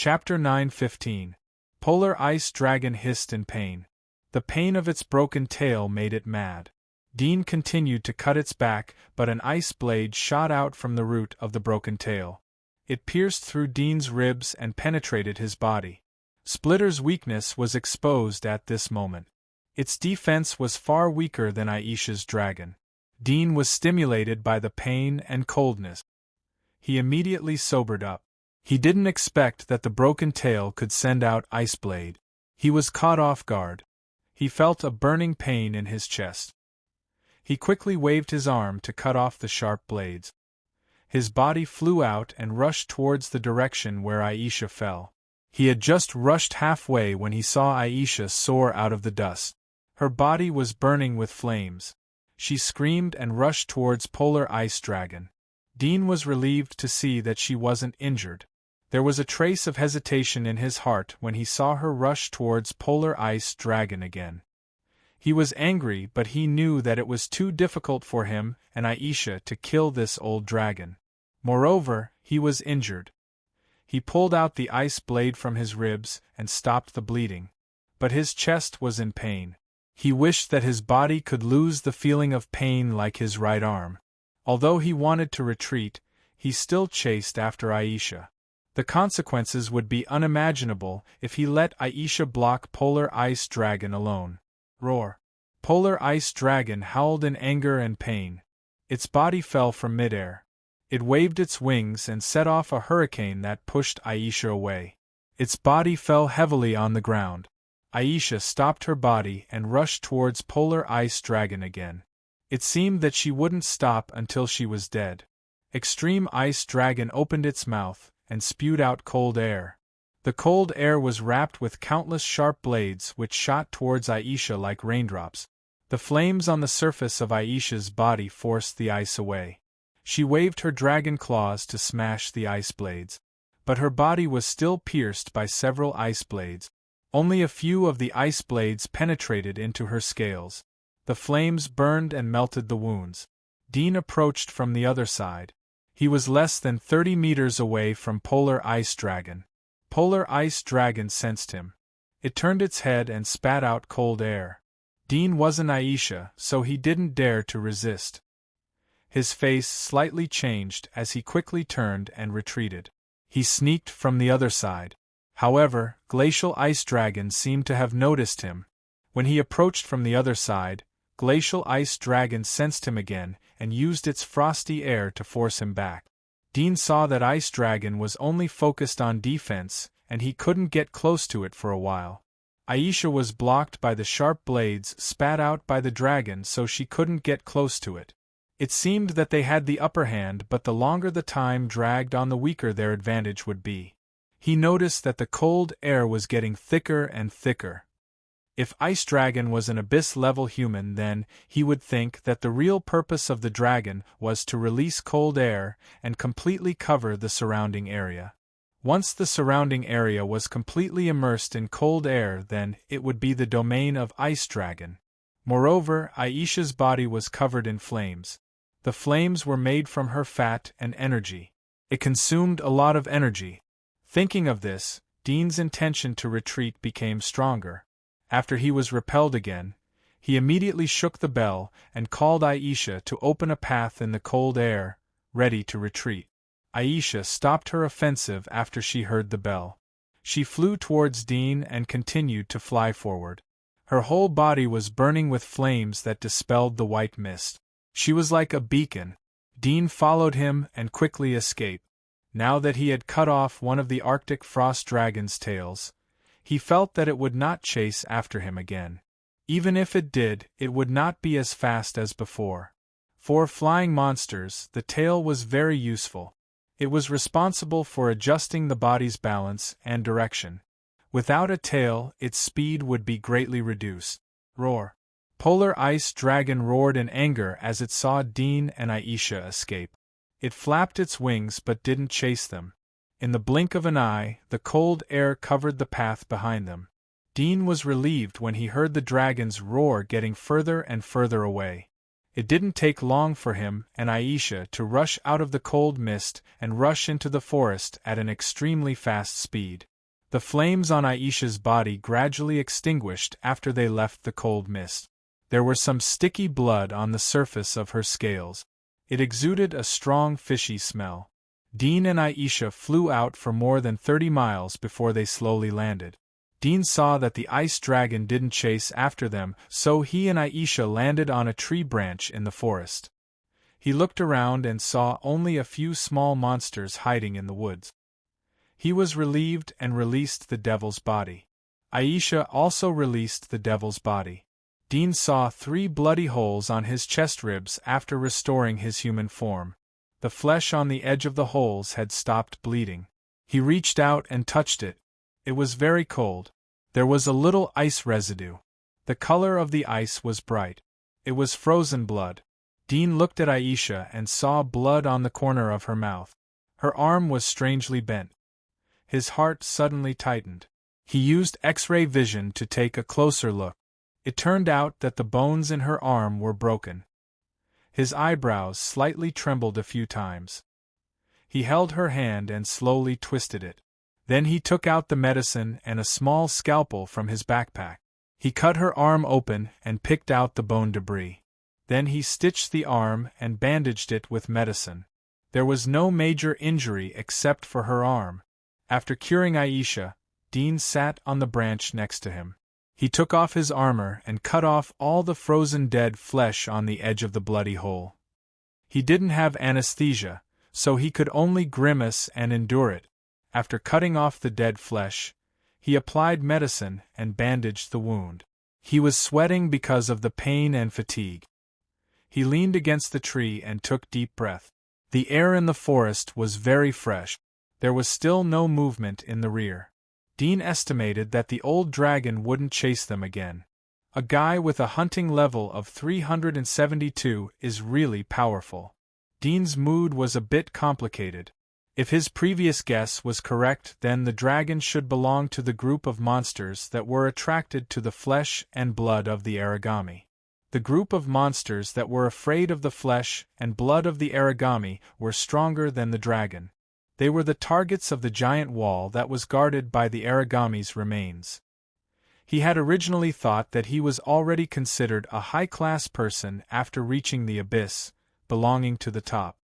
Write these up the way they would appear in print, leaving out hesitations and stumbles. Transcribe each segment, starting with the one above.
Chapter 9:15. Polar Ice Dragon hissed in pain. The pain of its broken tail made it mad. Dean continued to cut its back, but an ice blade shot out from the root of the broken tail. It pierced through Dean's ribs and penetrated his body. Splitter's weakness was exposed at this moment. Its defense was far weaker than Aisha's dragon. Dean was stimulated by the pain and coldness. He immediately sobered up. He didn't expect that the broken tail could send out Ice Blade. He was caught off guard. He felt a burning pain in his chest. He quickly waved his arm to cut off the sharp blades. His body flew out and rushed towards the direction where Aisha fell. He had just rushed halfway when he saw Aisha soar out of the dust. Her body was burning with flames. She screamed and rushed towards Polar Ice Dragon. Dean was relieved to see that she wasn't injured. There was a trace of hesitation in his heart when he saw her rush towards Polar Ice Dragon again. He was angry, but he knew that it was too difficult for him and Aisha to kill this old dragon. Moreover, he was injured. He pulled out the ice blade from his ribs and stopped the bleeding. But his chest was in pain. He wished that his body could lose the feeling of pain like his right arm. Although he wanted to retreat, he still chased after Aisha. The consequences would be unimaginable if he let Aisha block Polar Ice Dragon alone. Roar! Polar Ice Dragon howled in anger and pain. Its body fell from midair. It waved its wings and set off a hurricane that pushed Aisha away. Its body fell heavily on the ground. Aisha stopped her body and rushed towards Polar Ice Dragon again. It seemed that she wouldn't stop until she was dead. Extreme Ice Dragon opened its mouth and spewed out cold air. The cold air was wrapped with countless sharp blades which shot towards Aisha like raindrops. The flames on the surface of Aisha's body forced the ice away. She waved her dragon claws to smash the ice blades. But her body was still pierced by several ice blades. Only a few of the ice blades penetrated into her scales. The flames burned and melted the wounds. Dean approached from the other side. He was less than 30 meters away from Polar Ice Dragon. Polar Ice Dragon sensed him. It turned its head and spat out cold air. Dean wasn't Aisha, so he didn't dare to resist. His face slightly changed as he quickly turned and retreated. He sneaked from the other side. However, Glacial Ice Dragon seemed to have noticed him. When he approached from the other side, Glacial Ice Dragon sensed him again and used its frosty air to force him back. Dean saw that Ice Dragon was only focused on defense, and he couldn't get close to it for a while. Aisha was blocked by the sharp blades spat out by the dragon, so she couldn't get close to it. It seemed that they had the upper hand, but the longer the time dragged on, the weaker their advantage would be. He noticed that the cold air was getting thicker and thicker. If Ice Dragon was an abyss-level human, then he would think that the real purpose of the dragon was to release cold air and completely cover the surrounding area. Once the surrounding area was completely immersed in cold air, then it would be the domain of Ice Dragon. Moreover, Aisha's body was covered in flames. The flames were made from her fat and energy. It consumed a lot of energy. Thinking of this, Dean's intention to retreat became stronger. After he was repelled again, he immediately shook the bell and called Aisha to open a path in the cold air, ready to retreat. Aisha stopped her offensive after she heard the bell. She flew towards Dean and continued to fly forward. Her whole body was burning with flames that dispelled the white mist. She was like a beacon. Dean followed him and quickly escaped. Now that he had cut off one of the Arctic frost dragon's tails, he felt that it would not chase after him again. Even if it did, it would not be as fast as before. For flying monsters, the tail was very useful. It was responsible for adjusting the body's balance and direction. Without a tail, its speed would be greatly reduced. Roar! Polar Ice Dragon roared in anger as it saw Dean and Aisha escape. It flapped its wings but didn't chase them. In the blink of an eye, the cold air covered the path behind them. Dean was relieved when he heard the dragon's roar getting further and further away. It didn't take long for him and Aisha to rush out of the cold mist and rush into the forest at an extremely fast speed. The flames on Aisha's body gradually extinguished after they left the cold mist. There was some sticky blood on the surface of her scales. It exuded a strong fishy smell. Dean and Aisha flew out for more than 30 miles before they slowly landed. Dean saw that the ice dragon didn't chase after them, so he and Aisha landed on a tree branch in the forest. He looked around and saw only a few small monsters hiding in the woods. He was relieved and released the devil's body. Aisha also released the devil's body. Dean saw 3 bloody holes on his chest ribs after restoring his human form. The flesh on the edge of the holes had stopped bleeding. He reached out and touched it. It was very cold. There was a little ice residue. The color of the ice was bright. It was frozen blood. Dean looked at Aisha and saw blood on the corner of her mouth. Her arm was strangely bent. His heart suddenly tightened. He used X-ray vision to take a closer look. It turned out that the bones in her arm were broken. His eyebrows slightly trembled a few times. He held her hand and slowly twisted it. Then he took out the medicine and a small scalpel from his backpack. He cut her arm open and picked out the bone debris. Then he stitched the arm and bandaged it with medicine. There was no major injury except for her arm. After curing Aisha, Dean sat on the branch next to him. He took off his armor and cut off all the frozen dead flesh on the edge of the bloody hole. He didn't have anesthesia, so he could only grimace and endure it. After cutting off the dead flesh, he applied medicine and bandaged the wound. He was sweating because of the pain and fatigue. He leaned against the tree and took deep breath. The air in the forest was very fresh. There was still no movement in the rear. Dean estimated that the old dragon wouldn't chase them again. A guy with a hunting level of 372 is really powerful. Dean's mood was a bit complicated. If his previous guess was correct, then the dragon should belong to the group of monsters that were attracted to the flesh and blood of the origami. The group of monsters that were afraid of the flesh and blood of the origami were stronger than the dragon. They were the targets of the giant wall that was guarded by the origami's remains. He had originally thought that he was already considered a high-class person after reaching the abyss, belonging to the top.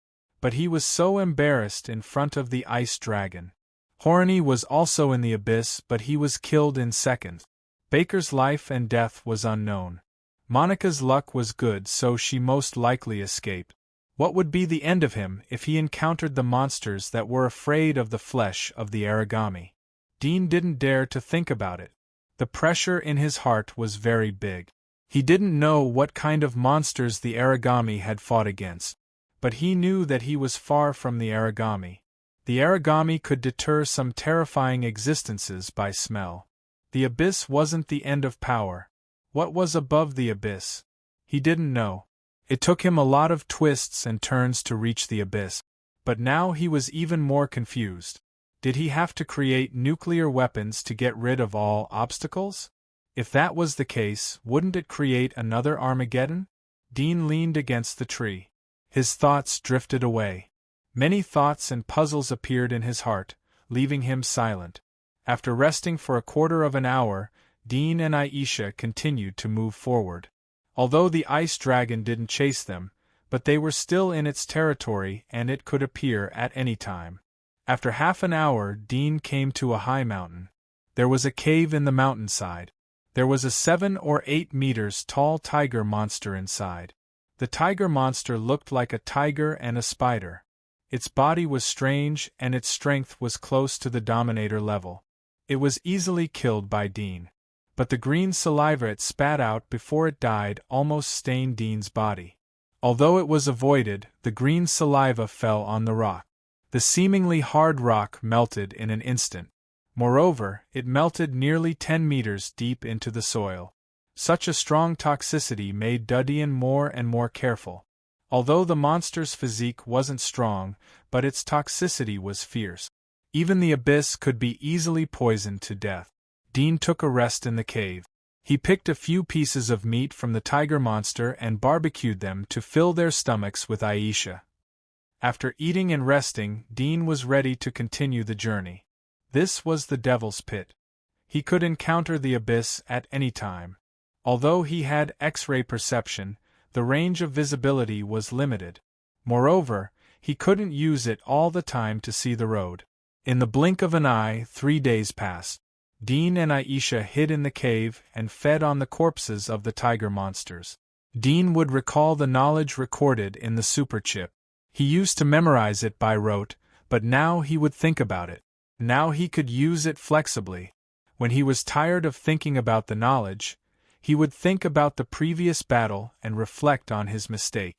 But he was so embarrassed in front of the ice dragon. Horny was also in the abyss, but he was killed in seconds. Baker's life and death was unknown. Monica's luck was good, so she most likely escaped. What would be the end of him if he encountered the monsters that were afraid of the flesh of the origami? Dean didn't dare to think about it. The pressure in his heart was very big. He didn't know what kind of monsters the origami had fought against. But he knew that he was far from the origami. The origami could deter some terrifying existences by smell. The abyss wasn't the end of power. What was above the abyss? He didn't know. It took him a lot of twists and turns to reach the abyss. But now he was even more confused. Did he have to create nuclear weapons to get rid of all obstacles? If that was the case, wouldn't it create another Armageddon? Dean leaned against the tree. His thoughts drifted away. Many thoughts and puzzles appeared in his heart, leaving him silent. After resting for a quarter of an hour, Dean and Aisha continued to move forward. Although the ice dragon didn't chase them, but they were still in its territory and it could appear at any time. After half an hour, Dean came to a high mountain. There was a cave in the mountainside. There was a 7 or 8 meters tall tiger monster inside. The tiger monster looked like a tiger and a spider. Its body was strange and its strength was close to the Dominator level. It was easily killed by Dean. But the green saliva it spat out before it died almost stained Dean's body. Although it was avoided, the green saliva fell on the rock. The seemingly hard rock melted in an instant. Moreover, it melted nearly 10 meters deep into the soil. Such a strong toxicity made Dean more and more careful. Although the monster's physique wasn't strong, but its toxicity was fierce. Even the abyss could be easily poisoned to death. Dean took a rest in the cave. He picked a few pieces of meat from the tiger monster and barbecued them to fill their stomachs with Aisha. After eating and resting, Dean was ready to continue the journey. This was the Devil's Pit. He could encounter the abyss at any time. Although he had X-ray perception, the range of visibility was limited. Moreover, he couldn't use it all the time to see the road. In the blink of an eye, 3 days passed. Dean and Aisha hid in the cave and fed on the corpses of the tiger monsters. Dean would recall the knowledge recorded in the superchip. He used to memorize it by rote, but now he would think about it. Now he could use it flexibly. When he was tired of thinking about the knowledge, he would think about the previous battle and reflect on his mistake.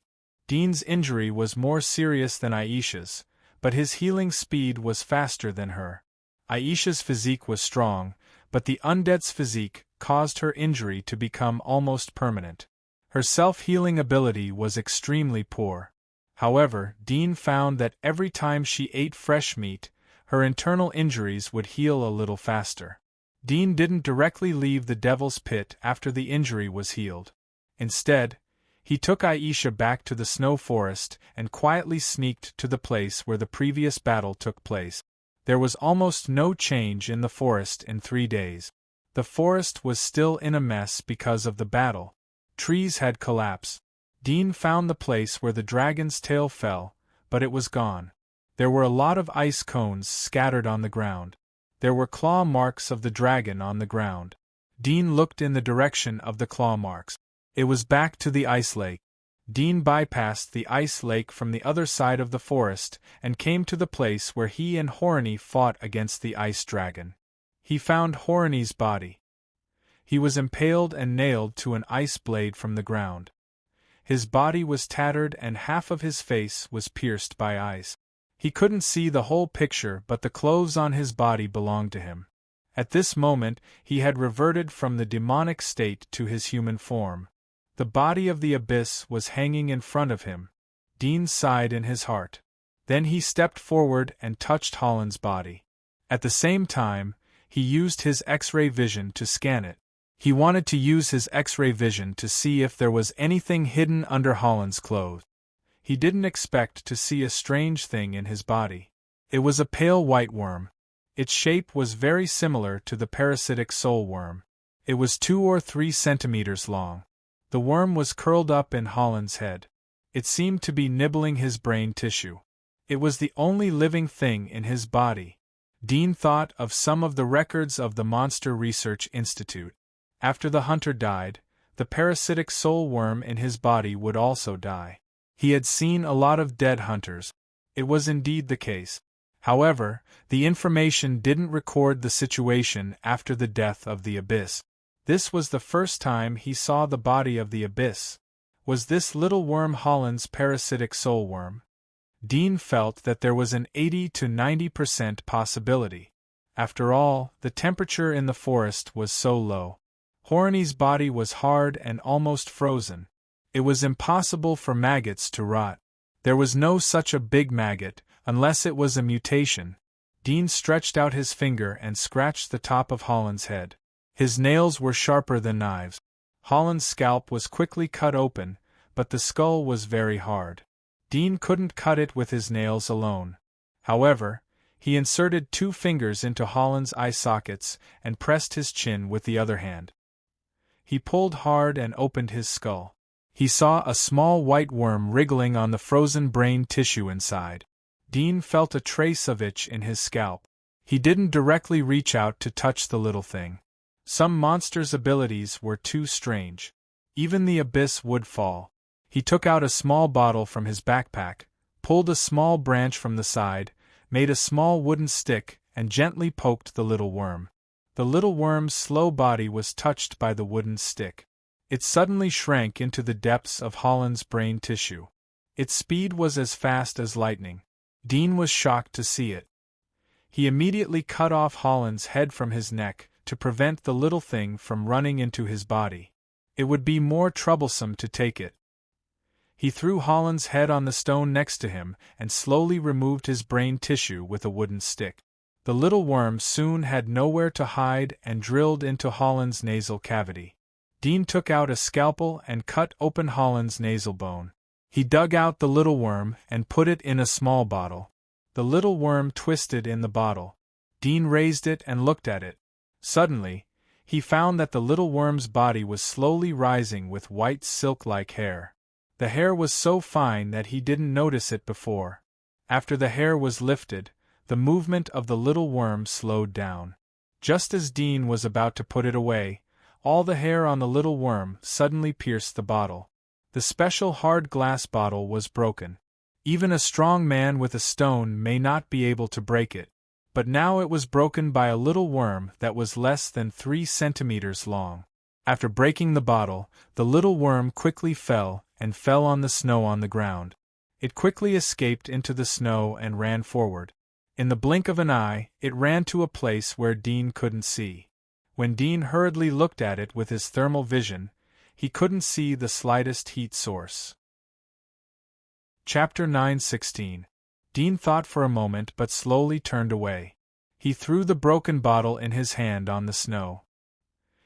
Dean's injury was more serious than Aisha's, but his healing speed was faster than her. Aisha's physique was strong, but the undead's physique caused her injury to become almost permanent. Her self-healing ability was extremely poor. However, Dean found that every time she ate fresh meat, her internal injuries would heal a little faster. Dean didn't directly leave the Devil's Pit after the injury was healed. Instead, he took Aisha back to the snow forest and quietly sneaked to the place where the previous battle took place. There was almost no change in the forest in 3 days. The forest was still in a mess because of the battle. Trees had collapsed. Dean found the place where the dragon's tail fell, but it was gone. There were a lot of ice cones scattered on the ground. There were claw marks of the dragon on the ground. Dean looked in the direction of the claw marks. It was back to the ice lake. Dean bypassed the ice lake from the other side of the forest and came to the place where he and Horny fought against the ice dragon. He found Horny's body. He was impaled and nailed to an ice blade from the ground. His body was tattered and half of his face was pierced by ice. He couldn't see the whole picture, but the clothes on his body belonged to him. At this moment, he had reverted from the demonic state to his human form. The body of the abyss was hanging in front of him. Dean sighed in his heart. Then he stepped forward and touched Holland's body. At the same time, he used his X-ray vision to scan it. He wanted to use his X-ray vision to see if there was anything hidden under Holland's clothes. He didn't expect to see a strange thing in his body. It was a pale white worm. Its shape was very similar to the parasitic soul worm. It was 2 or 3 centimeters long. The worm was curled up in Holland's head. It seemed to be nibbling his brain tissue. It was the only living thing in his body. Dean thought of some of the records of the Monster Research Institute. After the hunter died, the parasitic soul worm in his body would also die. He had seen a lot of dead hunters. It was indeed the case. However, the information didn't record the situation after the death of the abyss. This was the first time he saw the body of the abyss. Was this little worm Holland's parasitic soul worm? Dean felt that there was an 80 to 90% possibility. After all, the temperature in the forest was so low. Horny's body was hard and almost frozen. It was impossible for maggots to rot. There was no such a big maggot, unless it was a mutation. Dean stretched out his finger and scratched the top of Holland's head. His nails were sharper than knives. Holland's scalp was quickly cut open, but the skull was very hard. Dean couldn't cut it with his nails alone. However, he inserted 2 fingers into Holland's eye sockets and pressed his chin with the other hand. He pulled hard and opened his skull. He saw a small white worm wriggling on the frozen brain tissue inside. Dean felt a trace of itch in his scalp. He didn't directly reach out to touch the little thing. Some monster's abilities were too strange. Even the abyss would fall. He took out a small bottle from his backpack, pulled a small branch from the side, made a small wooden stick, and gently poked the little worm. The little worm's slow body was touched by the wooden stick. It suddenly shrank into the depths of Holland's brain tissue. Its speed was as fast as lightning. Dean was shocked to see it. He immediately cut off Holland's head from his neck, to prevent the little thing from running into his body. It would be more troublesome to take it. He threw Holland's head on the stone next to him and slowly removed his brain tissue with a wooden stick. The little worm soon had nowhere to hide and drilled into Holland's nasal cavity. Dean took out a scalpel and cut open Holland's nasal bone. He dug out the little worm and put it in a small bottle. The little worm twisted in the bottle. Dean raised it and looked at it. Suddenly, he found that the little worm's body was slowly rising with white silk-like hair. The hair was so fine that he didn't notice it before. After the hair was lifted, the movement of the little worm slowed down. Just as Dean was about to put it away, all the hair on the little worm suddenly pierced the bottle. The special hard glass bottle was broken. Even a strong man with a stone may not be able to break it, but now it was broken by a little worm that was less than 3 centimeters long. After breaking the bottle, the little worm quickly fell on the snow on the ground. It quickly escaped into the snow and ran forward. In the blink of an eye, it ran to a place where Dean couldn't see. When Dean hurriedly looked at it with his thermal vision, he couldn't see the slightest heat source. Chapter 9:16. Dean thought for a moment but slowly turned away. He threw the broken bottle in his hand on the snow.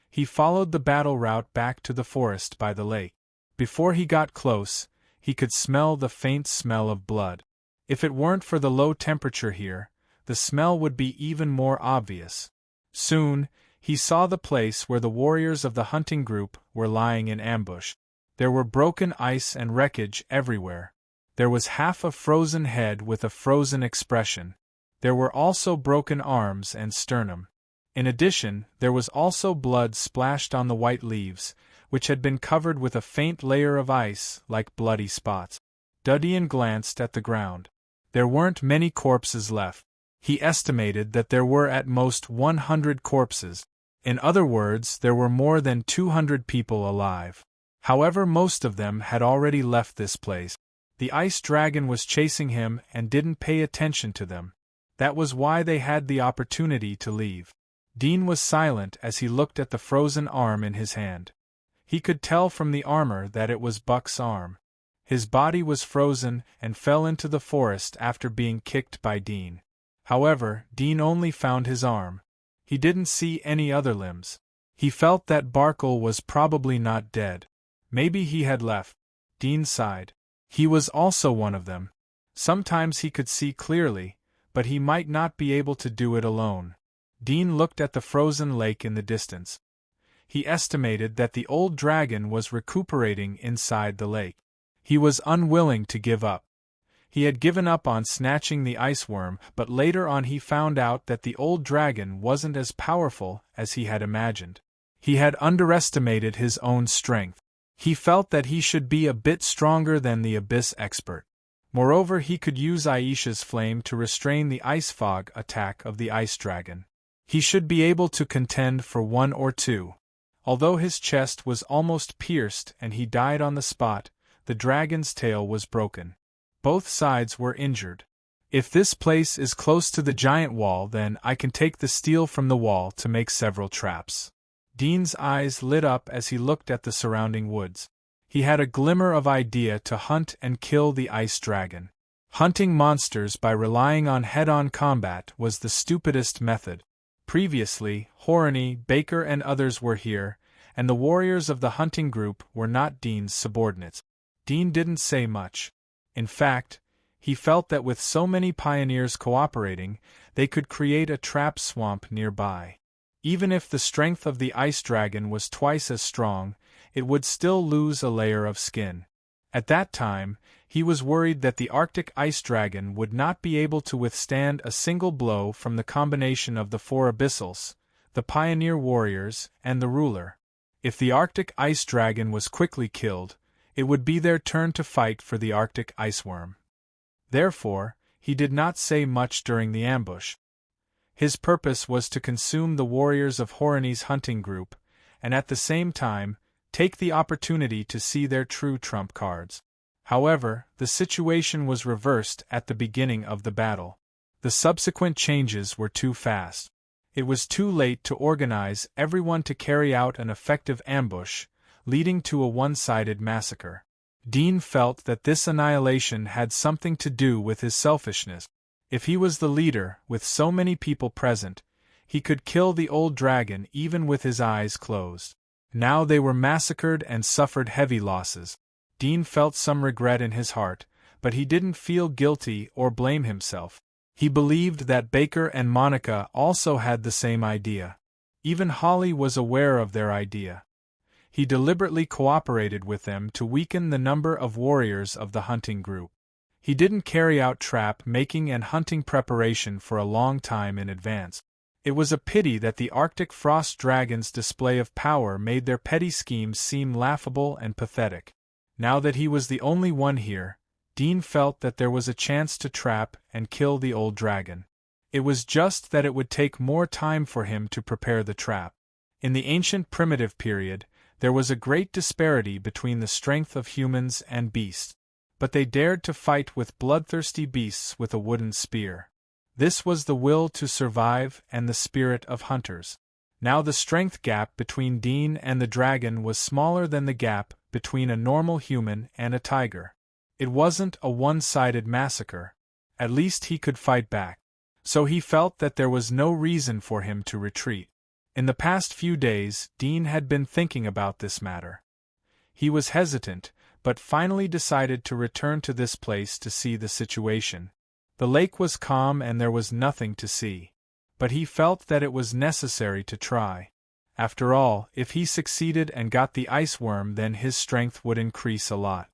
He followed the battle route back to the forest by the lake. Before he got close, he could smell the faint smell of blood. If it weren't for the low temperature here, the smell would be even more obvious. Soon, he saw the place where the warriors of the hunting group were lying in ambush. There were broken ice and wreckage everywhere. There was half a frozen head with a frozen expression. There were also broken arms and sternum. In addition, there was also blood splashed on the white leaves, which had been covered with a faint layer of ice like bloody spots. Dudian glanced at the ground. There weren't many corpses left. He estimated that there were at most 100 corpses. In other words, there were more than 200 people alive. However, most of them had already left this place. The ice dragon was chasing him and didn't pay attention to them. That was why they had the opportunity to leave. Dean was silent as he looked at the frozen arm in his hand. He could tell from the armor that it was Buck's arm. His body was frozen and fell into the forest after being kicked by Dean. However, Dean only found his arm. He didn't see any other limbs. He felt that Barkle was probably not dead. Maybe he had left. Dean sighed. He was also one of them. Sometimes he could see clearly, but he might not be able to do it alone. Dean looked at the frozen lake in the distance. He estimated that the old dragon was recuperating inside the lake. He was unwilling to give up. He had given up on snatching the ice worm, but later on he found out that the old dragon wasn't as powerful as he had imagined. He had underestimated his own strength. He felt that he should be a bit stronger than the abyss expert. Moreover, he could use Aisha's flame to restrain the ice fog attack of the ice dragon. He should be able to contend for 1 or 2. Although his chest was almost pierced and he died on the spot, the dragon's tail was broken. Both sides were injured. If this place is close to the giant wall, then I can take the steel from the wall to make several traps. Dean's eyes lit up as he looked at the surrounding woods. He had a glimmer of idea to hunt and kill the ice dragon. Hunting monsters by relying on head-on combat was the stupidest method. Previously, Horny, Baker and others were here, and the warriors of the hunting group were not Dean's subordinates. Dean didn't say much. In fact, he felt that with so many pioneers cooperating, they could create a trap swamp nearby. Even if the strength of the ice dragon was twice as strong, it would still lose a layer of skin. At that time, he was worried that the Arctic ice dragon would not be able to withstand a single blow from the combination of the 4 abyssals, the pioneer warriors, and the ruler. If the Arctic ice dragon was quickly killed, it would be their turn to fight for the Arctic iceworm. Therefore, he did not say much during the ambush. His purpose was to consume the warriors of Horny's hunting group, and at the same time, take the opportunity to see their true trump cards. However, the situation was reversed at the beginning of the battle. The subsequent changes were too fast. It was too late to organize everyone to carry out an effective ambush, leading to a one-sided massacre. Dean felt that this annihilation had something to do with his selfishness. If he was the leader, with so many people present, he could kill the old dragon even with his eyes closed. Now they were massacred and suffered heavy losses. Dean felt some regret in his heart, but he didn't feel guilty or blame himself. He believed that Baker and Monica also had the same idea. Even Holly was aware of their idea. He deliberately cooperated with them to weaken the number of warriors of the hunting group. He didn't carry out trap-making and hunting preparation for a long time in advance. It was a pity that the Arctic frost dragon's display of power made their petty schemes seem laughable and pathetic. Now that he was the only one here, Dean felt that there was a chance to trap and kill the old dragon. It was just that it would take more time for him to prepare the trap. In the ancient primitive period, there was a great disparity between the strength of humans and beasts, but they dared to fight with bloodthirsty beasts with a wooden spear. This was the will to survive and the spirit of hunters. Now the strength gap between Dean and the dragon was smaller than the gap between a normal human and a tiger. It wasn't a one-sided massacre. At least he could fight back. So he felt that there was no reason for him to retreat. In the past few days, Dean had been thinking about this matter. He was hesitant, but finally decided to return to this place to see the situation. The lake was calm and there was nothing to see. But he felt that it was necessary to try. After all, if he succeeded and got the ice worm, then his strength would increase a lot.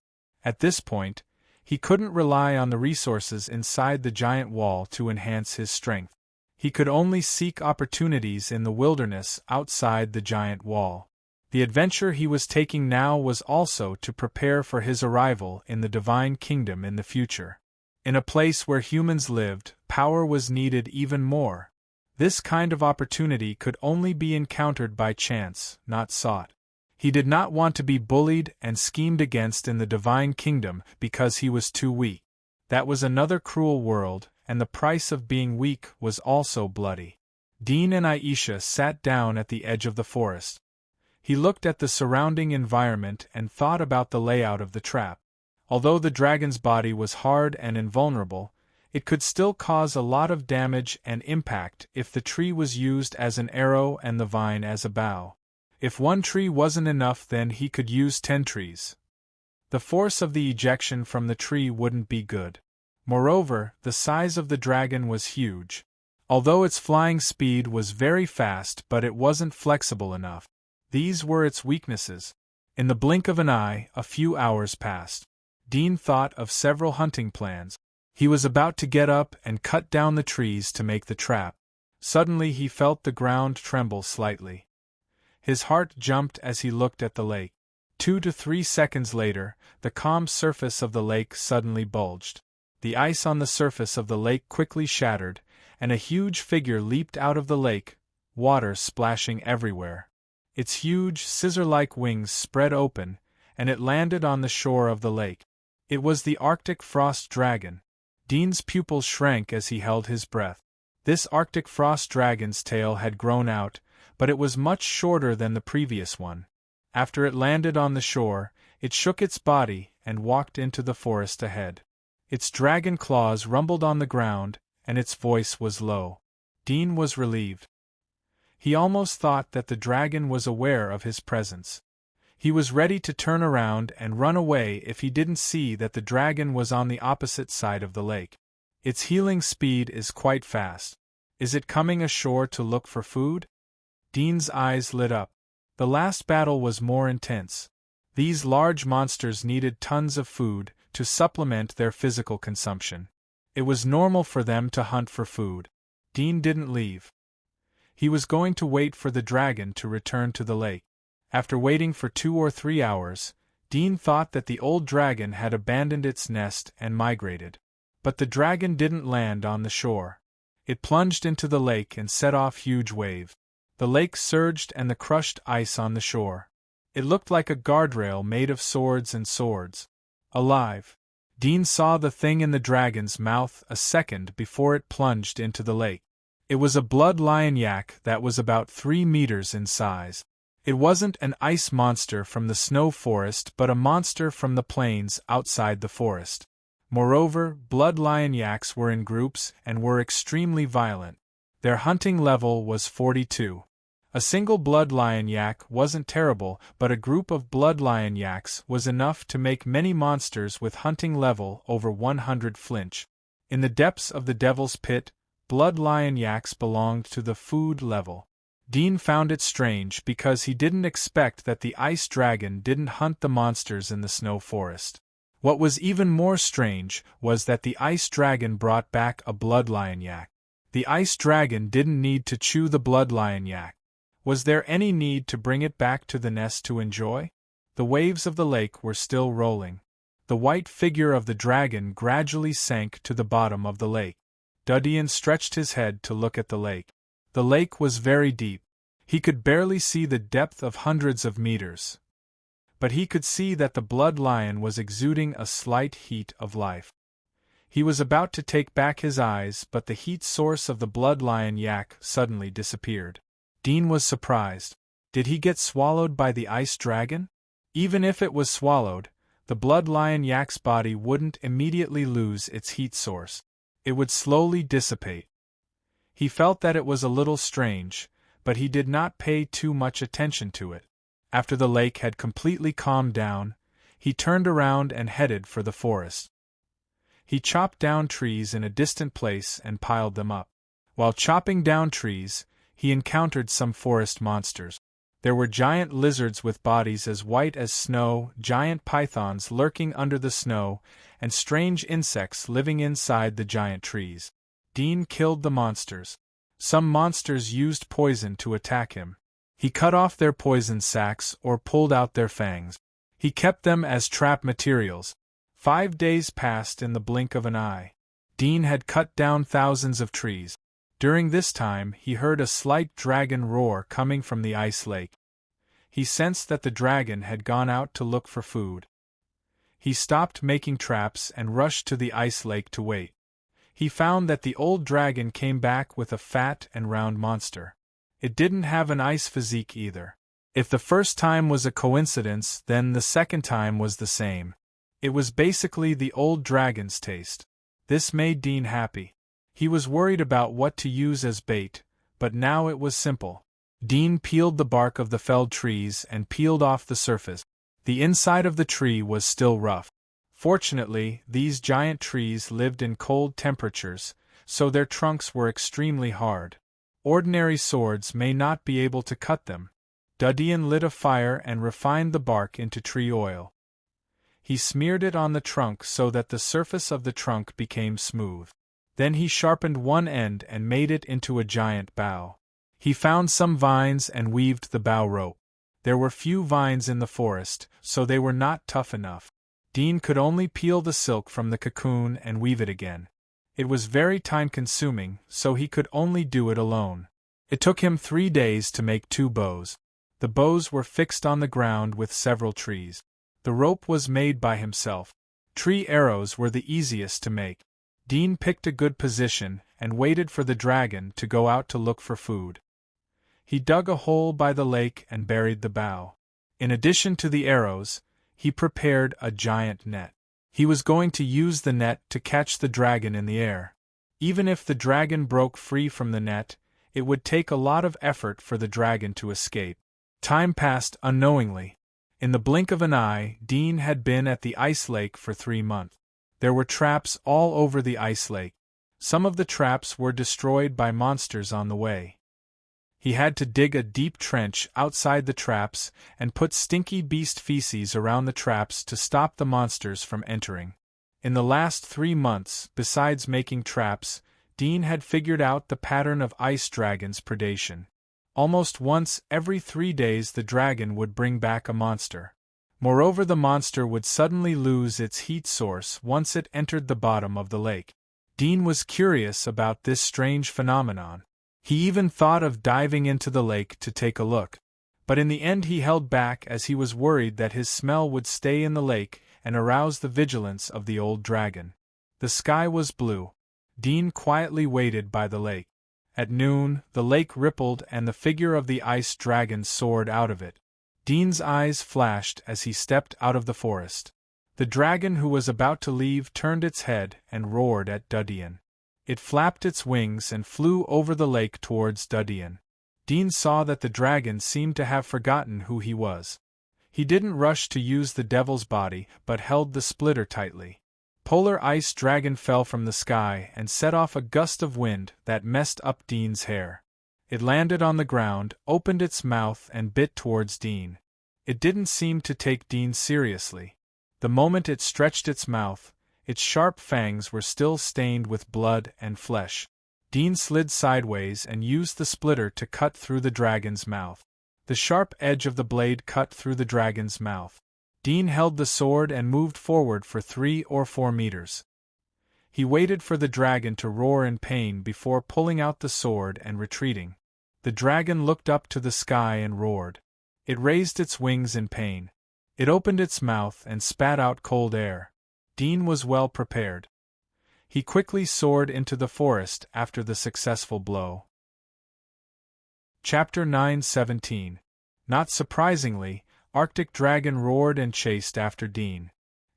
At this point, he couldn't rely on the resources inside the giant wall to enhance his strength. He could only seek opportunities in the wilderness outside the giant wall. The adventure he was taking now was also to prepare for his arrival in the divine kingdom in the future. In a place where humans lived, power was needed even more. This kind of opportunity could only be encountered by chance, not sought. He did not want to be bullied and schemed against in the divine kingdom because he was too weak. That was another cruel world, and the price of being weak was also bloody. Dean and Aisha sat down at the edge of the forest. He looked at the surrounding environment and thought about the layout of the trap. Although the dragon's body was hard and invulnerable, it could still cause a lot of damage and impact if the tree was used as an arrow and the vine as a bow. If one tree wasn't enough, then he could use 10 trees. The force of the ejection from the tree wouldn't be good. Moreover, the size of the dragon was huge. Although its flying speed was very fast, but it wasn't flexible enough. These were its weaknesses. In the blink of an eye, a few hours passed. Dean thought of several hunting plans. He was about to get up and cut down the trees to make the trap. Suddenly he felt the ground tremble slightly. His heart jumped as he looked at the lake. 2 to 3 seconds later, the calm surface of the lake suddenly bulged. The ice on the surface of the lake quickly shattered, and a huge figure leaped out of the lake, water splashing everywhere. Its huge, scissor-like wings spread open, and it landed on the shore of the lake. It was the Arctic frost dragon. Dean's pupils shrank as he held his breath. This Arctic frost dragon's tail had grown out, but it was much shorter than the previous one. After it landed on the shore, it shook its body and walked into the forest ahead. Its dragon claws rumbled on the ground, and its voice was low. Dean was relieved. He almost thought that the dragon was aware of his presence. He was ready to turn around and run away if he didn't see that the dragon was on the opposite side of the lake. Its healing speed is quite fast. Is it coming ashore to look for food? Dean's eyes lit up. The last battle was more intense. These large monsters needed tons of food to supplement their physical consumption. It was normal for them to hunt for food. Dean didn't leave. He was going to wait for the dragon to return to the lake. After waiting for 2 or 3 hours, Dean thought that the old dragon had abandoned its nest and migrated. But the dragon didn't land on the shore. It plunged into the lake and set off huge waves. The lake surged and the crushed ice on the shore. It looked like a guardrail made of swords and swords. Alive. Dean saw the thing in the dragon's mouth a second before it plunged into the lake. It was a blood lion yak that was about 3 meters in size. It wasn't an ice monster from the snow forest but a monster from the plains outside the forest. Moreover, blood lion yaks were in groups and were extremely violent. Their hunting level was 42. A single blood lion yak wasn't terrible, but a group of blood lion yaks was enough to make many monsters with hunting level over 100 flinch. In the depths of the Devil's Pit, blood lion yaks belonged to the food level. Dean found it strange because he didn't expect that the ice dragon didn't hunt the monsters in the snow forest. What was even more strange was that the ice dragon brought back a blood lion yak. The ice dragon didn't need to chew the blood lion yak. Was there any need to bring it back to the nest to enjoy? The waves of the lake were still rolling. The white figure of the dragon gradually sank to the bottom of the lake. Dudian stretched his head to look at the lake. The lake was very deep. He could barely see the depth of hundreds of meters. But he could see that the blood lion was exuding a slight heat of life. He was about to take back his eyes, but the heat source of the blood lion yak suddenly disappeared. Dean was surprised. Did he get swallowed by the ice dragon? Even if it was swallowed, the blood lion yak's body wouldn't immediately lose its heat source. It would slowly dissipate. He felt that it was a little strange, but he did not pay too much attention to it. After the lake had completely calmed down, he turned around and headed for the forest. He chopped down trees in a distant place and piled them up. While chopping down trees, he encountered some forest monsters. There were giant lizards with bodies as white as snow, giant pythons lurking under the snow, and strange insects living inside the giant trees. Dean killed the monsters. Some monsters used poison to attack him. He cut off their poison sacs or pulled out their fangs. He kept them as trap materials. 5 days passed in the blink of an eye. Dean had cut down thousands of trees. During this time, he heard a slight dragon roar coming from the ice lake. He sensed that the dragon had gone out to look for food. He stopped making traps and rushed to the ice lake to wait. He found that the old dragon came back with a fat and round monster. It didn't have an ice physique either. If the first time was a coincidence, then the second time was the same. It was basically the old dragon's taste. This made Dean happy. He was worried about what to use as bait, but now it was simple. Dean peeled the bark of the felled trees and peeled off the surface. The inside of the tree was still rough. Fortunately, these giant trees lived in cold temperatures, so their trunks were extremely hard. Ordinary swords may not be able to cut them. Dudian lit a fire and refined the bark into tree oil. He smeared it on the trunk so that the surface of the trunk became smooth. Then he sharpened one end and made it into a giant bough. He found some vines and weaved the bough rope. There were few vines in the forest, so they were not tough enough. Dean could only peel the silk from the cocoon and weave it again. It was very time-consuming, so he could only do it alone. It took him 3 days to make 2 bows. The bows were fixed on the ground with several trees. The rope was made by himself. Tree arrows were the easiest to make. Dean picked a good position and waited for the dragon to go out to look for food. He dug a hole by the lake and buried the bough. In addition to the arrows, he prepared a giant net. He was going to use the net to catch the dragon in the air. Even if the dragon broke free from the net, it would take a lot of effort for the dragon to escape. Time passed unknowingly. In the blink of an eye, Dean had been at the ice lake for 3 months. There were traps all over the ice lake. Some of the traps were destroyed by monsters on the way. He had to dig a deep trench outside the traps and put stinky beast feces around the traps to stop the monsters from entering. In the last 3 months, besides making traps, Dean had figured out the pattern of ice dragons' predation. Almost once every 3 days the dragon would bring back a monster. Moreover, the monster would suddenly lose its heat source once it entered the bottom of the lake. Dean was curious about this strange phenomenon. He even thought of diving into the lake to take a look. But in the end he held back as he was worried that his smell would stay in the lake and arouse the vigilance of the old dragon. The sky was blue. Dean quietly waited by the lake. At noon, the lake rippled and the figure of the ice dragon soared out of it. Dean's eyes flashed as he stepped out of the forest. The dragon who was about to leave turned its head and roared at Dudian. It flapped its wings and flew over the lake towards Dudian. Dean saw that the dragon seemed to have forgotten who he was. He didn't rush to use the devil's body, but held the splitter tightly. Polar ice dragon fell from the sky and set off a gust of wind that messed up Dean's hair. It landed on the ground, opened its mouth and bit towards Dean. It didn't seem to take Dean seriously. The moment it stretched its mouth, its sharp fangs were still stained with blood and flesh. Dean slid sideways and used the splitter to cut through the dragon's mouth. The sharp edge of the blade cut through the dragon's mouth. Dean held the sword and moved forward for 3 or 4 meters. He waited for the dragon to roar in pain before pulling out the sword and retreating. The dragon looked up to the sky and roared. It raised its wings in pain. It opened its mouth and spat out cold air. Dean was well prepared. He quickly soared into the forest after the successful blow. Chapter 9:17. Not surprisingly, Arctic Dragon roared and chased after Dean.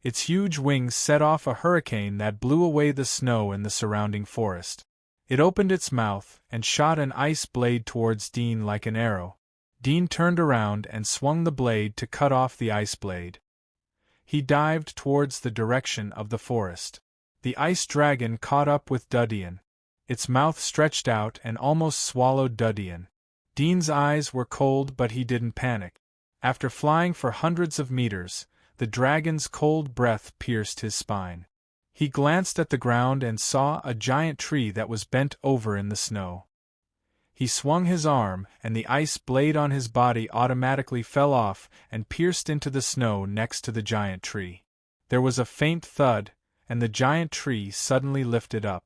Its huge wings set off a hurricane that blew away the snow in the surrounding forest. It opened its mouth and shot an ice blade towards Dean like an arrow. Dean turned around and swung the blade to cut off the ice blade. He dived towards the direction of the forest. The ice dragon caught up with Dudian. Its mouth stretched out and almost swallowed Dudian. Dean's eyes were cold, but he didn't panic. After flying for hundreds of meters, the dragon's cold breath pierced his spine. He glanced at the ground and saw a giant tree that was bent over in the snow. He swung his arm, and the ice blade on his body automatically fell off and pierced into the snow next to the giant tree. There was a faint thud, and the giant tree suddenly lifted up.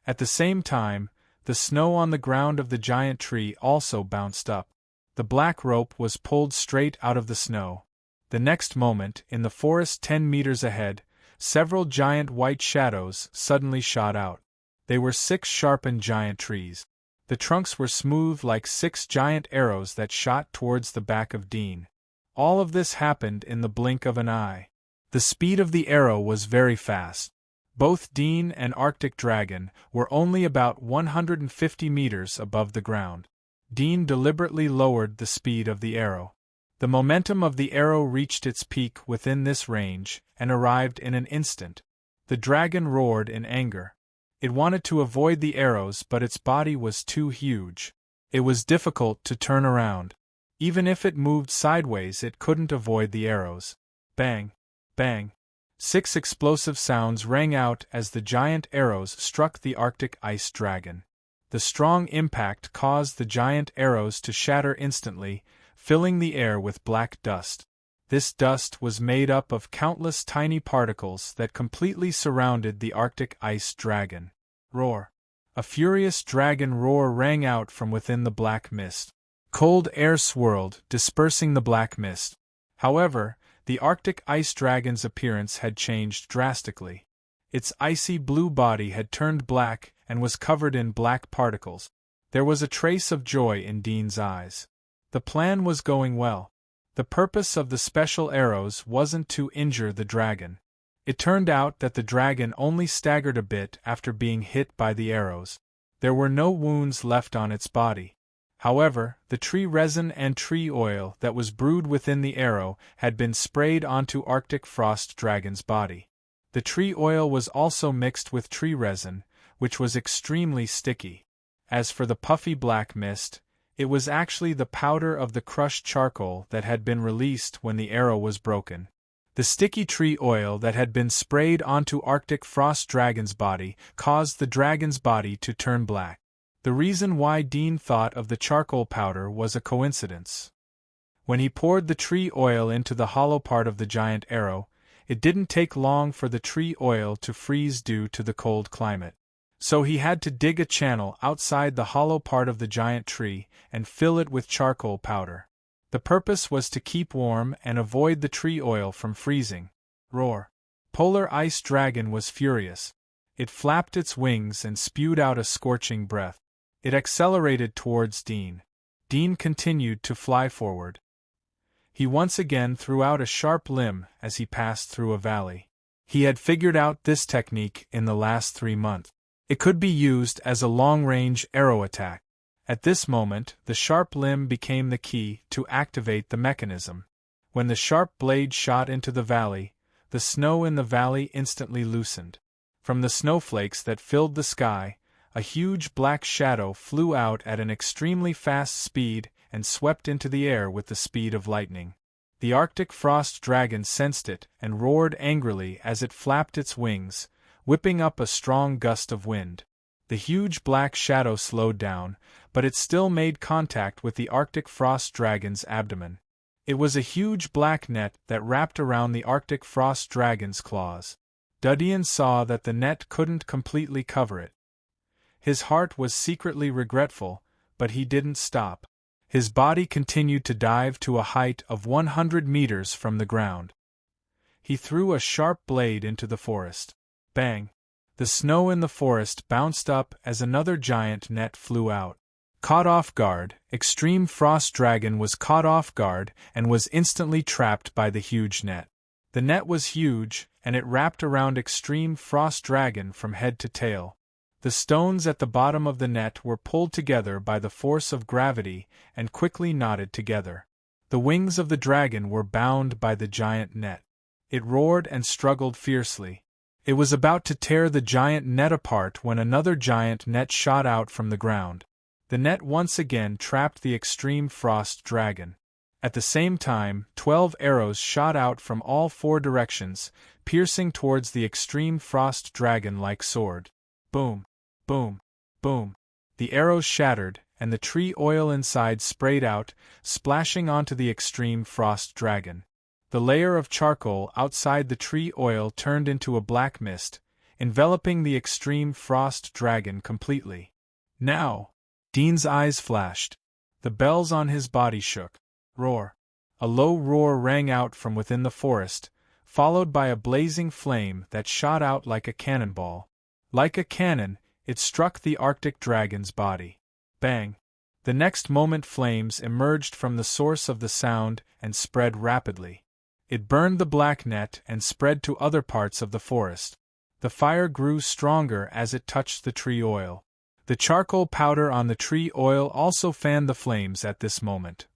At the same time, the snow on the ground of the giant tree also bounced up. The black rope was pulled straight out of the snow. The next moment, in the forest 10 meters ahead, several giant white shadows suddenly shot out. They were 6 sharpened giant trees. The trunks were smooth like 6 giant arrows that shot towards the back of Dean. All of this happened in the blink of an eye. The speed of the arrow was very fast. Both Dean and Arctic Dragon were only about 150 meters above the ground. Dean deliberately lowered the speed of the arrow. The momentum of the arrow reached its peak within this range and arrived in an instant. The dragon roared in anger. It wanted to avoid the arrows, but its body was too huge. It was difficult to turn around. Even if it moved sideways, it couldn't avoid the arrows. Bang! Bang! 6 explosive sounds rang out as the giant arrows struck the Arctic ice dragon. The strong impact caused the giant arrows to shatter instantly, filling the air with black dust. This dust was made up of countless tiny particles that completely surrounded the Arctic ice dragon. Roar! A furious dragon roar rang out from within the black mist. Cold air swirled, dispersing the black mist. However, the Arctic ice dragon's appearance had changed drastically. Its icy blue body had turned black and was covered in black particles. There was a trace of joy in Dean's eyes. The plan was going well. The purpose of the special arrows wasn't to injure the dragon. It turned out that the dragon only staggered a bit after being hit by the arrows. There were no wounds left on its body. However, the tree resin and tree oil that was brewed within the arrow had been sprayed onto Arctic Frost Dragon's body. The tree oil was also mixed with tree resin, which was extremely sticky. As for the puffy black mist, it was actually the powder of the crushed charcoal that had been released when the arrow was broken. The sticky tree oil that had been sprayed onto Arctic Frost Dragon's body caused the dragon's body to turn black. The reason why Dean thought of the charcoal powder was a coincidence. When he poured the tree oil into the hollow part of the giant arrow, it didn't take long for the tree oil to freeze due to the cold climate. So he had to dig a channel outside the hollow part of the giant tree and fill it with charcoal powder. The purpose was to keep warm and avoid the tree oil from freezing. Roar! Polar ice dragon was furious. It flapped its wings and spewed out a scorching breath. It accelerated towards Dean. Dean continued to fly forward. He once again threw out a sharp limb as he passed through a valley. He had figured out this technique in the last 3 months. It could be used as a long-range arrow attack. At this moment, the sharp limb became the key to activate the mechanism. When the sharp blade shot into the valley, the snow in the valley instantly loosened. From the snowflakes that filled the sky, a huge black shadow flew out at an extremely fast speed and swept into the air with the speed of lightning. The Arctic frost dragon sensed it and roared angrily as it flapped its wings, whipping up a strong gust of wind. The huge black shadow slowed down, but it still made contact with the Arctic frost dragon's abdomen. It was a huge black net that wrapped around the Arctic frost dragon's claws. Dudian saw that the net couldn't completely cover it. His heart was secretly regretful, but he didn't stop. His body continued to dive to a height of 100 meters from the ground. He threw a sharp blade into the forest. Bang! The snow in the forest bounced up as another giant net flew out. Caught off guard, Extreme Frost Dragon was caught off guard and was instantly trapped by the huge net. The net was huge, and it wrapped around Extreme Frost Dragon from head to tail. The stones at the bottom of the net were pulled together by the force of gravity and quickly knotted together. The wings of the dragon were bound by the giant net. It roared and struggled fiercely. It was about to tear the giant net apart when another giant net shot out from the ground. The net once again trapped the Extreme Frost Dragon. At the same time, 12 arrows shot out from all 4 directions, piercing towards the Extreme Frost Dragon like sword. Boom! Boom! Boom! The arrows shattered, and the tree oil inside sprayed out, splashing onto the Extreme Frost Dragon. The layer of charcoal outside the tree oil turned into a black mist, enveloping the Extreme Frost Dragon completely. Now! Dean's eyes flashed. The bells on his body shook. Roar! A low roar rang out from within the forest, followed by a blazing flame that shot out like a cannonball. Like a cannon, it struck the Arctic dragon's body. Bang! The next moment flames emerged from the source of the sound and spread rapidly. It burned the black net and spread to other parts of the forest. The fire grew stronger as it touched the tree oil. The charcoal powder on the tree oil also fanned the flames at this moment.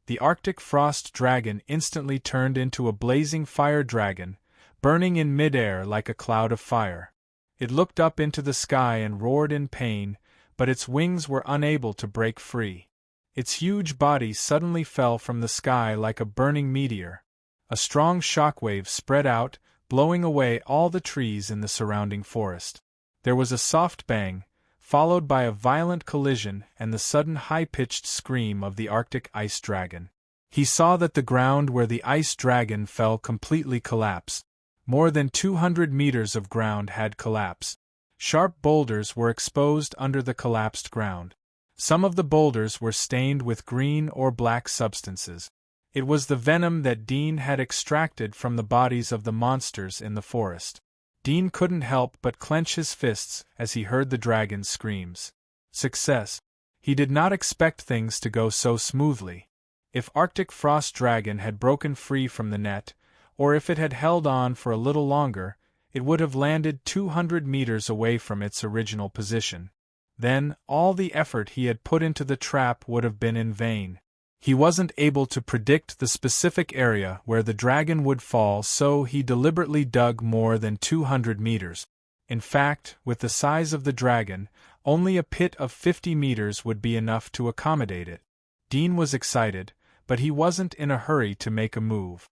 The Arctic frost dragon instantly turned into a blazing fire dragon, burning in midair like a cloud of fire. It looked up into the sky and roared in pain, but its wings were unable to break free. Its huge body suddenly fell from the sky like a burning meteor. A strong shockwave spread out, blowing away all the trees in the surrounding forest. There was a soft bang, followed by a violent collision and the sudden high-pitched scream of the Arctic ice dragon. He saw that the ground where the ice dragon fell completely collapsed. More than 200 meters of ground had collapsed. Sharp boulders were exposed under the collapsed ground. Some of the boulders were stained with green or black substances. It was the venom that Dean had extracted from the bodies of the monsters in the forest. Dean couldn't help but clench his fists as he heard the dragon's screams. Success! He did not expect things to go so smoothly. If Arctic Frost Dragon had broken free from the net, or if it had held on for a little longer, it would have landed 200 meters away from its original position. Then, all the effort he had put into the trap would have been in vain. He wasn't able to predict the specific area where the dragon would fall, so he deliberately dug more than 200 meters. In fact, with the size of the dragon, only a pit of 50 meters would be enough to accommodate it. Dean was excited, but he wasn't in a hurry to make a move.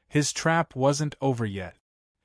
His trap wasn't over yet.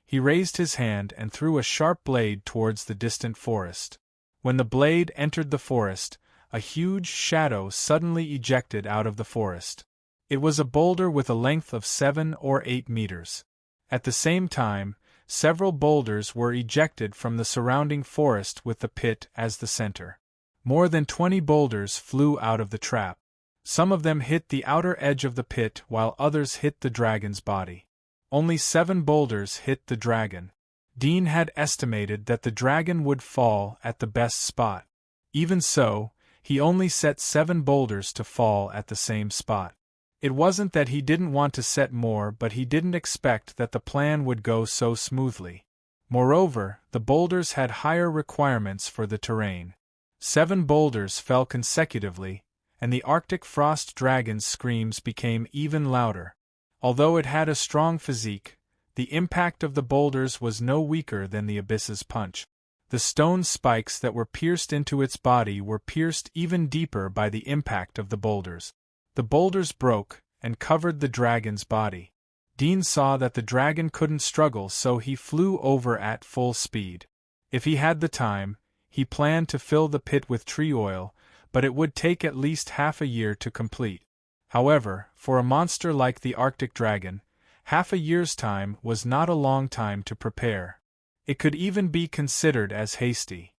He raised his hand and threw a sharp blade towards the distant forest. When the blade entered the forest, a huge shadow suddenly ejected out of the forest. It was a boulder with a length of 7 or 8 meters. At the same time, several boulders were ejected from the surrounding forest with the pit as the center. More than 20 boulders flew out of the trap. Some of them hit the outer edge of the pit while others hit the dragon's body. Only 7 boulders hit the dragon. Dean had estimated that the dragon would fall at the best spot. Even so, he only set 7 boulders to fall at the same spot. It wasn't that he didn't want to set more, but he didn't expect that the plan would go so smoothly. Moreover, the boulders had higher requirements for the terrain. 7 boulders fell consecutively, and the Arctic frost dragon's screams became even louder. Although it had a strong physique, the impact of the boulders was no weaker than the abyss's punch. The stone spikes that were pierced into its body were pierced even deeper by the impact of the boulders. The boulders broke and covered the dragon's body. Dean saw that the dragon couldn't struggle, so he flew over at full speed. If he had the time, he planned to fill the pit with tree oil, but it would take at least half a year to complete. However, for a monster like the Arctic dragon, half a year's time was not a long time to prepare. It could even be considered as hasty.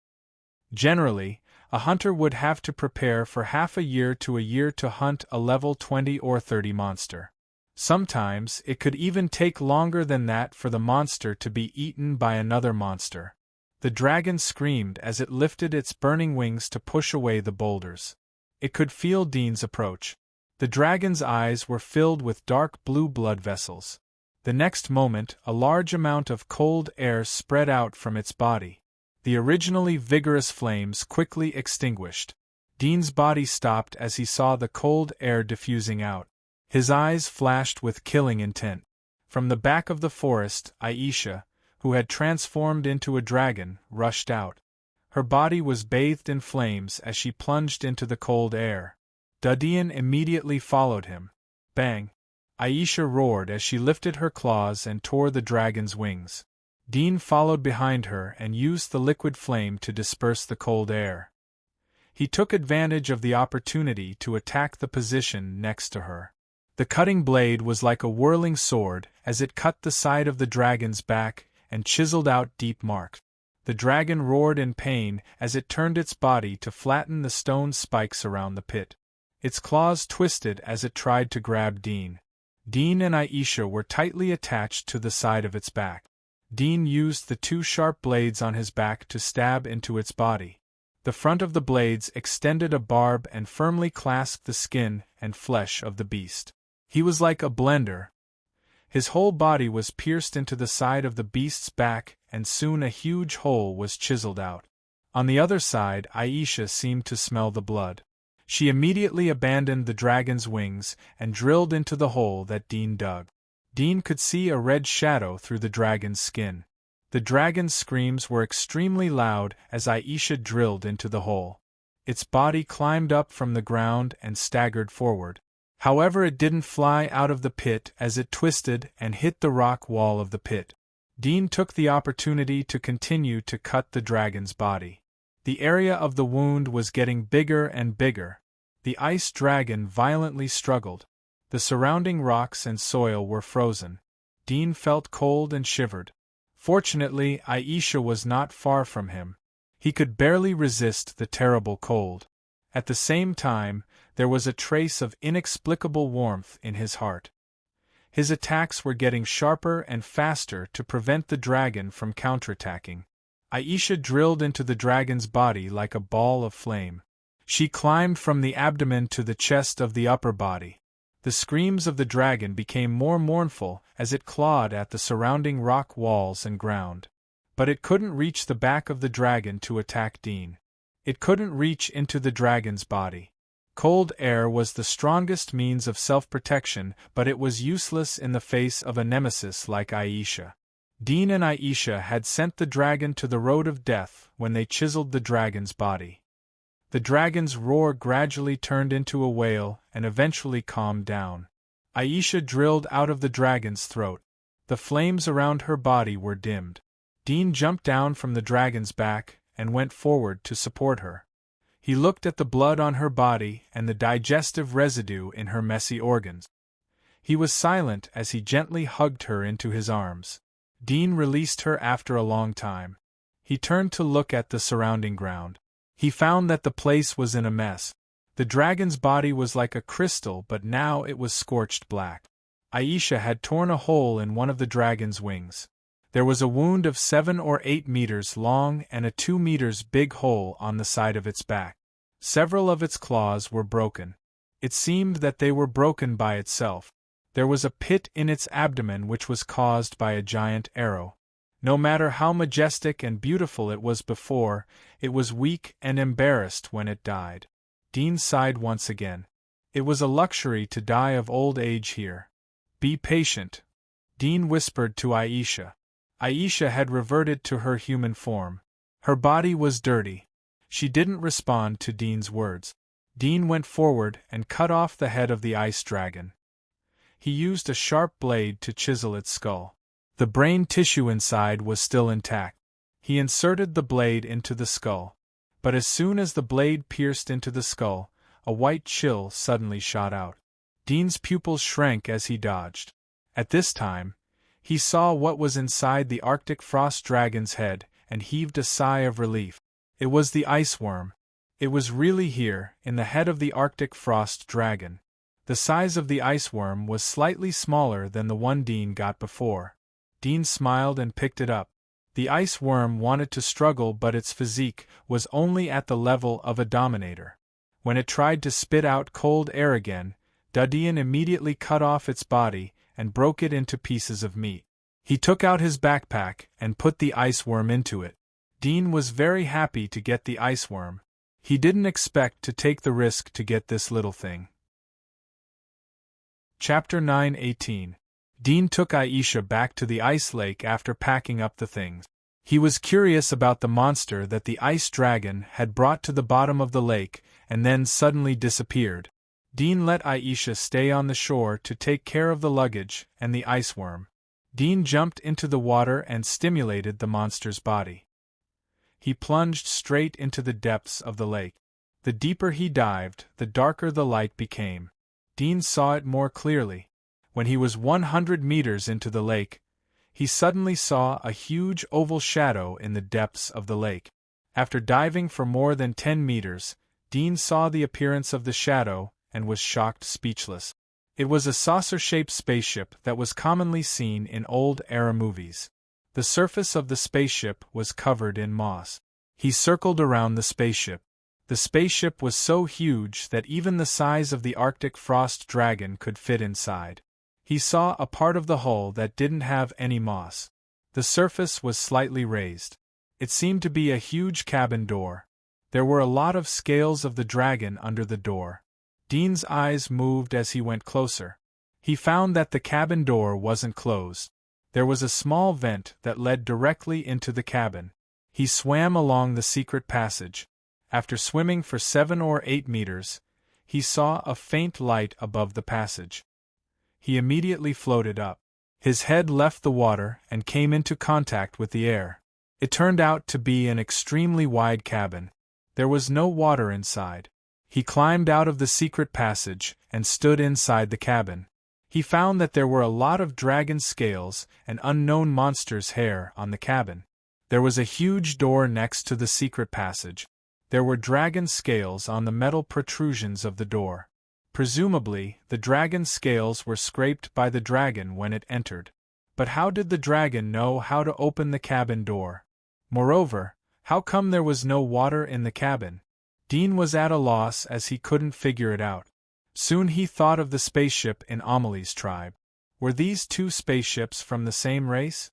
Generally, a hunter would have to prepare for half a year to hunt a level 20 or 30 monster. Sometimes it could even take longer than that for the monster to be eaten by another monster. The dragon screamed as it lifted its burning wings to push away the boulders. It could feel Dean's approach. The dragon's eyes were filled with dark blue blood vessels. The next moment, a large amount of cold air spread out from its body. The originally vigorous flames quickly extinguished. Dean's body stopped as he saw the cold air diffusing out. His eyes flashed with killing intent. From the back of the forest, Aisha, who had transformed into a dragon, rushed out. Her body was bathed in flames as she plunged into the cold air. Dadian immediately followed him. Bang! Aisha roared as she lifted her claws and tore the dragon's wings. Dean followed behind her and used the liquid flame to disperse the cold air. He took advantage of the opportunity to attack the position next to her. The cutting blade was like a whirling sword as it cut the side of the dragon's back and chiseled out deep marks. The dragon roared in pain as it turned its body to flatten the stone spikes around the pit. Its claws twisted as it tried to grab Dean. Dean and Aisha were tightly attached to the side of its back. Dean used the 2 sharp blades on his back to stab into its body. The front of the blades extended a barb and firmly clasped the skin and flesh of the beast. He was like a blender. His whole body was pierced into the side of the beast's back, and soon a huge hole was chiseled out. On the other side, Aisha seemed to smell the blood. She immediately abandoned the dragon's wings and drilled into the hole that Dean dug. Dean could see a red shadow through the dragon's skin. The dragon's screams were extremely loud as Aisha drilled into the hole. Its body climbed up from the ground and staggered forward. However, it didn't fly out of the pit as it twisted and hit the rock wall of the pit. Dean took the opportunity to continue to cut the dragon's body. The area of the wound was getting bigger and bigger. The ice dragon violently struggled. The surrounding rocks and soil were frozen. Dean felt cold and shivered. Fortunately, Aisha was not far from him. He could barely resist the terrible cold. At the same time, there was a trace of inexplicable warmth in his heart. His attacks were getting sharper and faster to prevent the dragon from counterattacking. Aisha drilled into the dragon's body like a ball of flame. She climbed from the abdomen to the chest of the upper body. The screams of the dragon became more mournful as it clawed at the surrounding rock walls and ground. But it couldn't reach the back of the dragon to attack Dean. It couldn't reach into the dragon's body. Cold air was the strongest means of self-protection, but it was useless in the face of a nemesis like Aisha. Dean and Aisha had sent the dragon to the road of death when they chiseled the dragon's body. The dragon's roar gradually turned into a wail and eventually calmed down. Aisha drilled out of the dragon's throat. The flames around her body were dimmed. Dean jumped down from the dragon's back and went forward to support her. He looked at the blood on her body and the digestive residue in her messy organs. He was silent as he gently hugged her into his arms. Dean released her after a long time. He turned to look at the surrounding ground. He found that the place was in a mess. The dragon's body was like a crystal, but now it was scorched black. Aisha had torn a hole in one of the dragon's wings. There was a wound of 7 or 8 meters long and a 2 meters big hole on the side of its back. Several of its claws were broken. It seemed that they were broken by itself. There was a pit in its abdomen which was caused by a giant arrow. No matter how majestic and beautiful it was before, it was weak and embarrassed when it died. Dean sighed once again. It was a luxury to die of old age here. Be patient, Dean whispered to Aisha. Aisha had reverted to her human form. Her body was dirty. She didn't respond to Dean's words. Dean went forward and cut off the head of the ice dragon. He used a sharp blade to chisel its skull. The brain tissue inside was still intact. He inserted the blade into the skull. But as soon as the blade pierced into the skull, a white chill suddenly shot out. Dean's pupils shrank as he dodged. At this time, he saw what was inside the Arctic frost dragon's head and heaved a sigh of relief. It was the ice worm. It was really here, in the head of the Arctic frost dragon. The size of the ice worm was slightly smaller than the one Dean got before. Dean smiled and picked it up. The ice worm wanted to struggle, but its physique was only at the level of a dominator. When it tried to spit out cold air again, Dean immediately cut off its body and broke it into pieces of meat. He took out his backpack and put the ice worm into it. Dean was very happy to get the ice worm. He didn't expect to take the risk to get this little thing. Chapter 9:18. Dean took Aisha back to the ice lake after packing up the things. He was curious about the monster that the ice dragon had brought to the bottom of the lake and then suddenly disappeared. Dean let Aisha stay on the shore to take care of the luggage and the ice worm. Dean jumped into the water and stimulated the monster's body. He plunged straight into the depths of the lake. The deeper he dived, the darker the light became. Dean saw it more clearly. When he was 100 meters into the lake, he suddenly saw a huge oval shadow in the depths of the lake. After diving for more than 10 meters, Dean saw the appearance of the shadow and was shocked speechless. It was a saucer-shaped spaceship that was commonly seen in old era movies. The surface of the spaceship was covered in moss. He circled around the spaceship. The spaceship was so huge that even the size of the Arctic frost dragon could fit inside. He saw a part of the hull that didn't have any moss. The surface was slightly raised. It seemed to be a huge cabin door. There were a lot of scales of the dragon under the door. Dean's eyes moved as he went closer. He found that the cabin door wasn't closed. There was a small vent that led directly into the cabin. He swam along the secret passage. After swimming for 7 or 8 meters, he saw a faint light above the passage. He immediately floated up. His head left the water and came into contact with the air. It turned out to be an extremely wide cabin. There was no water inside. He climbed out of the secret passage and stood inside the cabin. He found that there were a lot of dragon scales and unknown monsters' hair on the cabin. There was a huge door next to the secret passage. There were dragon scales on the metal protrusions of the door. Presumably, the dragon scales were scraped by the dragon when it entered. But how did the dragon know how to open the cabin door? Moreover, how come there was no water in the cabin? Dean was at a loss as he couldn't figure it out. Soon he thought of the spaceship in Amelie's tribe. Were these two spaceships from the same race?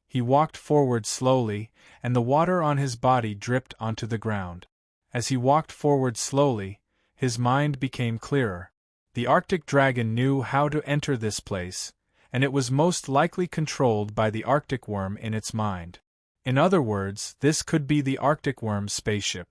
He walked forward slowly, and the water on his body dripped onto the ground. As he walked forward slowly, his mind became clearer. The Arctic dragon knew how to enter this place, and it was most likely controlled by the Arctic worm in its mind. In other words, this could be the Arctic worm's spaceship.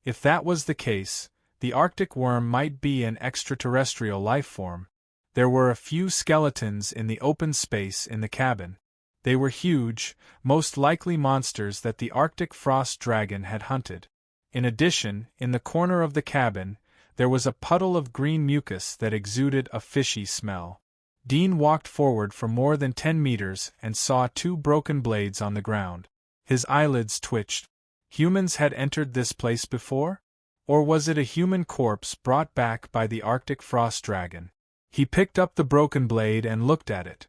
If that was the case, the Arctic worm might be an extraterrestrial life form. There were a few skeletons in the open space in the cabin. They were huge, most likely monsters that the Arctic frost dragon had hunted. In addition, in the corner of the cabin, there was a puddle of green mucus that exuded a fishy smell. Dean walked forward for more than 10 meters and saw 2 broken blades on the ground. His eyelids twitched. Humans had entered this place before? Or was it a human corpse brought back by the Arctic frost dragon? He picked up the broken blade and looked at it.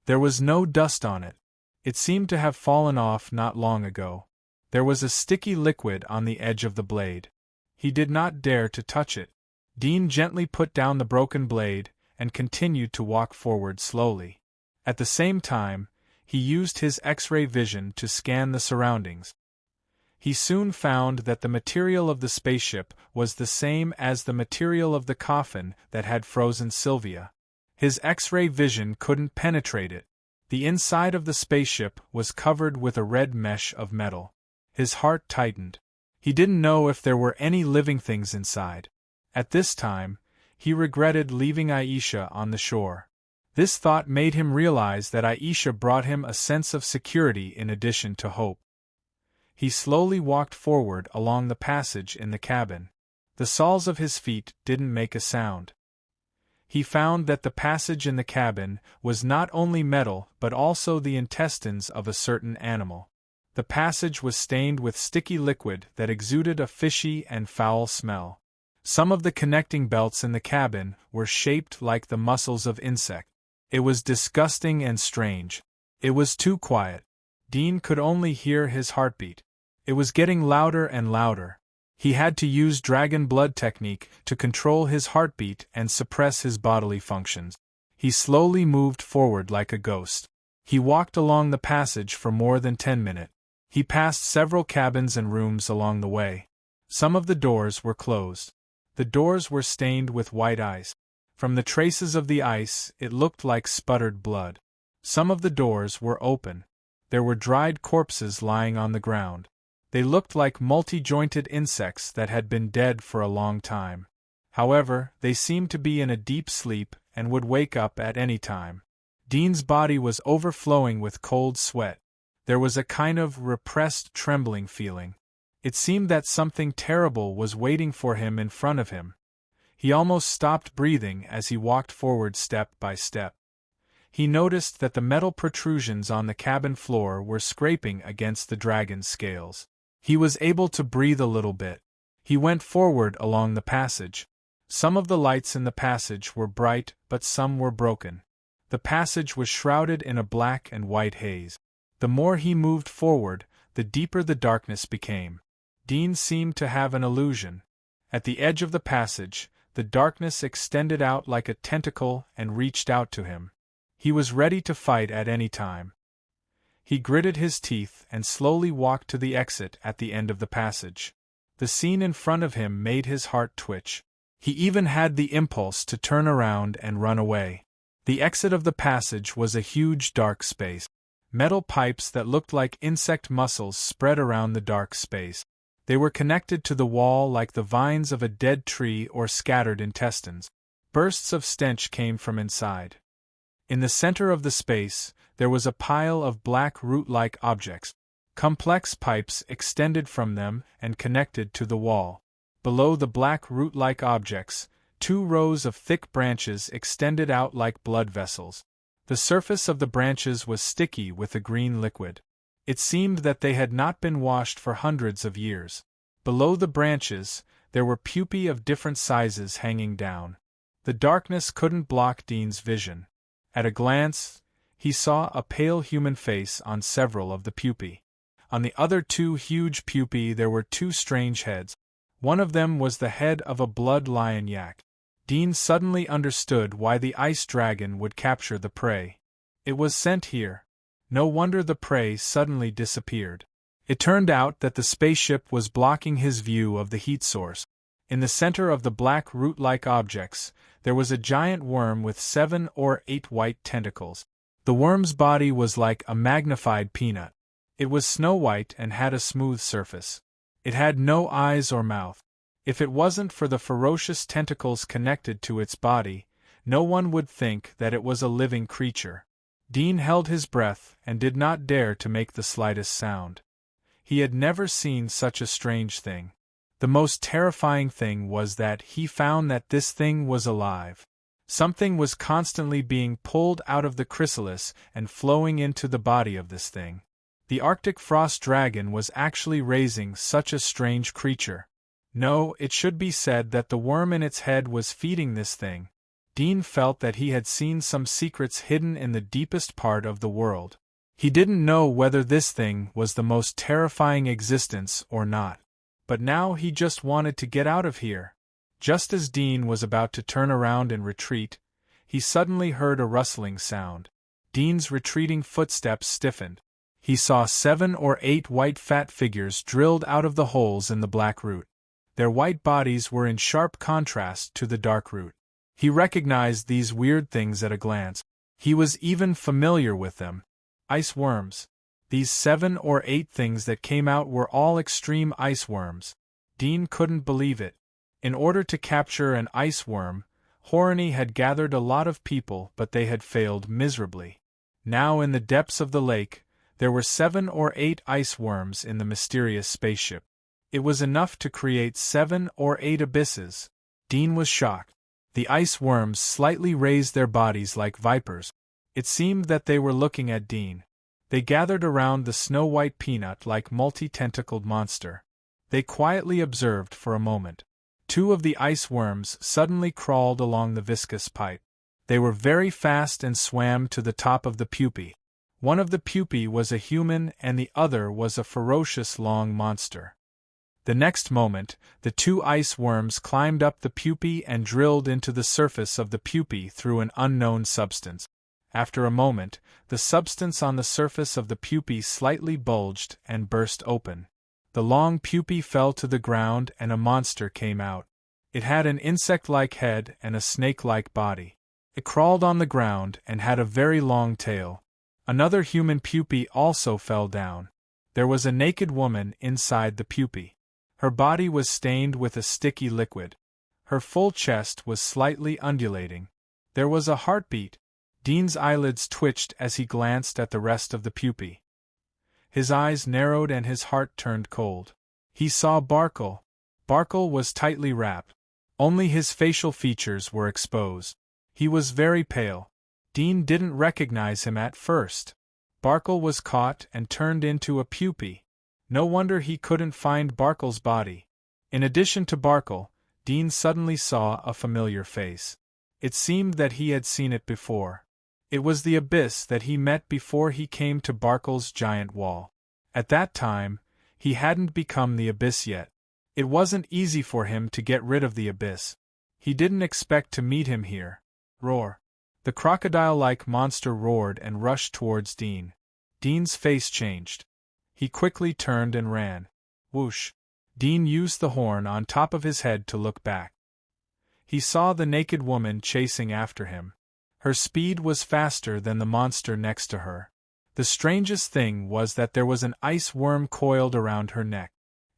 There was no dust on it. It seemed to have fallen off not long ago. There was a sticky liquid on the edge of the blade. He did not dare to touch it. Dean gently put down the broken blade and continued to walk forward slowly. At the same time, he used his X-ray vision to scan the surroundings. He soon found that the material of the spaceship was the same as the material of the coffin that had frozen Sylvia. His X-ray vision couldn't penetrate it. The inside of the spaceship was covered with a red mesh of metal. His heart tightened. He didn't know if there were any living things inside. At this time, he regretted leaving Aisha on the shore. This thought made him realize that Aisha brought him a sense of security in addition to hope. He slowly walked forward along the passage in the cabin. The soles of his feet didn't make a sound. He found that the passage in the cabin was not only metal but also the intestines of a certain animal. The passage was stained with sticky liquid that exuded a fishy and foul smell. Some of the connecting belts in the cabin were shaped like the muscles of insects. It was disgusting and strange. It was too quiet. Dean could only hear his heartbeat. It was getting louder and louder. He had to use dragon blood technique to control his heartbeat and suppress his bodily functions. He slowly moved forward like a ghost. He walked along the passage for more than 10 minutes. He passed several cabins and rooms along the way. Some of the doors were closed. The doors were stained with white ice. From the traces of the ice, it looked like sputtered blood. Some of the doors were open. There were dried corpses lying on the ground. They looked like multi-jointed insects that had been dead for a long time. However, they seemed to be in a deep sleep and would wake up at any time. Dean's body was overflowing with cold sweat. There was a kind of repressed trembling feeling. It seemed that something terrible was waiting for him in front of him. He almost stopped breathing as he walked forward step by step. He noticed that the metal protrusions on the cabin floor were scraping against the dragon's scales. He was able to breathe a little bit. He went forward along the passage. Some of the lights in the passage were bright, but some were broken. The passage was shrouded in a black and white haze. The more he moved forward, the deeper the darkness became. Dean seemed to have an illusion. At the edge of the passage, the darkness extended out like a tentacle and reached out to him. He was ready to fight at any time. He gritted his teeth and slowly walked to the exit at the end of the passage. The scene in front of him made his heart twitch. He even had the impulse to turn around and run away. The exit of the passage was a huge dark space. Metal pipes that looked like insect muscles spread around the dark space. They were connected to the wall like the vines of a dead tree or scattered intestines. Bursts of stench came from inside. In the center of the space, there was a pile of black root-like objects. Complex pipes extended from them and connected to the wall. Below the black root-like objects, 2 rows of thick branches extended out like blood vessels. The surface of the branches was sticky with a green liquid. It seemed that they had not been washed for hundreds of years. Below the branches, there were pupae of different sizes hanging down. The darkness couldn't block Dean's vision. At a glance, he saw a pale human face on several of the pupae. On the other 2 huge pupae there were 2 strange heads. One of them was the head of a blood lion yak. Dean suddenly understood why the ice dragon would capture the prey. It was sent here. No wonder the prey suddenly disappeared. It turned out that the spaceship was blocking his view of the heat source. In the center of the black root-like objects, there was a giant worm with 7 or 8 white tentacles. The worm's body was like a magnified peanut. It was snow-white and had a smooth surface. It had no eyes or mouth. If it wasn't for the ferocious tentacles connected to its body, no one would think that it was a living creature. Dean held his breath and did not dare to make the slightest sound. He had never seen such a strange thing. The most terrifying thing was that he found that this thing was alive. Something was constantly being pulled out of the chrysalis and flowing into the body of this thing. The Arctic frost dragon was actually raising such a strange creature. No, it should be said that the worm in its head was feeding this thing. Dean felt that he had seen some secrets hidden in the deepest part of the world. He didn't know whether this thing was the most terrifying existence or not. But now he just wanted to get out of here. Just as Dean was about to turn around and retreat, he suddenly heard a rustling sound. Dean's retreating footsteps stiffened. He saw 7 or 8 white fat figures drilled out of the holes in the black root. Their white bodies were in sharp contrast to the dark root. He recognized these weird things at a glance. He was even familiar with them. Ice worms. These 7 or 8 things that came out were all extreme ice worms. Dean couldn't believe it. In order to capture an ice worm, Horny had gathered a lot of people, but they had failed miserably. Now in the depths of the lake, there were 7 or 8 ice worms in the mysterious spaceship. It was enough to create 7 or 8 abysses. Dean was shocked. The ice worms slightly raised their bodies like vipers. It seemed that they were looking at Dean. They gathered around the snow-white peanut like multi-tentacled monster. They quietly observed for a moment. 2 of the ice worms suddenly crawled along the viscous pipe. They were very fast and swam to the top of the pupae. One of the pupae was a human and the other was a ferocious long monster. The next moment, the 2 ice worms climbed up the pupae and drilled into the surface of the pupae through an unknown substance. After a moment, the substance on the surface of the pupae slightly bulged and burst open. The long pupae fell to the ground and a monster came out. It had an insect-like head and a snake-like body. It crawled on the ground and had a very long tail. Another human pupae also fell down. There was a naked woman inside the pupae. Her body was stained with a sticky liquid. Her full chest was slightly undulating. There was a heartbeat. Dean's eyelids twitched as he glanced at the rest of the pupae. His eyes narrowed and his heart turned cold. He saw Barkle. Barkle was tightly wrapped. Only his facial features were exposed. He was very pale. Dean didn't recognize him at first. Barkle was caught and turned into a pupae. No wonder he couldn't find Barkle's body. In addition to Barkle, Dean suddenly saw a familiar face. It seemed that he had seen it before. It was the abyss that he met before he came to Barkle's giant wall. At that time, he hadn't become the abyss yet. It wasn't easy for him to get rid of the abyss. He didn't expect to meet him here. Roar. The crocodile-like monster roared and rushed towards Dean. Dean's face changed. He quickly turned and ran. Whoosh. Dean used the horn on top of his head to look back. He saw the naked woman chasing after him. Her speed was faster than the monster next to her. The strangest thing was that there was an ice worm coiled around her neck.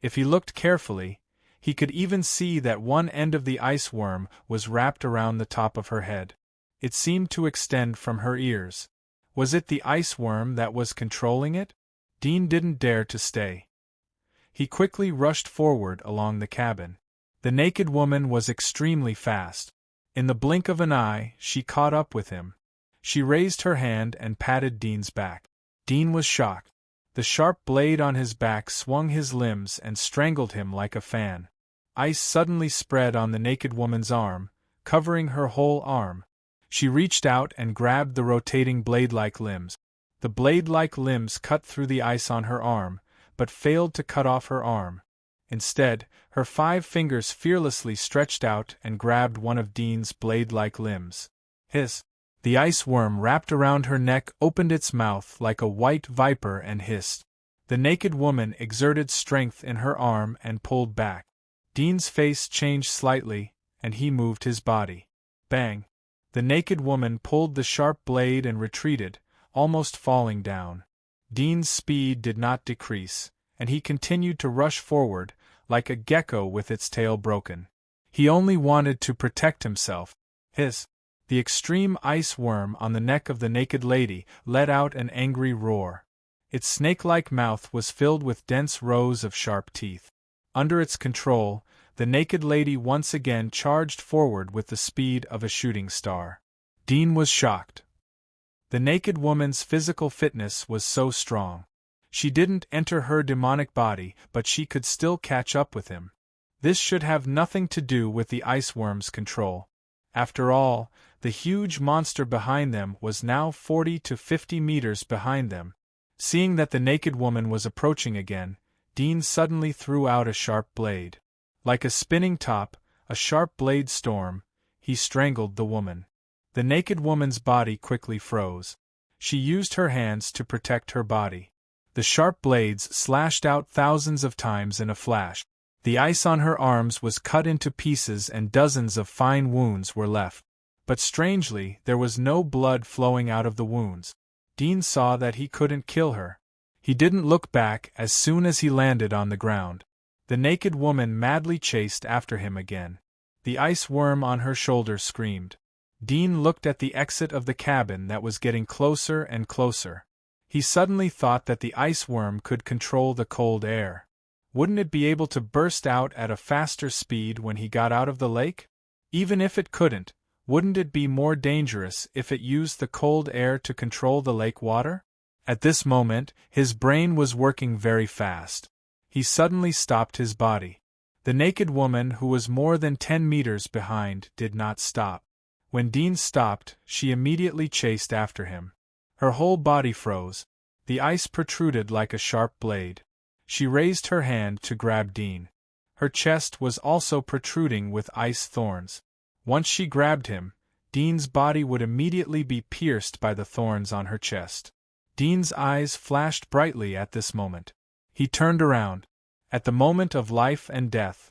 If he looked carefully, he could even see that one end of the ice worm was wrapped around the top of her head. It seemed to extend from her ears. Was it the ice worm that was controlling it? Dean didn't dare to stay. He quickly rushed forward along the cabin. The naked woman was extremely fast. In the blink of an eye, she caught up with him. She raised her hand and patted Dean's back. Dean was shocked. The sharp blade on his back swung his limbs and strangled him like a fan. Ice suddenly spread on the naked woman's arm, covering her whole arm. She reached out and grabbed the rotating blade-like limbs. The blade-like limbs cut through the ice on her arm, but failed to cut off her arm. Instead, her 5 fingers fearlessly stretched out and grabbed one of Dean's blade-like limbs. Hiss! The ice worm wrapped around her neck opened its mouth like a white viper and hissed. The naked woman exerted strength in her arm and pulled back. Dean's face changed slightly, and he moved his body. Bang! The naked woman pulled the sharp blade and retreated, almost falling down. Dean's speed did not decrease, and he continued to rush forward, like a gecko with its tail broken. He only wanted to protect himself. Hiss! The extreme ice worm on the neck of the naked lady let out an angry roar. Its snake-like mouth was filled with dense rows of sharp teeth. Under its control, the naked lady once again charged forward with the speed of a shooting star. Dean was shocked. The naked woman's physical fitness was so strong. She didn't enter her demonic body, but she could still catch up with him. This should have nothing to do with the ice worm's control. After all, the huge monster behind them was now 40 to 50 meters behind them. Seeing that the naked woman was approaching again, Dean suddenly threw out a sharp blade. Like a spinning top, a sharp blade storm, he strangled the woman. The naked woman's body quickly froze. She used her hands to protect her body. The sharp blades slashed out thousands of times in a flash. The ice on her arms was cut into pieces and dozens of fine wounds were left. But strangely, there was no blood flowing out of the wounds. Dean saw that he couldn't kill her. He didn't look back as soon as he landed on the ground. The naked woman madly chased after him again. The ice worm on her shoulder screamed. Dean looked at the exit of the cabin that was getting closer and closer. He suddenly thought that the ice worm could control the cold air. Wouldn't it be able to burst out at a faster speed when he got out of the lake? Even if it couldn't, wouldn't it be more dangerous if it used the cold air to control the lake water? At this moment, his brain was working very fast. He suddenly stopped his body. The naked woman, who was more than 10 meters behind, did not stop. When Dean stopped, she immediately chased after him. Her whole body froze. The ice protruded like a sharp blade. She raised her hand to grab Dean. Her chest was also protruding with ice thorns. Once she grabbed him, Dean's body would immediately be pierced by the thorns on her chest. Dean's eyes flashed brightly at this moment. He turned around. At the moment of life and death,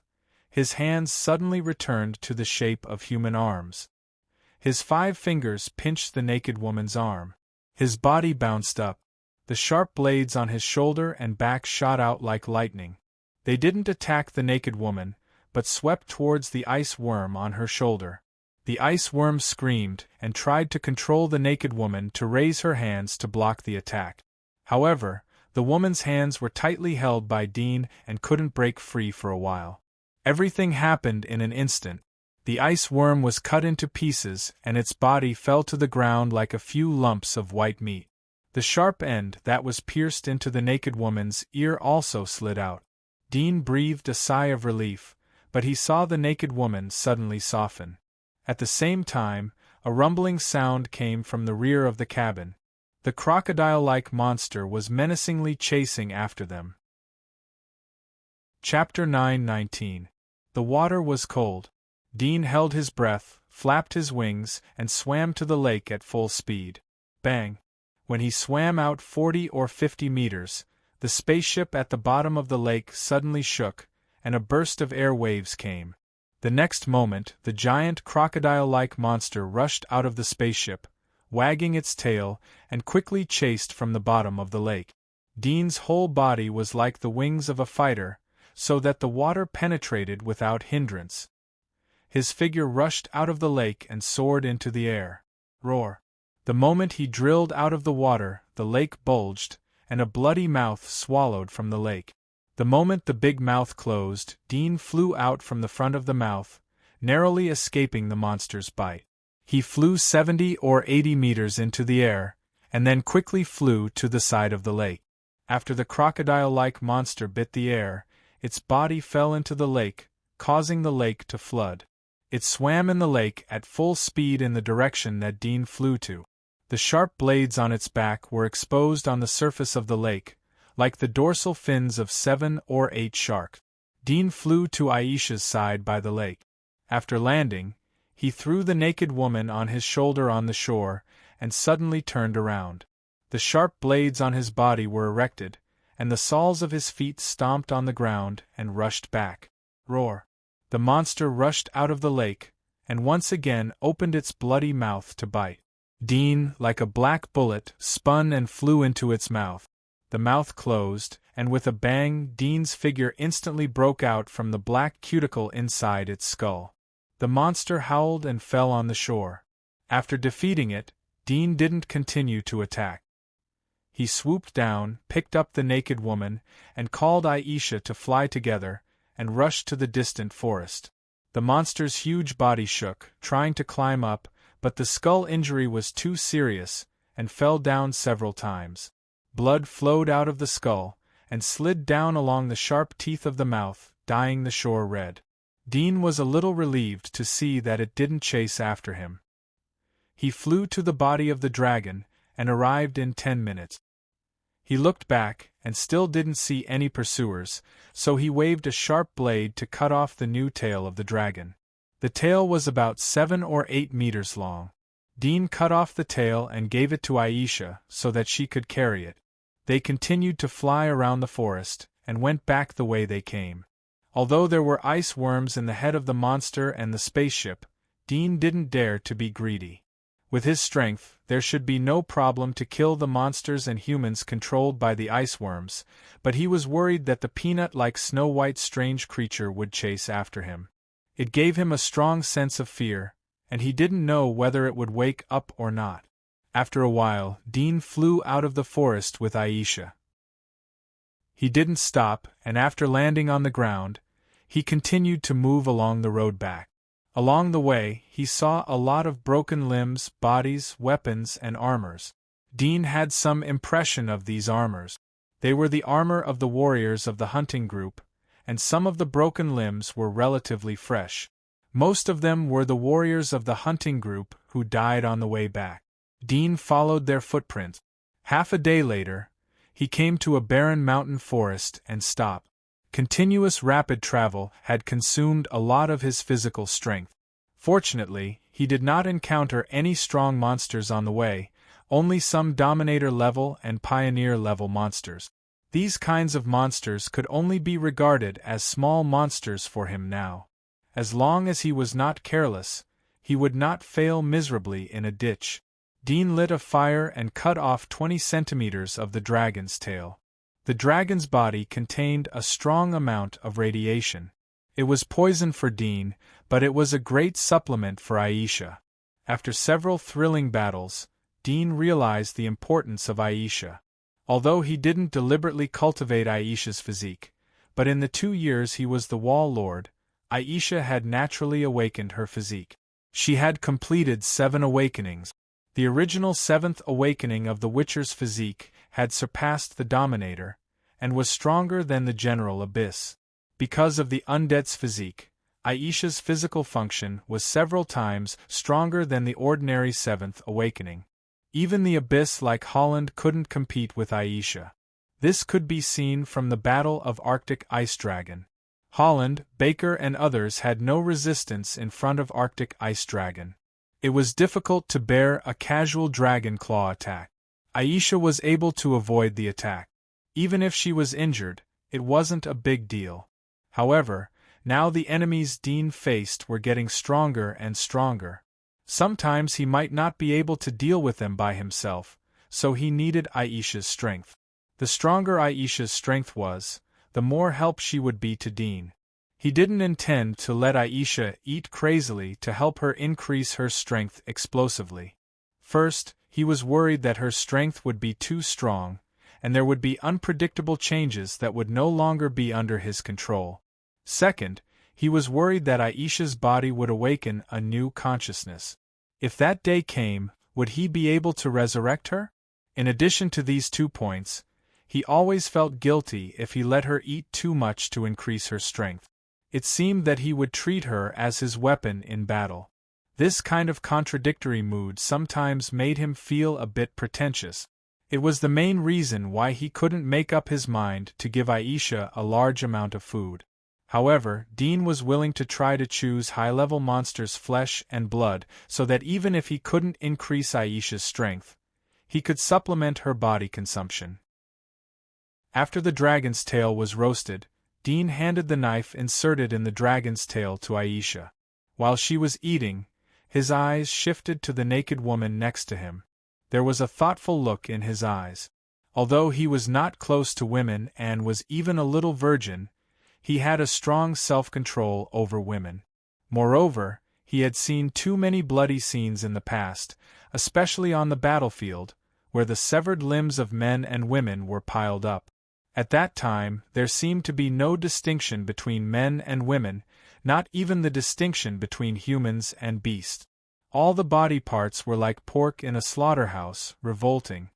his hands suddenly returned to the shape of human arms. His 5 fingers pinched the naked woman's arm. His body bounced up. The sharp blades on his shoulder and back shot out like lightning. They didn't attack the naked woman, but swept towards the ice worm on her shoulder. The ice worm screamed and tried to control the naked woman to raise her hands to block the attack. However, the woman's hands were tightly held by Dean and couldn't break free for a while. Everything happened in an instant. The ice worm was cut into pieces and its body fell to the ground like a few lumps of white meat. The sharp end that was pierced into the naked woman's ear also slid out. Dean breathed a sigh of relief, but he saw the naked woman suddenly soften. At the same time, a rumbling sound came from the rear of the cabin. The crocodile-like monster was menacingly chasing after them. Chapter 9:19. The water was cold. Dean held his breath, flapped his wings, and swam to the lake at full speed. Bang! When he swam out 40 or 50 meters, the spaceship at the bottom of the lake suddenly shook, and a burst of air waves came. The next moment, the giant crocodile-like monster rushed out of the spaceship, wagging its tail, and quickly chased from the bottom of the lake. Dean's whole body was like the wings of a fighter, so that the water penetrated without hindrance. His figure rushed out of the lake and soared into the air. Roar! The moment he drilled out of the water, the lake bulged, and a bloody mouth swallowed from the lake. The moment the big mouth closed, Dean flew out from the front of the mouth, narrowly escaping the monster's bite. He flew 70 or 80 meters into the air, and then quickly flew to the side of the lake. After the crocodile-like monster bit the air, its body fell into the lake, causing the lake to flood. It swam in the lake at full speed in the direction that Dean flew to. The sharp blades on its back were exposed on the surface of the lake, like the dorsal fins of 7 or 8 sharks. Dean flew to Aisha's side by the lake. After landing, he threw the naked woman on his shoulder on the shore, and suddenly turned around. The sharp blades on his body were erected, and the soles of his feet stomped on the ground and rushed back. Roar! The monster rushed out of the lake, and once again opened its bloody mouth to bite. Dean, like a black bullet, spun and flew into its mouth. The mouth closed, and with a bang, Dean's figure instantly broke out from the black cuticle inside its skull. The monster howled and fell on the shore. After defeating it, Dean didn't continue to attack. He swooped down, picked up the naked woman, and called Aisha to fly together, and rushed to the distant forest. The monster's huge body shook, trying to climb up, but the skull injury was too serious, and fell down several times. Blood flowed out of the skull, and slid down along the sharp teeth of the mouth, dyeing the shore red. Dean was a little relieved to see that it didn't chase after him. He flew to the body of the dragon, and arrived in 10 minutes. He looked back, and still didn't see any pursuers, so he waved a sharp blade to cut off the new tail of the dragon. The tail was about 7 or 8 meters long. Dean cut off the tail and gave it to Aisha so that she could carry it. They continued to fly around the forest, and went back the way they came. Although there were ice worms in the head of the monster and the spaceship, Dean didn't dare to be greedy. With his strength, there should be no problem to kill the monsters and humans controlled by the ice worms, but he was worried that the peanut-like snow-white strange creature would chase after him. It gave him a strong sense of fear, and he didn't know whether it would wake up or not. After a while, Dean flew out of the forest with Aisha. He didn't stop, and after landing on the ground, he continued to move along the road back. Along the way, he saw a lot of broken limbs, bodies, weapons, and armors. Dean had some impression of these armors. They were the armor of the warriors of the hunting group, and some of the broken limbs were relatively fresh. Most of them were the warriors of the hunting group who died on the way back. Dean followed their footprints. Half a day later, he came to a barren mountain forest and stopped. Continuous rapid travel had consumed a lot of his physical strength. Fortunately, he did not encounter any strong monsters on the way, only some Dominator-level and Pioneer-level monsters. These kinds of monsters could only be regarded as small monsters for him now. As long as he was not careless, he would not fail miserably in a ditch. Dean lit a fire and cut off 20 centimeters of the dragon's tail. The dragon's body contained a strong amount of radiation. It was poison for Dean, but it was a great supplement for Aisha. After several thrilling battles, Dean realized the importance of Aisha. Although he didn't deliberately cultivate Aisha's physique, but in the 2 years he was the Wall Lord, Aisha had naturally awakened her physique. She had completed 7 awakenings. The original 7th awakening of the Witcher's physique had surpassed the Dominator, and was stronger than the General Abyss. Because of the Undead's physique, Aisha's physical function was several times stronger than the ordinary 7th awakening. Even the Abyss like Holland couldn't compete with Aisha. This could be seen from the Battle of Arctic Ice Dragon. Holland, Baker and others had no resistance in front of Arctic Ice Dragon. It was difficult to bear a casual dragon claw attack. Aisha was able to avoid the attack. Even if she was injured, it wasn't a big deal. However, now the enemies Dean faced were getting stronger and stronger. Sometimes he might not be able to deal with them by himself, so he needed Aisha's strength. The stronger Aisha's strength was, the more help she would be to Dean. He didn't intend to let Aisha eat crazily to help her increase her strength explosively. First, he was worried that her strength would be too strong, and there would be unpredictable changes that would no longer be under his control. Second, he was worried that Aisha's body would awaken a new consciousness. If that day came, would he be able to resurrect her? In addition to these 2 points, he always felt guilty if he let her eat too much to increase her strength. It seemed that he would treat her as his weapon in battle. This kind of contradictory mood sometimes made him feel a bit pretentious. It was the main reason why he couldn't make up his mind to give Aisha a large amount of food. However, Dean was willing to try to choose high-level monsters' flesh and blood so that even if he couldn't increase Aisha's strength, he could supplement her body consumption. After the dragon's tail was roasted, Dean handed the knife inserted in the dragon's tail to Aisha. While she was eating, his eyes shifted to the naked woman next to him. There was a thoughtful look in his eyes. Although he was not close to women and was even a little virgin, he had a strong self-control over women. Moreover, he had seen too many bloody scenes in the past, especially on the battlefield, where the severed limbs of men and women were piled up. At that time, there seemed to be no distinction between men and women, not even the distinction between humans and beasts. All the body parts were like pork in a slaughterhouse, revolting.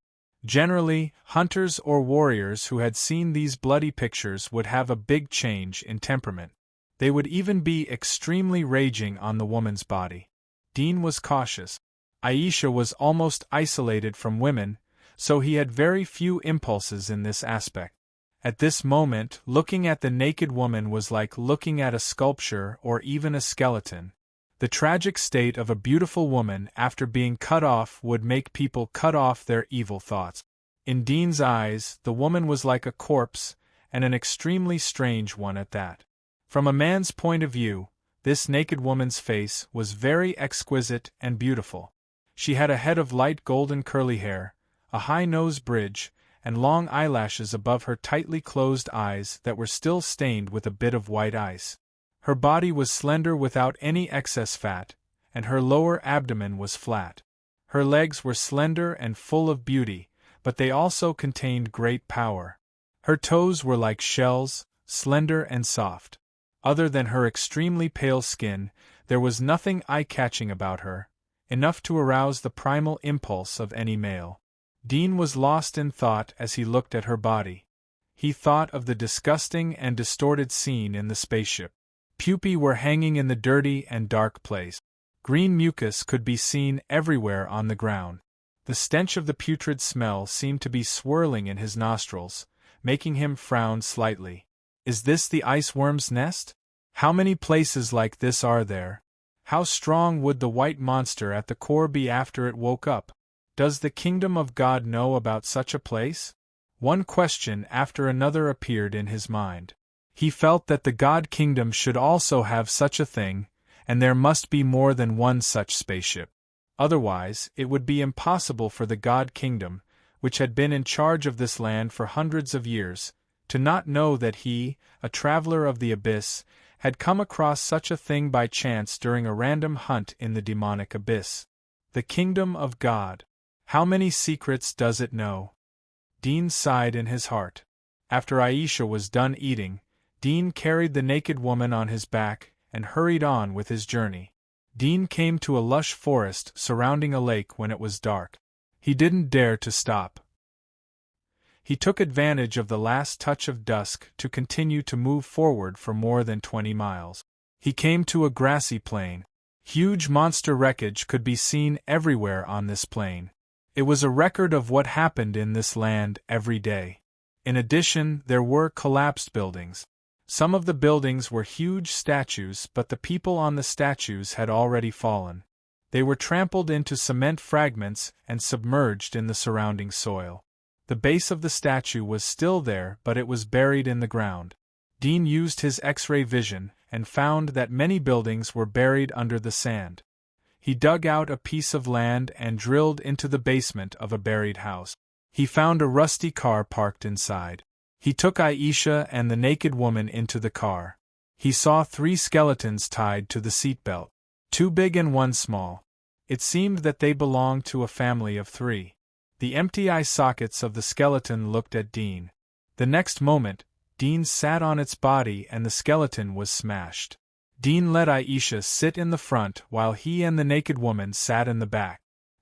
Generally, hunters or warriors who had seen these bloody pictures would have a big change in temperament. They would even be extremely raging on the woman's body. Dean was cautious. Aisha was almost isolated from women, so he had very few impulses in this aspect. At this moment, looking at the naked woman was like looking at a sculpture or even a skeleton. The tragic state of a beautiful woman after being cut off would make people cut off their evil thoughts. In Dean's eyes, the woman was like a corpse, and an extremely strange one at that. From a man's point of view, this naked woman's face was very exquisite and beautiful. She had a head of light golden curly hair, a high nose bridge, and long eyelashes above her tightly closed eyes that were still stained with a bit of white ice. Her body was slender without any excess fat, and her lower abdomen was flat. Her legs were slender and full of beauty, but they also contained great power. Her toes were like shells, slender and soft. Other than her extremely pale skin, there was nothing eye-catching about her, enough to arouse the primal impulse of any male. Dean was lost in thought as he looked at her body. He thought of the disgusting and distorted scene in the spaceship. Pupae were hanging in the dirty and dark place. Green mucus could be seen everywhere on the ground. The stench of the putrid smell seemed to be swirling in his nostrils, making him frown slightly. Is this the ice worm's nest? How many places like this are there? How strong would the white monster at the core be after it woke up? Does the kingdom of God know about such a place? One question after another appeared in his mind. He felt that the God kingdom should also have such a thing, and there must be more than one such spaceship. Otherwise, it would be impossible for the God kingdom, which had been in charge of this land for hundreds of years, to not know that he, a traveler of the abyss, had come across such a thing by chance during a random hunt in the demonic abyss. The kingdom of God. How many secrets does it know? Dean sighed in his heart. After Aisha was done eating, Dean carried the naked woman on his back and hurried on with his journey. Dean came to a lush forest surrounding a lake when it was dark. He didn't dare to stop. He took advantage of the last touch of dusk to continue to move forward for more than 20 miles. He came to a grassy plain. Huge monster wreckage could be seen everywhere on this plain. It was a record of what happened in this land every day. In addition, there were collapsed buildings. Some of the buildings were huge statues, but the people on the statues had already fallen. They were trampled into cement fragments and submerged in the surrounding soil. The base of the statue was still there, but it was buried in the ground. Dean used his X-ray vision and found that many buildings were buried under the sand. He dug out a piece of land and drilled into the basement of a buried house. He found a rusty car parked inside. He took Aisha and the naked woman into the car. He saw 3 skeletons tied to the seatbelt. 2 big and 1 small. It seemed that they belonged to a family of 3. The empty eye sockets of the skeleton looked at Dean. The next moment, Dean sat on its body and the skeleton was smashed. Dean let Aisha sit in the front while he and the naked woman sat in the back.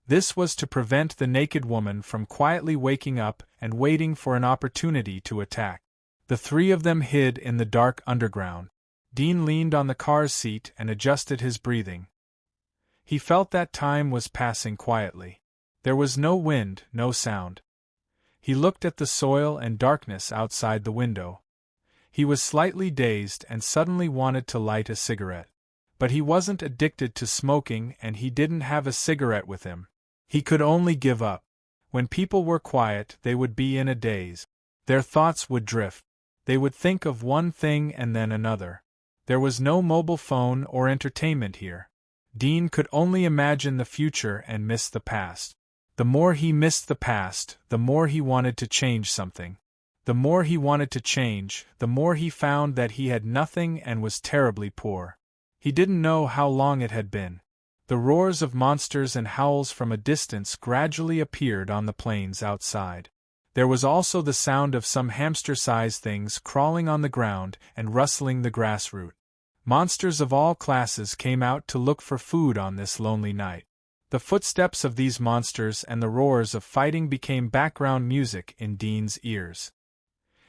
This was to prevent the naked woman from quietly waking up and waiting for an opportunity to attack. The 3 of them hid in the dark underground. Dean leaned on the car's seat and adjusted his breathing. He felt that time was passing quietly. There was no wind, no sound. He looked at the soil and darkness outside the window. He was slightly dazed and suddenly wanted to light a cigarette. But he wasn't addicted to smoking and he didn't have a cigarette with him. He could only give up. When people were quiet, they would be in a daze. Their thoughts would drift. They would think of one thing and then another. There was no mobile phone or entertainment here. Dean could only imagine the future and miss the past. The more he missed the past, the more he wanted to change something. The more he wanted to change, the more he found that he had nothing and was terribly poor. He didn't know how long it had been. The roars of monsters and howls from a distance gradually appeared on the plains outside. There was also the sound of some hamster-sized things crawling on the ground and rustling the grass root. Monsters of all classes came out to look for food on this lonely night. The footsteps of these monsters and the roars of fighting became background music in Dean's ears.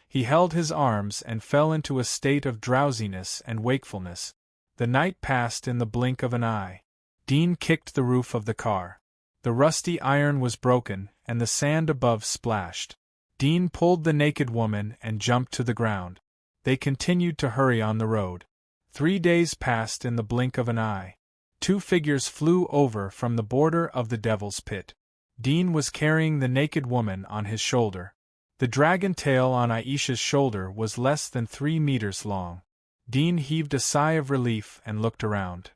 He held his arms and fell into a state of drowsiness and wakefulness. The night passed in the blink of an eye. Dean kicked the roof of the car. The rusty iron was broken, and the sand above splashed. Dean pulled the naked woman and jumped to the ground. They continued to hurry on the road. 3 days passed in the blink of an eye. Two figures flew over from the border of the Devil's Pit. Dean was carrying the naked woman on his shoulder. The dragon tail on Aisha's shoulder was less than 3 meters long. Dean heaved a sigh of relief and looked around.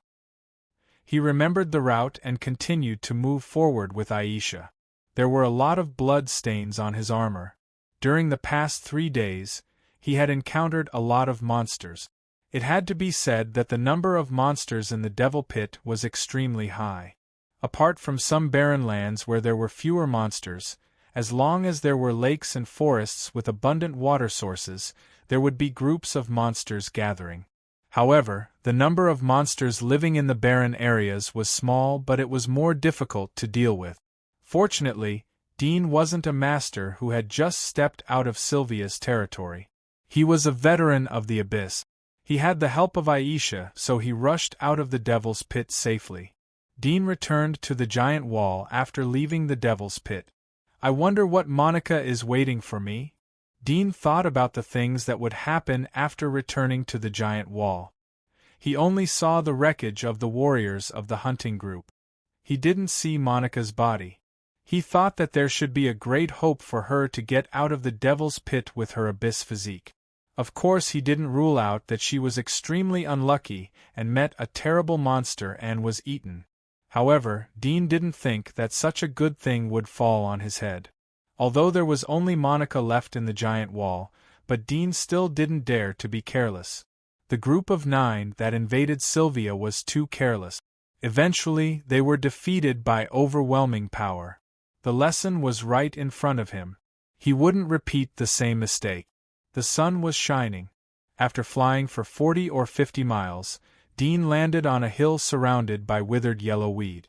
He remembered the route and continued to move forward with Aisha. There were a lot of blood stains on his armor. During the past 3 days, he had encountered a lot of monsters. It had to be said that the number of monsters in the Devil Pit was extremely high. Apart from some barren lands where there were fewer monsters, as long as there were lakes and forests with abundant water sources, there would be groups of monsters gathering. However, the number of monsters living in the barren areas was small, but it was more difficult to deal with. Fortunately, Dean wasn't a master who had just stepped out of Sylvia's territory. He was a veteran of the Abyss. He had the help of Aisha, so he rushed out of the Devil's Pit safely. Dean returned to the giant wall after leaving the Devil's Pit. I wonder what Monica is waiting for me? Dean thought about the things that would happen after returning to the giant wall. He only saw the wreckage of the warriors of the hunting group. He didn't see Monica's body. He thought that there should be a great hope for her to get out of the Devil's Pit with her abyss physique. Of course, he didn't rule out that she was extremely unlucky and met a terrible monster and was eaten. However, Dean didn't think that such a good thing would fall on his head. Although there was only Monica left in the giant wall, but Dean still didn't dare to be careless. The group of 9 that invaded Sylvia was too careless. Eventually, they were defeated by overwhelming power. The lesson was right in front of him. He wouldn't repeat the same mistake. The sun was shining. After flying for 40 or 50 miles, Dean landed on a hill surrounded by withered yellow weed.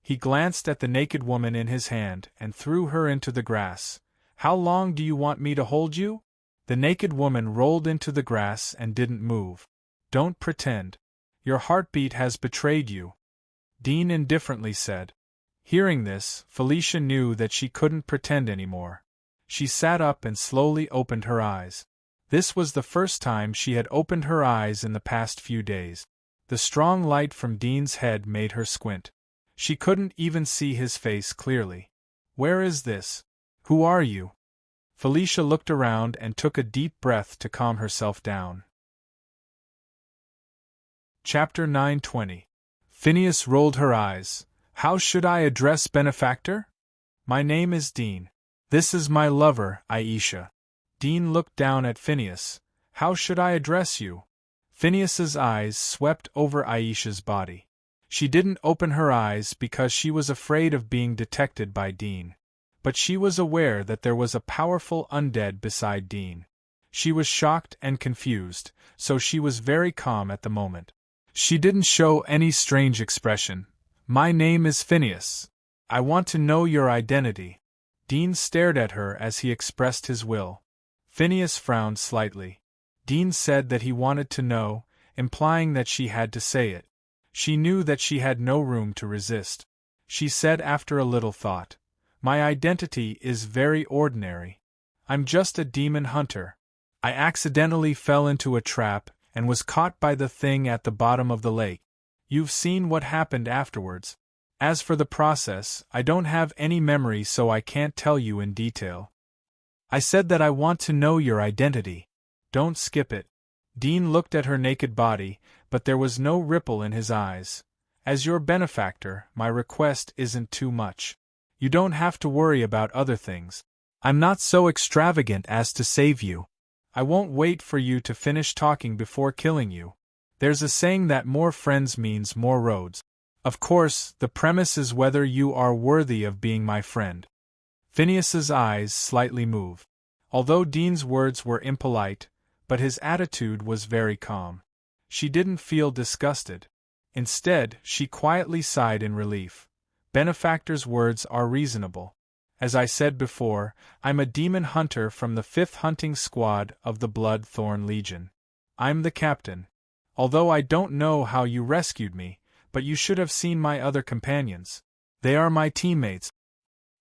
He glanced at the naked woman in his hand and threw her into the grass. How long do you want me to hold you? The naked woman rolled into the grass and didn't move. Don't pretend. Your heartbeat has betrayed you, Dean indifferently said. Hearing this, Felicia knew that she couldn't pretend anymore. She sat up and slowly opened her eyes. This was the first time she had opened her eyes in the past few days. The strong light from Dean's head made her squint. She couldn't even see his face clearly. Where is this? Who are you? Felicia looked around and took a deep breath to calm herself down. Chapter 9:20. Phineas rolled her eyes. How should I address benefactor? My name is Dean. This is my lover, Aisha. Dean looked down at Phineas. How should I address you? Phineas's eyes swept over Aisha's body. She didn't open her eyes because she was afraid of being detected by Dean. But she was aware that there was a powerful undead beside Dean. She was shocked and confused, so she was very calm at the moment. She didn't show any strange expression. My name is Phineas. I want to know your identity. Dean stared at her as he expressed his will. Phineas frowned slightly. Dean said that he wanted to know, implying that she had to say it. She knew that she had no room to resist. She said after a little thought, My identity is very ordinary. I'm just a demon hunter. I accidentally fell into a trap and was caught by the thing at the bottom of the lake. You've seen what happened afterwards. As for the process, I don't have any memory, so I can't tell you in detail. I said that I want to know your identity. Don't skip it. Dean looked at her naked body, but there was no ripple in his eyes. As your benefactor, my request isn't too much. You don't have to worry about other things. I'm not so extravagant as to save you. I won't wait for you to finish talking before killing you. There's a saying that more friends means more roads. Of course, the premise is whether you are worthy of being my friend. Phineas's eyes slightly moved. Although Dean's words were impolite, but his attitude was very calm. She didn't feel disgusted. Instead, she quietly sighed in relief. Benefactor's words are reasonable. As I said before, I'm a demon hunter from the 5th hunting squad of the Bloodthorn Legion. I'm the captain. Although I don't know how you rescued me, but you should have seen my other companions. They are my teammates.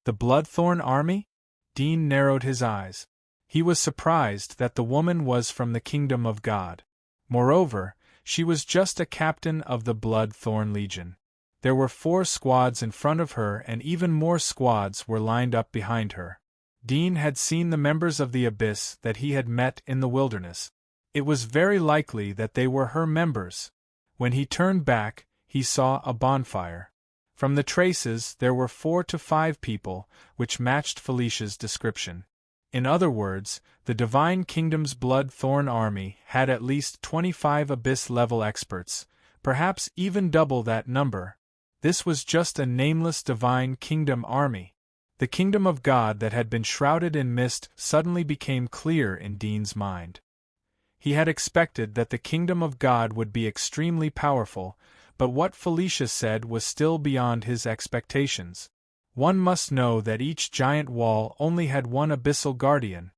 The Bloodthorn Army? Dean narrowed his eyes. He was surprised that the woman was from the kingdom of God. Moreover, She was just a captain of the Blood-Thorn Legion. There were 4 squads in front of her and even more squads were lined up behind her. Dean had seen the members of the Abyss that he had met in the wilderness. It was very likely that they were her members. When he turned back, he saw a bonfire. From the traces, there were 4 to 5 people, which matched Felicia's description. In other words, the Divine Kingdom's Blood-Thorn army had at least 25 Abyss-level experts, perhaps even double that number. This was just a nameless Divine Kingdom army. The Kingdom of God that had been shrouded in mist suddenly became clear in Dean's mind. He had expected that the Kingdom of God would be extremely powerful, but what Felicia said was still beyond his expectations. One must know that each giant wall only had one abyssal guardian.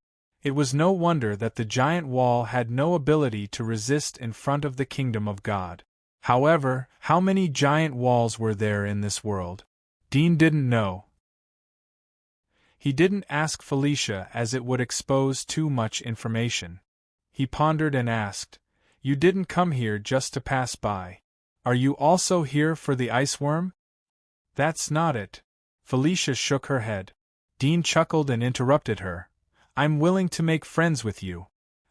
It was no wonder that the giant wall had no ability to resist in front of the Kingdom of God. However, how many giant walls were there in this world? Dean didn't know. He didn't ask Felicia as it would expose too much information. He pondered and asked, "You didn't come here just to pass by. Are you also here for the ice worm?" "That's not it." Felicia shook her head. Dean chuckled and interrupted her. "I'm willing to make friends with you.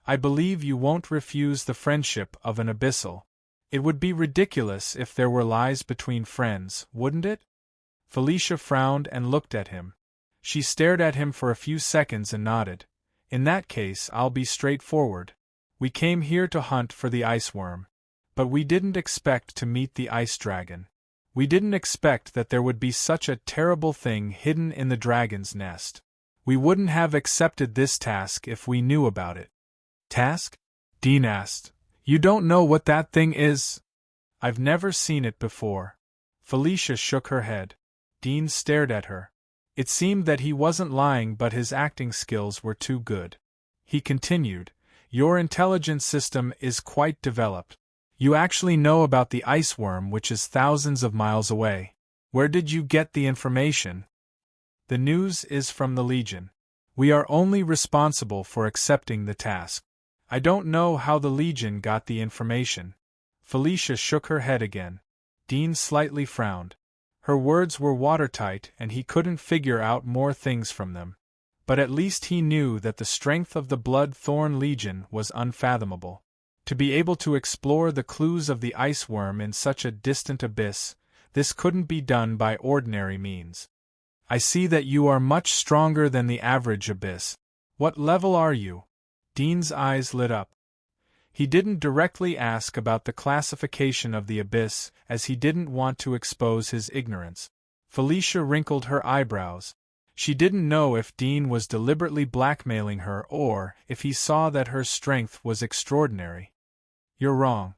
I believe you won't refuse the friendship of an abyssal. It would be ridiculous if there were lies between friends, wouldn't it?" Felicia frowned and looked at him. She stared at him for a few seconds and nodded. "In that case, I'll be straightforward. We came here to hunt for the ice worm. But we didn't expect to meet the ice dragon. We didn't expect that there would be such a terrible thing hidden in the dragon's nest. We wouldn't have accepted this task if we knew about it." "Task?" Dean asked. "You don't know what that thing is?" "I've never seen it before." Felicia shook her head. Dean stared at her. It seemed that he wasn't lying, but his acting skills were too good. He continued, "Your intelligence system is quite developed. You actually know about the ice worm, which is thousands of miles away. Where did you get the information?" "The news is from the Legion. We are only responsible for accepting the task. I don't know how the Legion got the information." Felicia shook her head again. Dean slightly frowned. Her words were watertight and he couldn't figure out more things from them. But at least he knew that the strength of the Blood-Thorn Legion was unfathomable. To be able to explore the clues of the ice worm in such a distant abyss, this couldn't be done by ordinary means. "I see that you are much stronger than the average abyss. What level are you?" Dean's eyes lit up. He didn't directly ask about the classification of the abyss, as he didn't want to expose his ignorance. Felicia wrinkled her eyebrows. She didn't know if Dean was deliberately blackmailing her or if he saw that her strength was extraordinary. "You're wrong.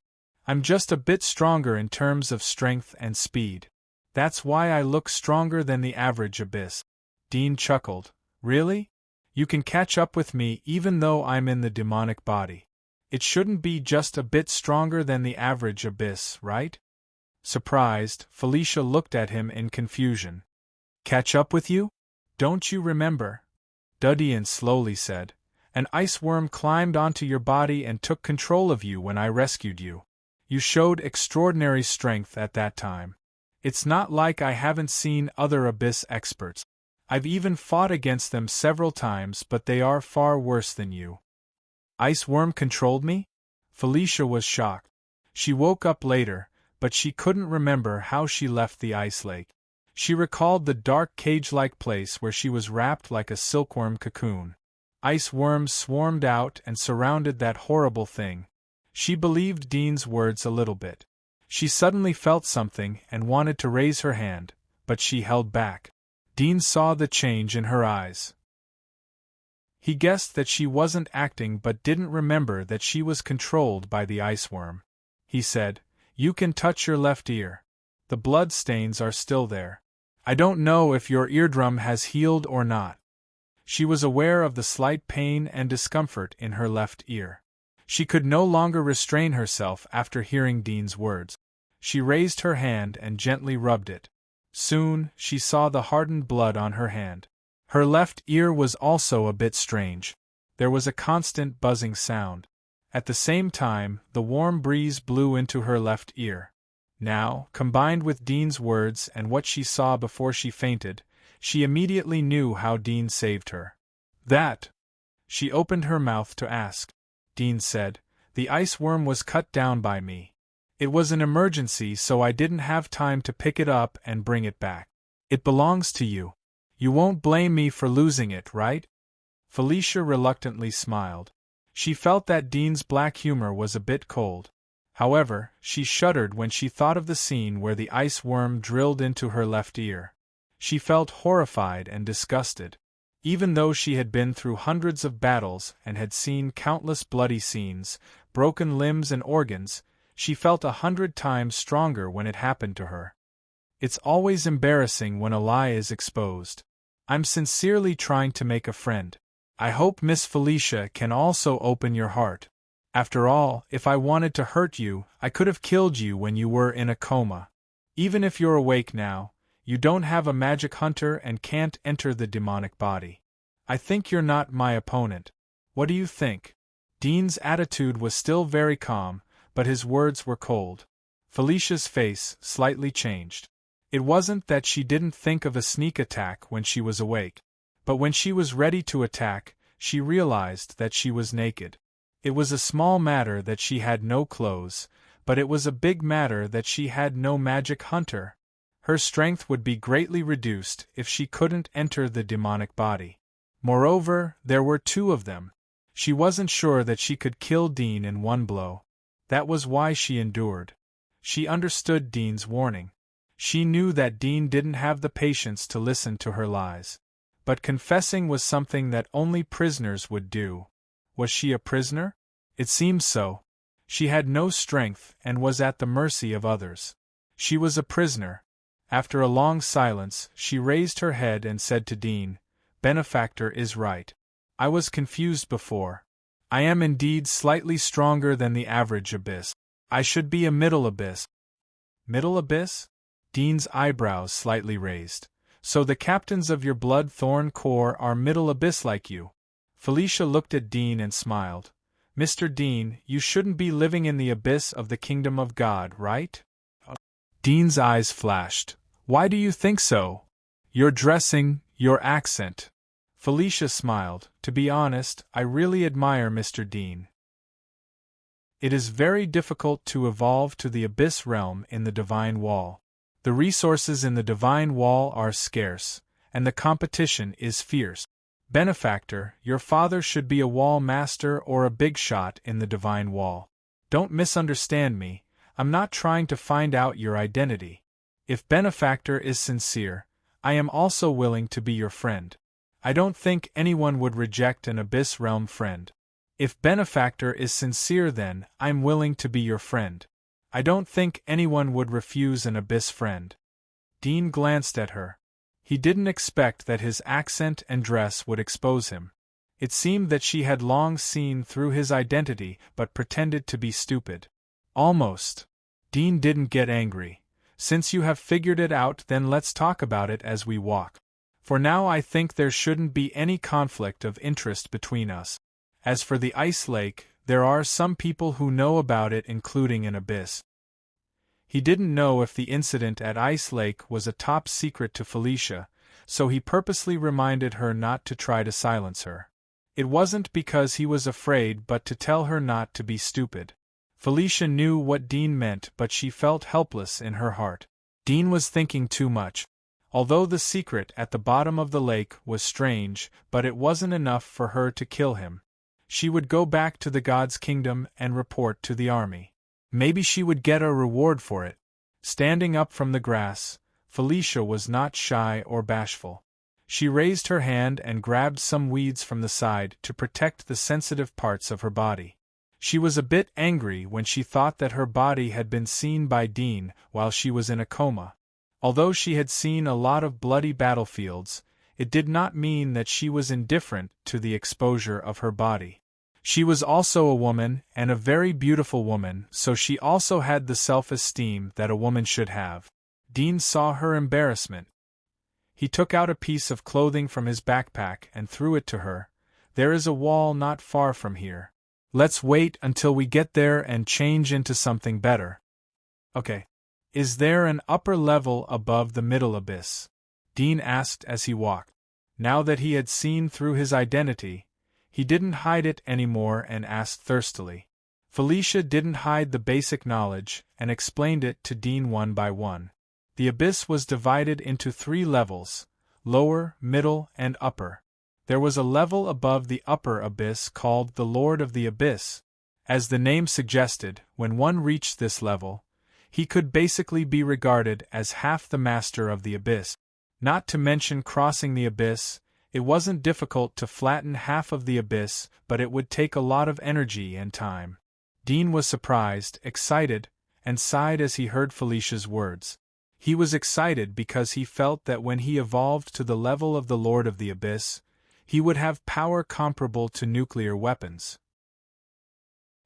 I'm just a bit stronger in terms of strength and speed. That's why I look stronger than the average abyss." Dean chuckled. "Really? You can catch up with me even though I'm in the demonic body. It shouldn't be just a bit stronger than the average abyss, right?" Surprised, Felicia looked at him in confusion. "Catch up with you? Don't you remember?" Dudian slowly said. "An ice worm climbed onto your body and took control of you when I rescued you. You showed extraordinary strength at that time. It's not like I haven't seen other abyss experts. I've even fought against them several times, but they are far worse than you." "Ice worm controlled me?" Felicia was shocked. She woke up later, but she couldn't remember how she left the ice lake. She recalled the dark cage-like place where she was wrapped like a silkworm cocoon. Ice worms swarmed out and surrounded that horrible thing. She believed Dean's words a little bit. She suddenly felt something and wanted to raise her hand, but she held back. Dean saw the change in her eyes. He guessed that she wasn't acting but didn't remember that she was controlled by the ice worm. He said, "You can touch your left ear. The blood stains are still there. I don't know if your eardrum has healed or not." She was aware of the slight pain and discomfort in her left ear. She could no longer restrain herself after hearing Dean's words. She raised her hand and gently rubbed it. Soon, she saw the hardened blood on her hand. Her left ear was also a bit strange. There was a constant buzzing sound. At the same time, the warm breeze blew into her left ear. Now, combined with Dean's words and what she saw before she fainted, she immediately knew how Dean saved her. That? She opened her mouth to ask. Dean said, "The ice worm was cut down by me. It was an emergency, so I didn't have time to pick it up and bring it back. It belongs to you. You won't blame me for losing it, right?" Felicia reluctantly smiled. She felt that Dean's black humor was a bit cold. However, she shuddered when she thought of the scene where the ice worm drilled into her left ear. She felt horrified and disgusted. Even though she had been through hundreds of battles and had seen countless bloody scenes, broken limbs and organs, she felt 100 times stronger when it happened to her. It's always embarrassing when a lie is exposed. I'm sincerely trying to make a friend. I hope Miss Felicia can also open your heart. After all, if I wanted to hurt you, I could have killed you when you were in a coma. Even if you're awake now, you don't have a magic hunter and can't enter the demonic body. I think you're not my opponent. What do you think?" Dean's attitude was still very calm, but his words were cold. Felicia's face slightly changed. It wasn't that she didn't think of a sneak attack when she was awake. But when she was ready to attack, she realized that she was naked. It was a small matter that she had no clothes, but it was a big matter that she had no magic hunter. Her strength would be greatly reduced if she couldn't enter the demonic body. Moreover, there were 2 of them. She wasn't sure that she could kill Dean in one blow. That was why she endured. She understood Dean's warning. She knew that Dean didn't have the patience to listen to her lies. But confessing was something that only prisoners would do. Was she a prisoner? It seemed so. She had no strength and was at the mercy of others. She was a prisoner. After a long silence, she raised her head and said to Dean, "Benefactor is right. I was confused before. I am indeed slightly stronger than the average abyss. I should be a middle abyss." "Middle abyss?" Dean's eyebrows slightly raised. "So the captains of your Blood-Thorn Corps are middle abyss like you?" Felicia looked at Dean and smiled. "Mr. Dean, you shouldn't be living in the abyss of the kingdom of God, right?" Dean's eyes flashed. "Why do you think so?" "Your dressing, your accent." Felicia smiled. "To be honest, I really admire Mr. Dean. It is very difficult to evolve to the abyss realm in the Divine Wall. The resources in the Divine Wall are scarce, and the competition is fierce. Benefactor, your father should be a wall master or a big shot in the Divine Wall. Don't misunderstand me, I'm not trying to find out your identity. If Benefactor is sincere, I am also willing to be your friend. I don't think anyone would reject an Abyss Realm friend. If Benefactor is sincere, then I'm willing to be your friend. I don't think anyone would refuse an Abyss friend." Dean glanced at her. He didn't expect that his accent and dress would expose him. It seemed that she had long seen through his identity but pretended to be stupid. Almost. Dean didn't get angry. "Since you have figured it out, then let's talk about it as we walk. For now I think there shouldn't be any conflict of interest between us. As for the ice lake, there are some people who know about it, including an abyss." He didn't know if the incident at Ice Lake was a top secret to Felicia, so he purposely reminded her not to try to silence her. It wasn't because he was afraid but to tell her not to be stupid. Felicia knew what Dean meant, but she felt helpless in her heart. Dean was thinking too much. Although the secret at the bottom of the lake was strange, but it wasn't enough for her to kill him. She would go back to the God's kingdom and report to the army. Maybe she would get a reward for it. Standing up from the grass, Felicia was not shy or bashful. She raised her hand and grabbed some weeds from the side to protect the sensitive parts of her body. She was a bit angry when she thought that her body had been seen by Dean while she was in a coma. Although she had seen a lot of bloody battlefields, it did not mean that she was indifferent to the exposure of her body. She was also a woman, and a very beautiful woman, so she also had the self-esteem that a woman should have. Dean saw her embarrassment. He took out a piece of clothing from his backpack and threw it to her. "There is a wall not far from here. Let's wait until we get there and change into something better. Okay. Is there an upper level above the middle abyss? Dean asked as he walked. Now that he had seen through his identity, he didn't hide it anymore and asked thirstily. Felicia didn't hide the basic knowledge and explained it to Dean one by one. The abyss was divided into 3 levels: lower, middle, and upper. There was a level above the upper abyss called the Lord of the Abyss. As the name suggested, when one reached this level, he could basically be regarded as half the master of the abyss. Not to mention crossing the abyss, it wasn't difficult to flatten half of the abyss, but it would take a lot of energy and time. Dean was surprised, excited, and sighed as he heard Felicia's words. He was excited because he felt that when he evolved to the level of the Lord of the Abyss, he would have power comparable to nuclear weapons.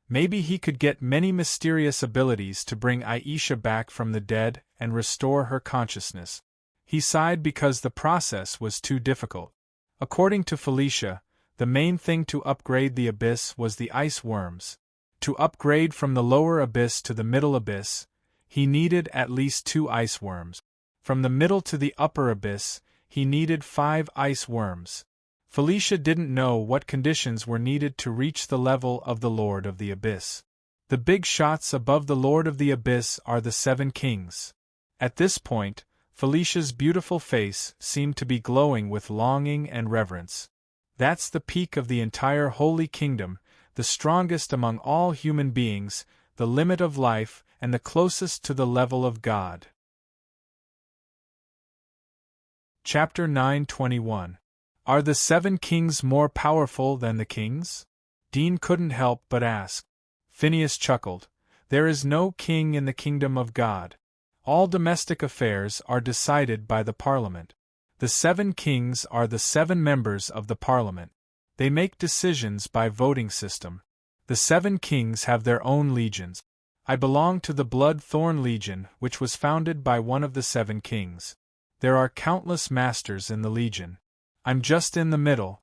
Maybe he could get many mysterious abilities to bring Aisha back from the dead and restore her consciousness. He sighed because the process was too difficult. According to Felicia, the main thing to upgrade the abyss was the ice worms. To upgrade from the lower abyss to the middle abyss, he needed at least 2 ice worms. From the middle to the upper abyss, he needed 5 ice worms. Felicia didn't know what conditions were needed to reach the level of the Lord of the Abyss. The big shots above the Lord of the Abyss are the 7 kings. At this point, Felicia's beautiful face seemed to be glowing with longing and reverence. That's the peak of the entire Holy Kingdom, the strongest among all human beings, the limit of life, and the closest to the level of God. Chapter 9:21. Are the 7 kings more powerful than the kings? Dean couldn't help but ask. Phineas chuckled. There is no king in the kingdom of God. All domestic affairs are decided by the Parliament. The 7 kings are the 7 members of the Parliament. They make decisions by voting system. The 7 kings have their own legions. I belong to the Blood-Thorn Legion, which was founded by one of the 7 kings. There are countless masters in the legion. I'm just in the middle.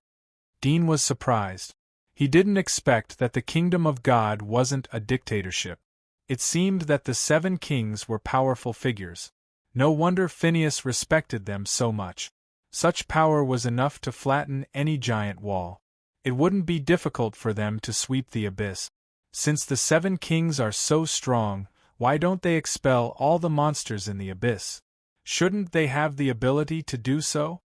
Dean was surprised. He didn't expect that the kingdom of God wasn't a dictatorship. It seemed that the 7 kings were powerful figures. No wonder Phineas respected them so much. Such power was enough to flatten any giant wall. It wouldn't be difficult for them to sweep the abyss. Since the 7 kings are so strong, why don't they expel all the monsters in the abyss? Shouldn't they have the ability to do so?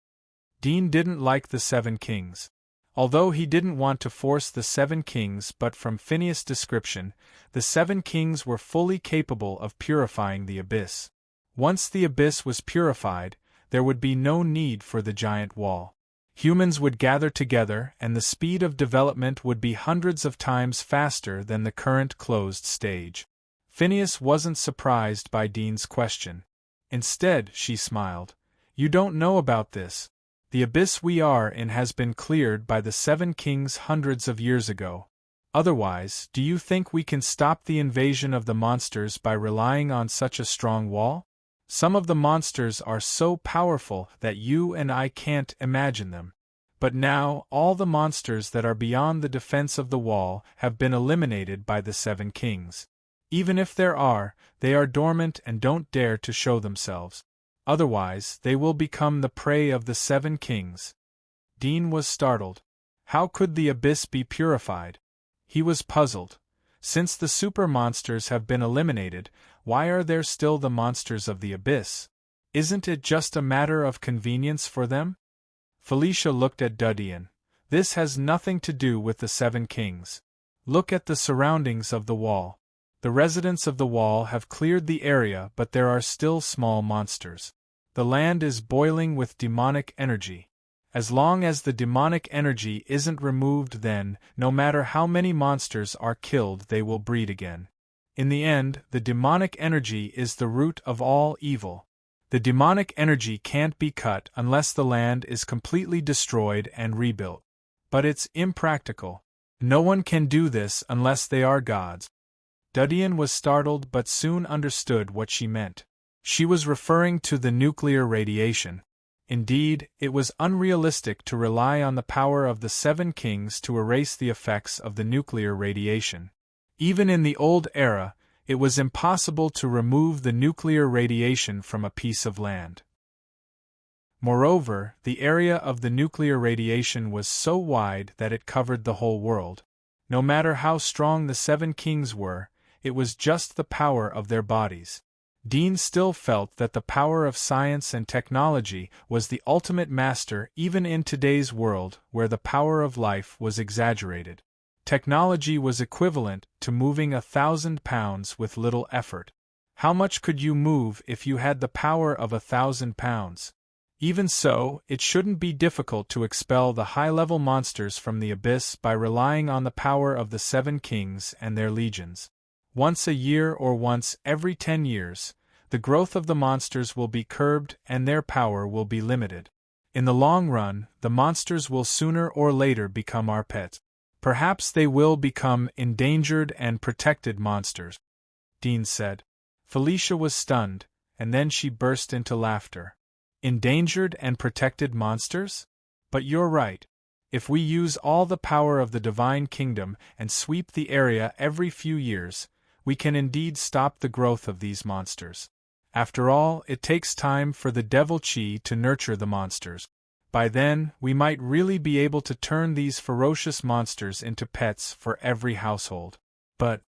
Dean didn't like the 7 kings. Although he didn't want to force the 7 kings, but from Phineas' description, the 7 kings were fully capable of purifying the abyss. Once the abyss was purified, there would be no need for the giant wall. Humans would gather together, and the speed of development would be hundreds of times faster than the current closed stage. Phineas wasn't surprised by Dean's question. Instead, she smiled. You don't know about this. The abyss we are in has been cleared by the 7 kings hundreds of years ago. Otherwise, do you think we can stop the invasion of the monsters by relying on such a strong wall? Some of the monsters are so powerful that you and I can't imagine them. But now, all the monsters that are beyond the defense of the wall have been eliminated by the 7 kings. Even if there are, they are dormant and don't dare to show themselves. Otherwise, they will become the prey of the 7 kings. Dean was startled. How could the abyss be purified? He was puzzled. Since the super monsters have been eliminated, why are there still the monsters of the abyss? Isn't it just a matter of convenience for them? Felicia looked at Dudian. This has nothing to do with the 7 kings. Look at the surroundings of the wall. The residents of the wall have cleared the area, but there are still small monsters. The land is boiling with demonic energy. As long as the demonic energy isn't removed, then, no matter how many monsters are killed, they will breed again. In the end, the demonic energy is the root of all evil. The demonic energy can't be cut unless the land is completely destroyed and rebuilt. But it's impractical. No one can do this unless they are gods. Dudian was startled but soon understood what she meant. She was referring to the nuclear radiation. Indeed, it was unrealistic to rely on the power of the Seven Kings to erase the effects of the nuclear radiation. Even in the old era, it was impossible to remove the nuclear radiation from a piece of land. Moreover, the area of the nuclear radiation was so wide that it covered the whole world. No matter how strong the Seven Kings were, it was just the power of their bodies. Dean still felt that the power of science and technology was the ultimate master even in today's world where the power of life was exaggerated. Technology was equivalent to moving 1,000 pounds with little effort. How much could you move if you had the power of 1,000 pounds? Even so, it shouldn't be difficult to expel the high-level monsters from the abyss by relying on the power of the Seven Kings and their legions. Once a year or once every 10 years, the growth of the monsters will be curbed and their power will be limited. In the long run, the monsters will sooner or later become our pets. Perhaps they will become endangered and protected monsters, Dean said. Felicia was stunned, and then she burst into laughter. Endangered and protected monsters? But you're right. If we use all the power of the Divine Kingdom and sweep the area every few years, we can indeed stop the growth of these monsters. After all, it takes time for the Devil Chi to nurture the monsters. By then, we might really be able to turn these ferocious monsters into pets for every household. But,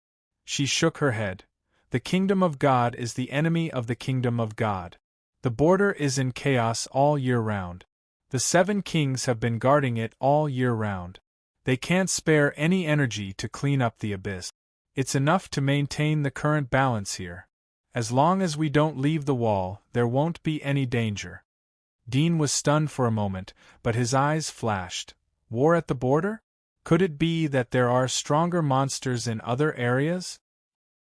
she shook her head, the kingdom of God is the enemy of the kingdom of God. The border is in chaos all year round. The Seven Kings have been guarding it all year round. They can't spare any energy to clean up the abyss. It's enough to maintain the current balance here. As long as we don't leave the wall, there won't be any danger. Dean was stunned for a moment, but his eyes flashed. War at the border? Could it be that there are stronger monsters in other areas?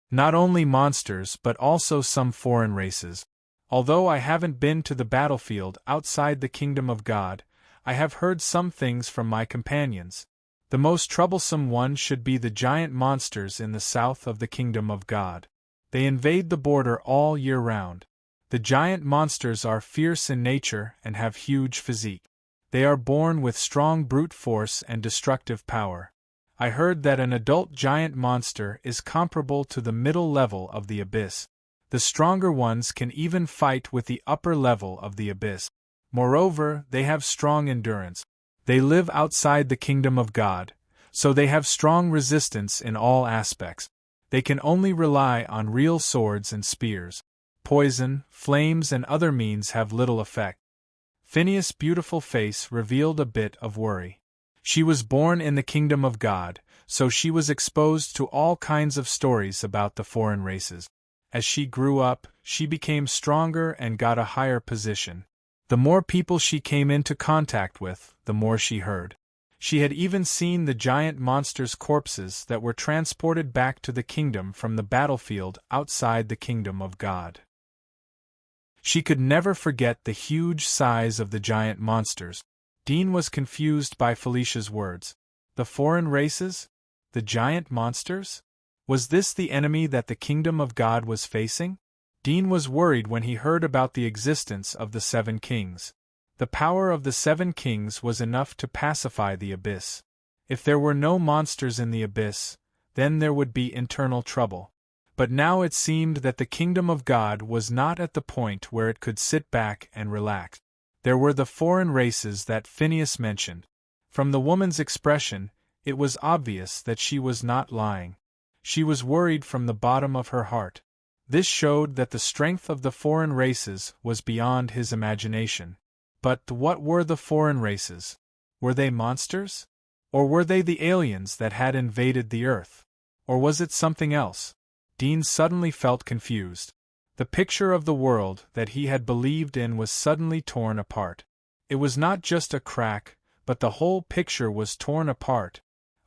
Not only monsters but also some foreign races. Although I haven't been to the battlefield outside the kingdom of God, I have heard some things from my companions. The most troublesome one should be the giant monsters in the south of the kingdom of God. They invade the border all year round. The giant monsters are fierce in nature and have huge physique. They are born with strong brute force and destructive power. I heard that an adult giant monster is comparable to the middle level of the abyss. The stronger ones can even fight with the upper level of the abyss. Moreover, they have strong endurance. They live outside the kingdom of God, so they have strong resistance in all aspects. They can only rely on real swords and spears. Poison, flames, and other means have little effect. Phineas' beautiful face revealed a bit of worry. She was born in the kingdom of God, so she was exposed to all kinds of stories about the foreign races. As she grew up, she became stronger and got a higher position. The more people she came into contact with, the more she heard. She had even seen the giant monsters' corpses that were transported back to the kingdom from the battlefield outside the kingdom of God. She could never forget the huge size of the giant monsters. Dean was confused by Felicia's words. The foreign races? The giant monsters? Was this the enemy that the kingdom of God was facing? Dean was worried when he heard about the existence of the Seven Kings. The power of the Seven Kings was enough to pacify the abyss. If there were no monsters in the abyss, then there would be internal trouble. But now it seemed that the kingdom of God was not at the point where it could sit back and relax. There were the foreign races that Phineas mentioned. From the woman's expression, it was obvious that she was not lying. She was worried from the bottom of her heart. This showed that the strength of the foreign races was beyond his imagination. But what were the foreign races? Were they monsters? Or were they the aliens that had invaded the Earth? Or was it something else? Dean suddenly felt confused. The picture of the world that he had believed in was suddenly torn apart. It was not just a crack, but the whole picture was torn apart.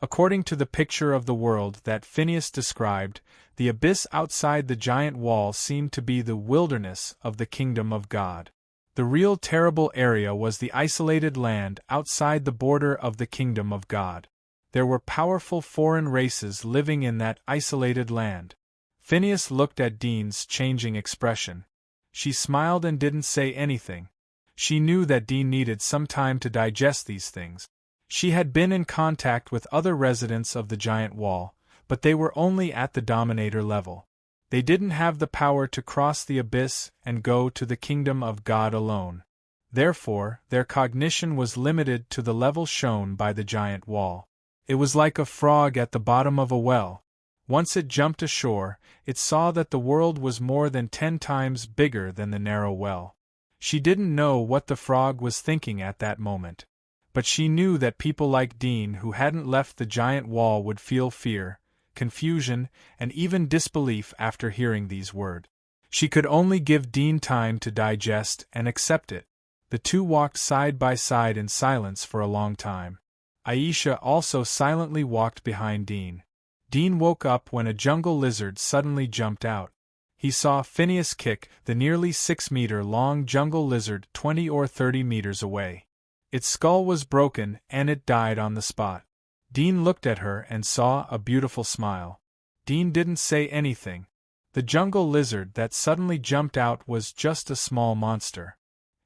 According to the picture of the world that Phineas described, the abyss outside the giant wall seemed to be the wilderness of the kingdom of God. The real terrible area was the isolated land outside the border of the kingdom of God. There were powerful foreign races living in that isolated land. Phineas looked at Dean's changing expression. She smiled and didn't say anything. She knew that Dean needed some time to digest these things. She had been in contact with other residents of the giant wall, but they were only at the dominator level. They didn't have the power to cross the abyss and go to the kingdom of God alone. Therefore, their cognition was limited to the level shown by the giant wall. It was like a frog at the bottom of a well. Once it jumped ashore, it saw that the world was more than 10 times bigger than the narrow well. She didn't know what the frog was thinking at that moment. But she knew that people like Dean who hadn't left the giant wall would feel fear, confusion, and even disbelief after hearing these words. She could only give Dean time to digest and accept it. The two walked side by side in silence for a long time. Aisha also silently walked behind Dean. Dean woke up when a jungle lizard suddenly jumped out. He saw Phineas kick the nearly 6-meter-long jungle lizard 20 or 30 meters away. Its skull was broken and it died on the spot. Dean looked at her and saw a beautiful smile. Dean didn't say anything. The jungle lizard that suddenly jumped out was just a small monster.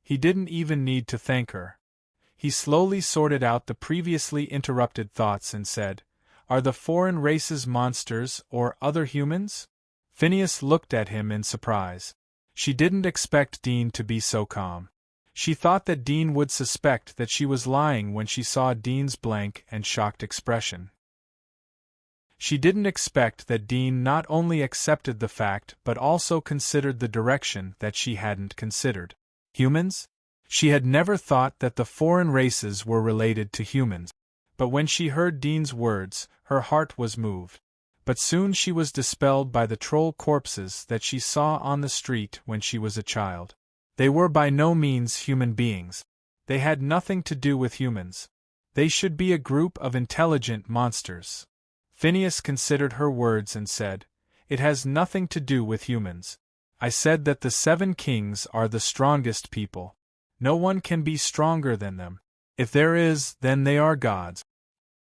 He didn't even need to thank her. He slowly sorted out the previously interrupted thoughts and said, "Are the foreign races monsters or other humans?" Phineas looked at him in surprise. She didn't expect Dean to be so calm. She thought that Dean would suspect that she was lying when she saw Dean's blank and shocked expression. She didn't expect that Dean not only accepted the fact but also considered the direction that she hadn't considered. Humans? She had never thought that the foreign races were related to humans. But when she heard Dean's words, her heart was moved. But soon she was dispelled by the troll corpses that she saw on the street when she was a child. They were by no means human beings. They had nothing to do with humans. They should be a group of intelligent monsters. Phineas considered her words and said, "It has nothing to do with humans. I said that the 7 kings are the strongest people. No one can be stronger than them. If there is, then they are gods.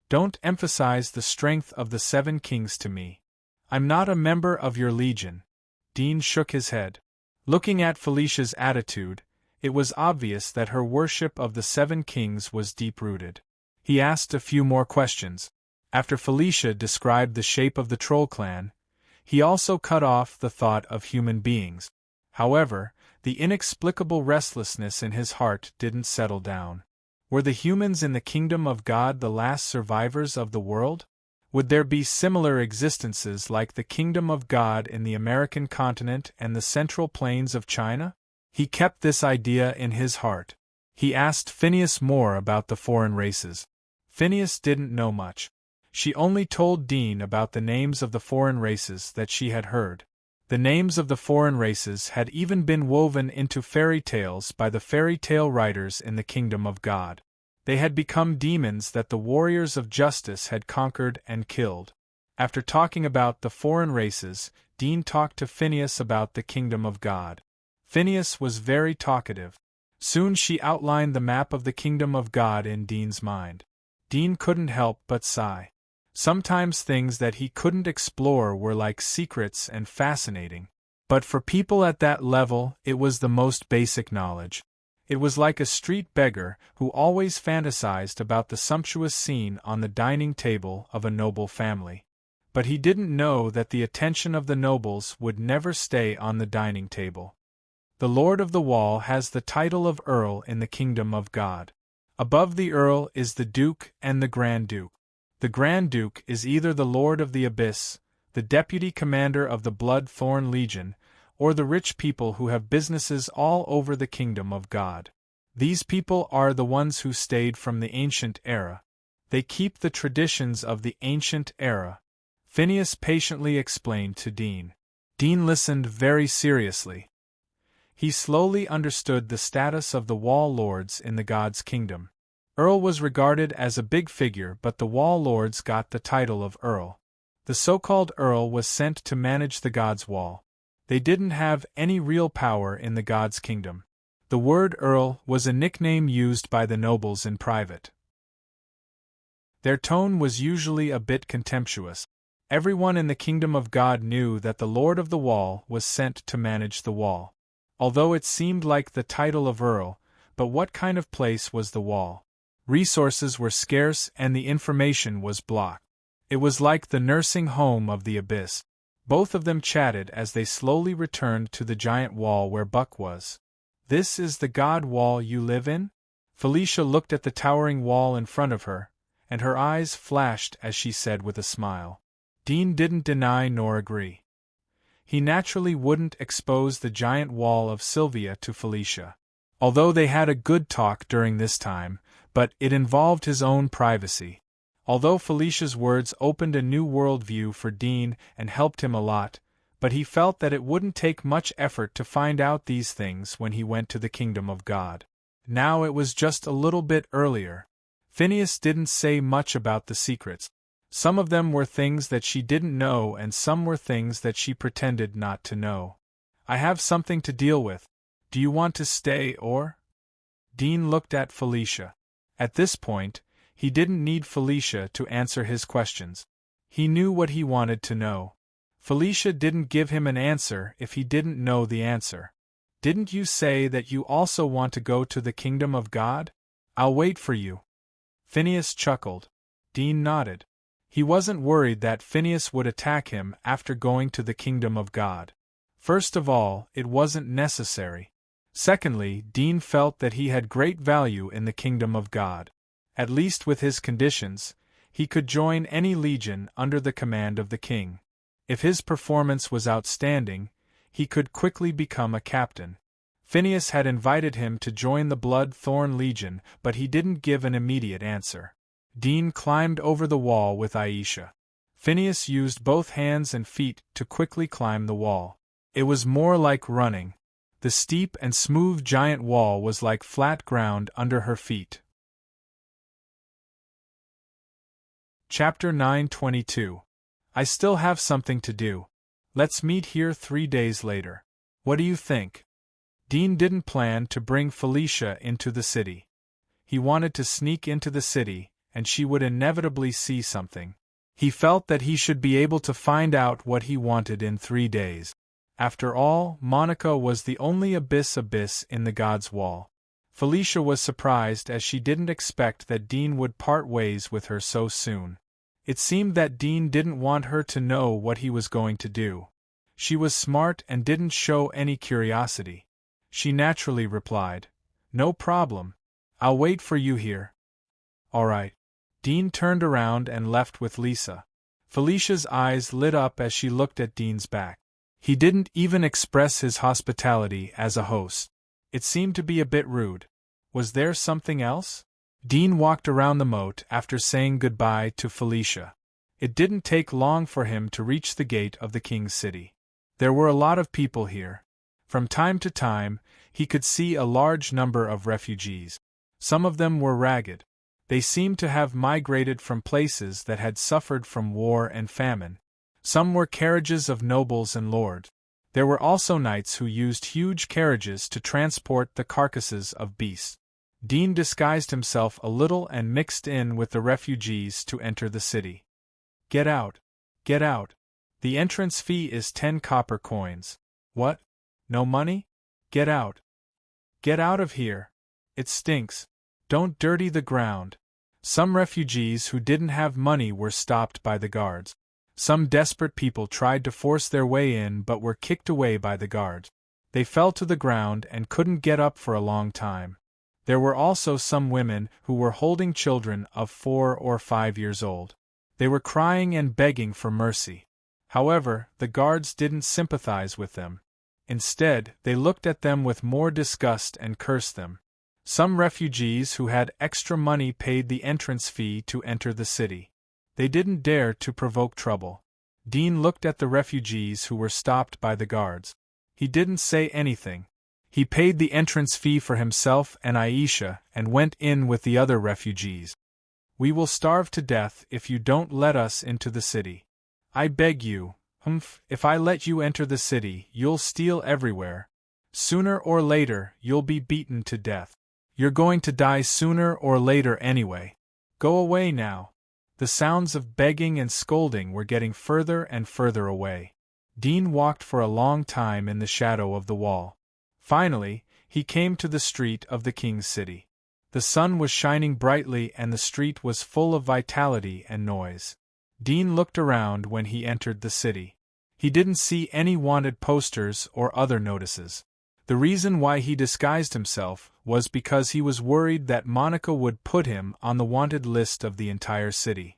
Don't emphasize the strength of the 7 kings to me. I'm not a member of your legion." Dean shook his head. Looking at Felicia's attitude, it was obvious that her worship of the 7 kings was deep-rooted. He asked a few more questions. After Felicia described the shape of the troll clan, he also cut off the thought of human beings. However, the inexplicable restlessness in his heart didn't settle down. Were the humans in the kingdom of God the last survivors of the world? Would there be similar existences like the kingdom of God in the American continent and the central plains of China? He kept this idea in his heart. He asked Phineas more about the foreign races. Phineas didn't know much. She only told Dean about the names of the foreign races that she had heard. The names of the foreign races had even been woven into fairy tales by the fairy tale writers in the kingdom of God. They had become demons that the warriors of justice had conquered and killed. After talking about the foreign races, Dean talked to Phineas about the kingdom of God. Phineas was very talkative. Soon she outlined the map of the kingdom of God in Dean's mind. Dean couldn't help but sigh. Sometimes things that he couldn't explore were like secrets and fascinating. But for people at that level, it was the most basic knowledge. It was like a street beggar who always fantasized about the sumptuous scene on the dining table of a noble family. But he didn't know that the attention of the nobles would never stay on the dining table. The Lord of the Wall has the title of Earl in the kingdom of God. Above the Earl is the Duke and the Grand Duke. The Grand Duke is either the Lord of the Abyss, the deputy commander of the Blood-Thorn Legion, or the rich people who have businesses all over the kingdom of God. These people are the ones who stayed from the ancient era. They keep the traditions of the ancient era. Phineas patiently explained to Dean. Dean listened very seriously. He slowly understood the status of the Wall Lords in the God's kingdom. Earl was regarded as a big figure, but the Wall Lords got the title of Earl. The so-called Earl was sent to manage the God's Wall. They didn't have any real power in the God's kingdom. The word Earl was a nickname used by the nobles in private. Their tone was usually a bit contemptuous. Everyone in the kingdom of God knew that the Lord of the Wall was sent to manage the wall. Although it seemed like the title of Earl, But what kind of place was the wall? Resources were scarce and the information was blocked. It was like the nursing home of the abyss. Both of them chatted as they slowly returned to the giant wall where Buck was. "This is the god wall you live in?" Felicia looked at the towering wall in front of her, and her eyes flashed as she said with a smile. Dean didn't deny nor agree. He naturally wouldn't expose the giant wall of Sylvia to Felicia. Although they had a good talk during this time, but it involved his own privacy. Although Felicia's words opened a new worldview for Dean and helped him a lot, but he felt that it wouldn't take much effort to find out these things when he went to the kingdom of God. Now it was just a little bit earlier. Phineas didn't say much about the secrets. Some of them were things that she didn't know and some were things that she pretended not to know. "I have something to deal with. Do you want to stay or?" Dean looked at Felicia. At this point, he didn't need Felicia to answer his questions. He knew what he wanted to know. Felicia didn't give him an answer if he didn't know the answer. "Didn't you say that you also want to go to the kingdom of God? I'll wait for you." Phineas chuckled. Dean nodded. He wasn't worried that Phineas would attack him after going to the kingdom of God. First of all, it wasn't necessary. Secondly, Dean felt that he had great value in the kingdom of God. At least with his conditions, he could join any legion under the command of the king. If his performance was outstanding, he could quickly become a captain. Phineas had invited him to join the Blood-Thorn Legion, but he didn't give an immediate answer. Dean climbed over the wall with Aisha. Phineas used both hands and feet to quickly climb the wall. It was more like running. The steep and smooth giant wall was like flat ground under her feet. Chapter 9:22. I still have something to do. Let's meet here 3 days later. What do you think? Dean didn't plan to bring Felicia into the city. He wanted to sneak into the city, and she would inevitably see something. He felt that he should be able to find out what he wanted in 3 days. After all, Monica was the only abyss in the God's Wall. Felicia was surprised as she didn't expect that Dean would part ways with her so soon. It seemed that Dean didn't want her to know what he was going to do. She was smart and didn't show any curiosity. She naturally replied, "No problem. I'll wait for you here." "All right." Dean turned around and left with Lisa. Felicia's eyes lit up as she looked at Dean's back. He didn't even express his hospitality as a host. It seemed to be a bit rude. Was there something else? Dean walked around the moat after saying goodbye to Felicia. It didn't take long for him to reach the gate of the king's city. There were a lot of people here. From time to time, he could see a large number of refugees. Some of them were ragged. They seemed to have migrated from places that had suffered from war and famine. Some were carriages of nobles and lords. There were also knights who used huge carriages to transport the carcasses of beasts. Dean disguised himself a little and mixed in with the refugees to enter the city. "Get out! Get out! The entrance fee is 10 copper coins. What? No money? Get out! Get out of here! It stinks! Don't dirty the ground!" Some refugees who didn't have money were stopped by the guards. Some desperate people tried to force their way in but were kicked away by the guards. They fell to the ground and couldn't get up for a long time. There were also some women who were holding children of 4 or 5 years old. They were crying and begging for mercy. However, the guards didn't sympathize with them. Instead, they looked at them with more disgust and cursed them. Some refugees who had extra money paid the entrance fee to enter the city. They didn't dare to provoke trouble. Dean looked at the refugees who were stopped by the guards. He didn't say anything. He paid the entrance fee for himself and Aisha and went in with the other refugees. "We will starve to death if you don't let us into the city. I beg you, if I let you enter the city, you'll steal everywhere. Sooner or later, you'll be beaten to death. You're going to die sooner or later anyway. Go away now." The sounds of begging and scolding were getting further and further away. Dean walked for a long time in the shadow of the wall. Finally, he came to the street of the king's city. The sun was shining brightly and the street was full of vitality and noise. Dean looked around when he entered the city. He didn't see any wanted posters or other notices. The reason why he disguised himself was because he was worried that Monica would put him on the wanted list of the entire city.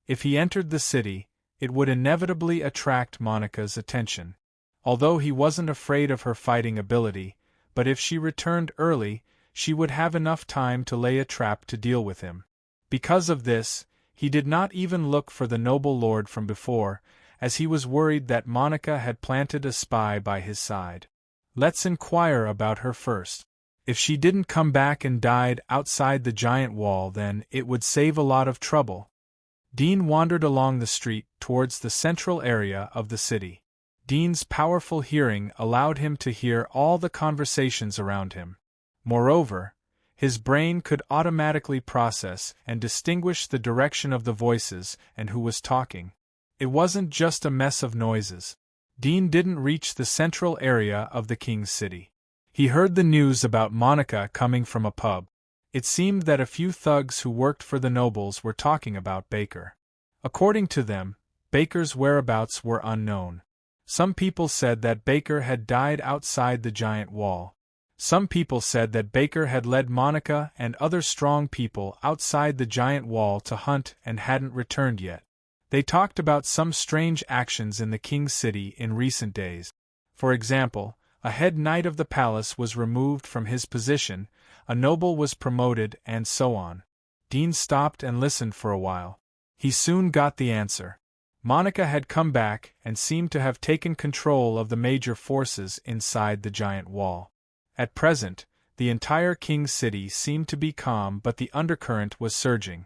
If he entered the city, it would inevitably attract Monica's attention. Although he wasn't afraid of her fighting ability, but if she returned early, she would have enough time to lay a trap to deal with him. Because of this, he did not even look for the noble lord from before, as he was worried that Monica had planted a spy by his side. Let's inquire about her first. If she didn't come back and died outside the giant wall, then it would save a lot of trouble. Dean wandered along the street towards the central area of the city. Dean's powerful hearing allowed him to hear all the conversations around him. Moreover, his brain could automatically process and distinguish the direction of the voices and who was talking. It wasn't just a mess of noises. Dean didn't reach the central area of the king's city. He heard the news about Monica coming from a pub. It seemed that a few thugs who worked for the nobles were talking about Baker. According to them, Baker's whereabouts were unknown. Some people said that Baker had died outside the giant wall. Some people said that Baker had led Monica and other strong people outside the giant wall to hunt and hadn't returned yet. They talked about some strange actions in the king's city in recent days. For example, a head knight of the palace was removed from his position, a noble was promoted, and so on. Dean stopped and listened for a while. He soon got the answer. Monica had come back and seemed to have taken control of the major forces inside the giant wall. At present, the entire king's city seemed to be calm, but the undercurrent was surging.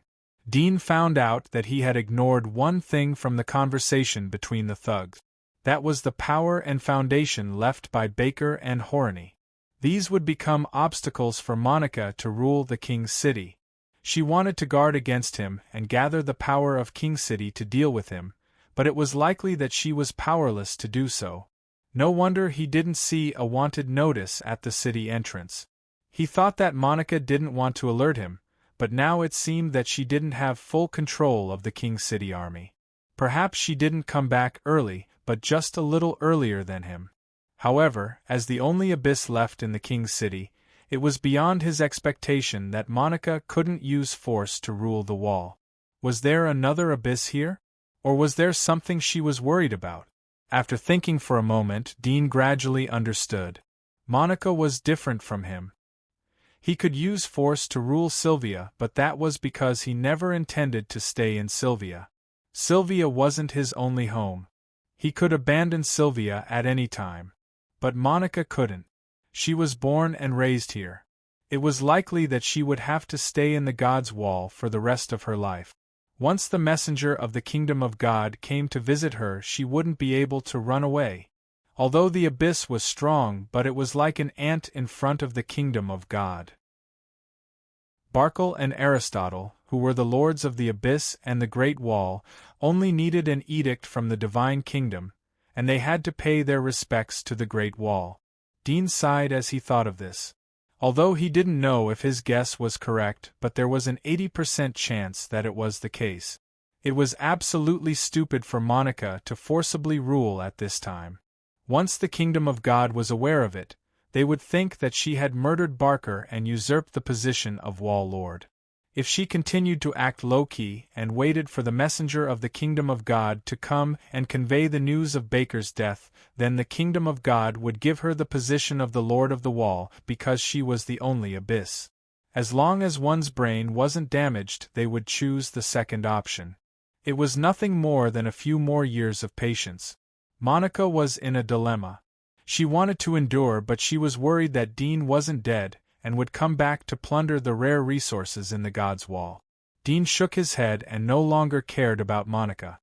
Dean found out that he had ignored one thing from the conversation between the thugs. That was the power and foundation left by Baker and Horny. These would become obstacles for Monica to rule the king's city. She wanted to guard against him and gather the power of King City to deal with him, but it was likely that she was powerless to do so. No wonder he didn't see a wanted notice at the city entrance. He thought that Monica didn't want to alert him, but now it seemed that she didn't have full control of the King's City army. Perhaps she didn't come back early, but just a little earlier than him. However, as the only abyss left in the King's City, it was beyond his expectation that Monica couldn't use force to rule the wall. Was there another abyss here? Or was there something she was worried about? After thinking for a moment, Dean gradually understood. Monica was different from him. He could use force to rule Sylvia, but that was because he never intended to stay in Sylvia. Sylvia wasn't his only home. He could abandon Sylvia at any time. But Monica couldn't. She was born and raised here. It was likely that she would have to stay in the God's Wall for the rest of her life. Once the messenger of the kingdom of God came to visit her, she wouldn't be able to run away. Although the abyss was strong, but it was like an ant in front of the kingdom of God. Barkle and Aristotle, who were the lords of the abyss and the Great Wall, only needed an edict from the divine kingdom, and they had to pay their respects to the Great Wall. Dean sighed as he thought of this. Although he didn't know if his guess was correct, but there was an 80% chance that it was the case. It was absolutely stupid for Monica to forcibly rule at this time. Once the kingdom of God was aware of it, they would think that she had murdered Barker and usurped the position of Wall Lord. If she continued to act low-key and waited for the messenger of the kingdom of God to come and convey the news of Baker's death, then the kingdom of God would give her the position of the Lord of the Wall because she was the only abyss. As long as one's brain wasn't damaged, they would choose the second option. It was nothing more than a few more years of patience. Monica was in a dilemma. She wanted to endure, but she was worried that Dean wasn't dead and would come back to plunder the rare resources in the God's Wall. Dean shook his head and no longer cared about Monica.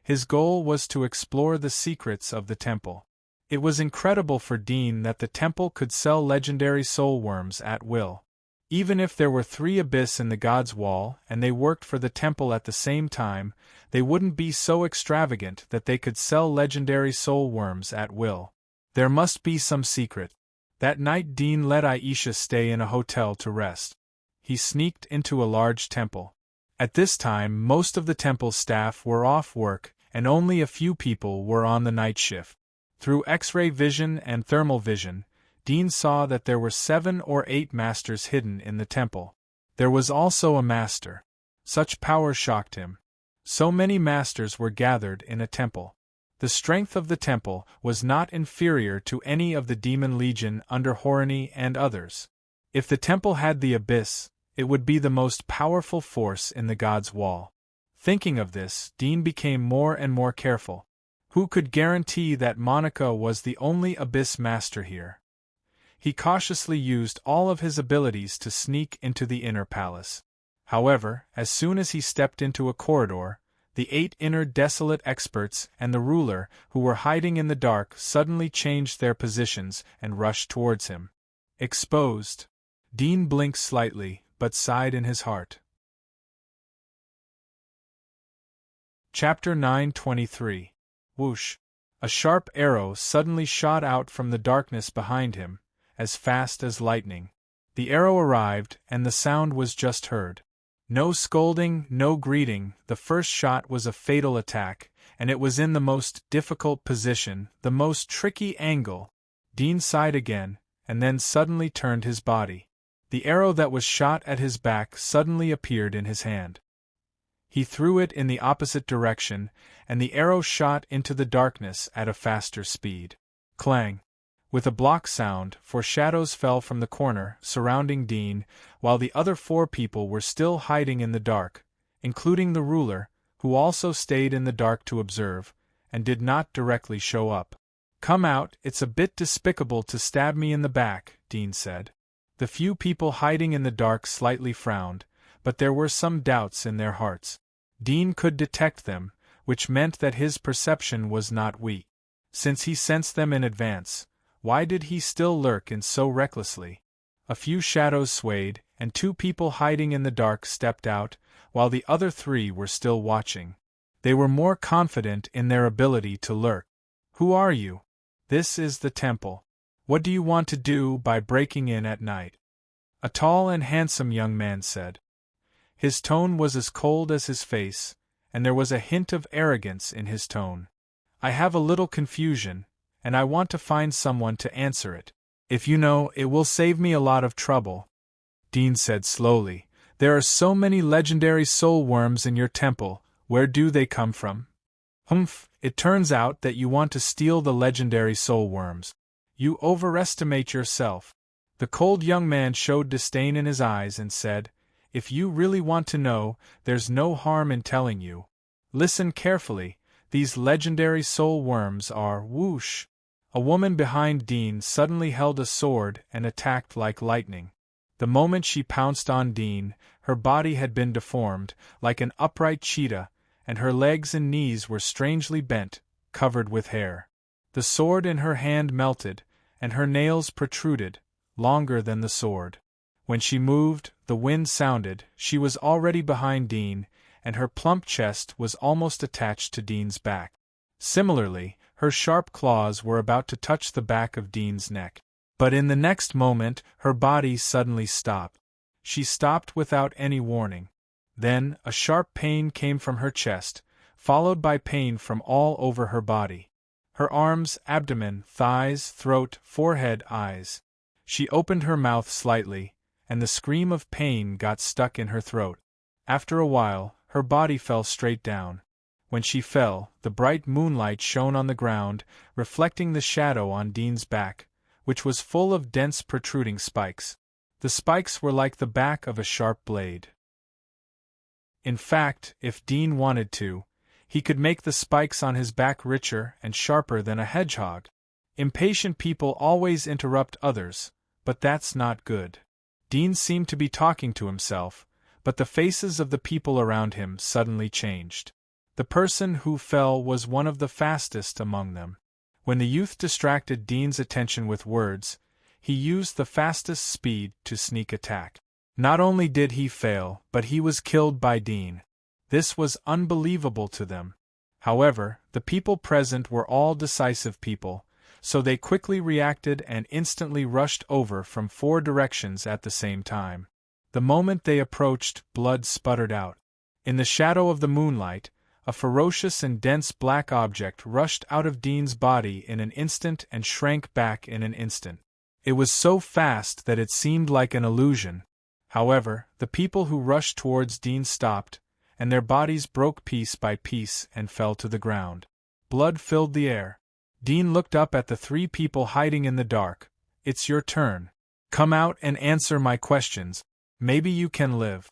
His goal was to explore the secrets of the temple. It was incredible for Dean that the temple could sell legendary soul worms at will. Even if there were 3 abyss in the God's Wall and they worked for the temple at the same time, they wouldn't be so extravagant that they could sell legendary soul worms at will. There must be some secret. That night Dean let Aisha stay in a hotel to rest. He sneaked into a large temple. At this time most of the temple staff were off work, and only a few people were on the night shift. Through X-ray vision and thermal vision, Dean saw that there were 7 or 8 masters hidden in the temple. There was also a master. Such power shocked him. So many masters were gathered in a temple. The strength of the temple was not inferior to any of the demon legion under Horony and others. If the temple had the abyss, it would be the most powerful force in the God's Wall. Thinking of this, Dean became more and more careful. Who could guarantee that Monica was the only abyss master here? He cautiously used all of his abilities to sneak into the inner palace. However, as soon as he stepped into a corridor, the 8 inner desolate experts and the ruler, who were hiding in the dark, suddenly changed their positions and rushed towards him. Exposed. Dean blinked slightly, but sighed in his heart. Chapter 9:23. Whoosh! A sharp arrow suddenly shot out from the darkness behind him, as fast as lightning. The arrow arrived, and the sound was just heard. No scolding, no greeting, the first shot was a fatal attack, and it was in the most difficult position, the most tricky angle. Dean sighed again, and then suddenly turned his body. The arrow that was shot at his back suddenly appeared in his hand. He threw it in the opposite direction, and the arrow shot into the darkness at a faster speed. Clang! With a block sound, 4 shadows fell from the corner, surrounding Dean, while the other 4 people were still hiding in the dark, including the ruler, who also stayed in the dark to observe, and did not directly show up. "Come out, it's a bit despicable to stab me in the back," Dean said. The few people hiding in the dark slightly frowned, but there were some doubts in their hearts. Dean could detect them, which meant that his perception was not weak. Since he sensed them in advance, why did he still lurk in so recklessly? A few shadows swayed, and 2 people hiding in the dark stepped out, while the other 3 were still watching. They were more confident in their ability to lurk. "Who are you? This is the temple. What do you want to do by breaking in at night?" A tall and handsome young man said. His tone was as cold as his face, and there was a hint of arrogance in his tone. "I have a little confusion, and I want to find someone to answer it. If you know, it will save me a lot of trouble." Dean said slowly, "There are so many legendary soul worms in your temple, where do they come from?" "Humph, it turns out that you want to steal the legendary soul worms. You overestimate yourself." The cold young man showed disdain in his eyes and said, "If you really want to know, there's no harm in telling you. Listen carefully, these legendary soul worms are whoosh." A woman behind Dean suddenly held a sword and attacked like lightning. The moment she pounced on Dean, her body had been deformed, like an upright cheetah, and her legs and knees were strangely bent, covered with hair. The sword in her hand melted, and her nails protruded, longer than the sword. When she moved, the wind sounded, she was already behind Dean, and her plump chest was almost attached to Dean's back. Similarly, her sharp claws were about to touch the back of Dean's neck. But in the next moment, her body suddenly stopped. She stopped without any warning. Then, a sharp pain came from her chest, followed by pain from all over her body. Her arms, abdomen, thighs, throat, forehead, eyes. She opened her mouth slightly, and the scream of pain got stuck in her throat. After a while, her body fell straight down. When she fell, the bright moonlight shone on the ground, reflecting the shadow on Dean's back, which was full of dense protruding spikes. The spikes were like the back of a sharp blade. In fact, if Dean wanted to, he could make the spikes on his back richer and sharper than a hedgehog. Impatient people always interrupt others, but that's not good. Dean seemed to be talking to himself, but the faces of the people around him suddenly changed. The person who fell was one of the fastest among them. When the youth distracted Dean's attention with words, he used the fastest speed to sneak attack. Not only did he fail, but he was killed by Dean. This was unbelievable to them. However, the people present were all decisive people, so they quickly reacted and instantly rushed over from 4 directions at the same time. The moment they approached, blood sputtered out. In the shadow of the moonlight, a ferocious and dense black object rushed out of Dean's body in an instant and shrank back in an instant. It was so fast that it seemed like an illusion. However, the people who rushed towards Dean stopped, and their bodies broke piece by piece and fell to the ground. Blood filled the air. Dean looked up at the 3 people hiding in the dark. "It's your turn. Come out and answer my questions. Maybe you can live."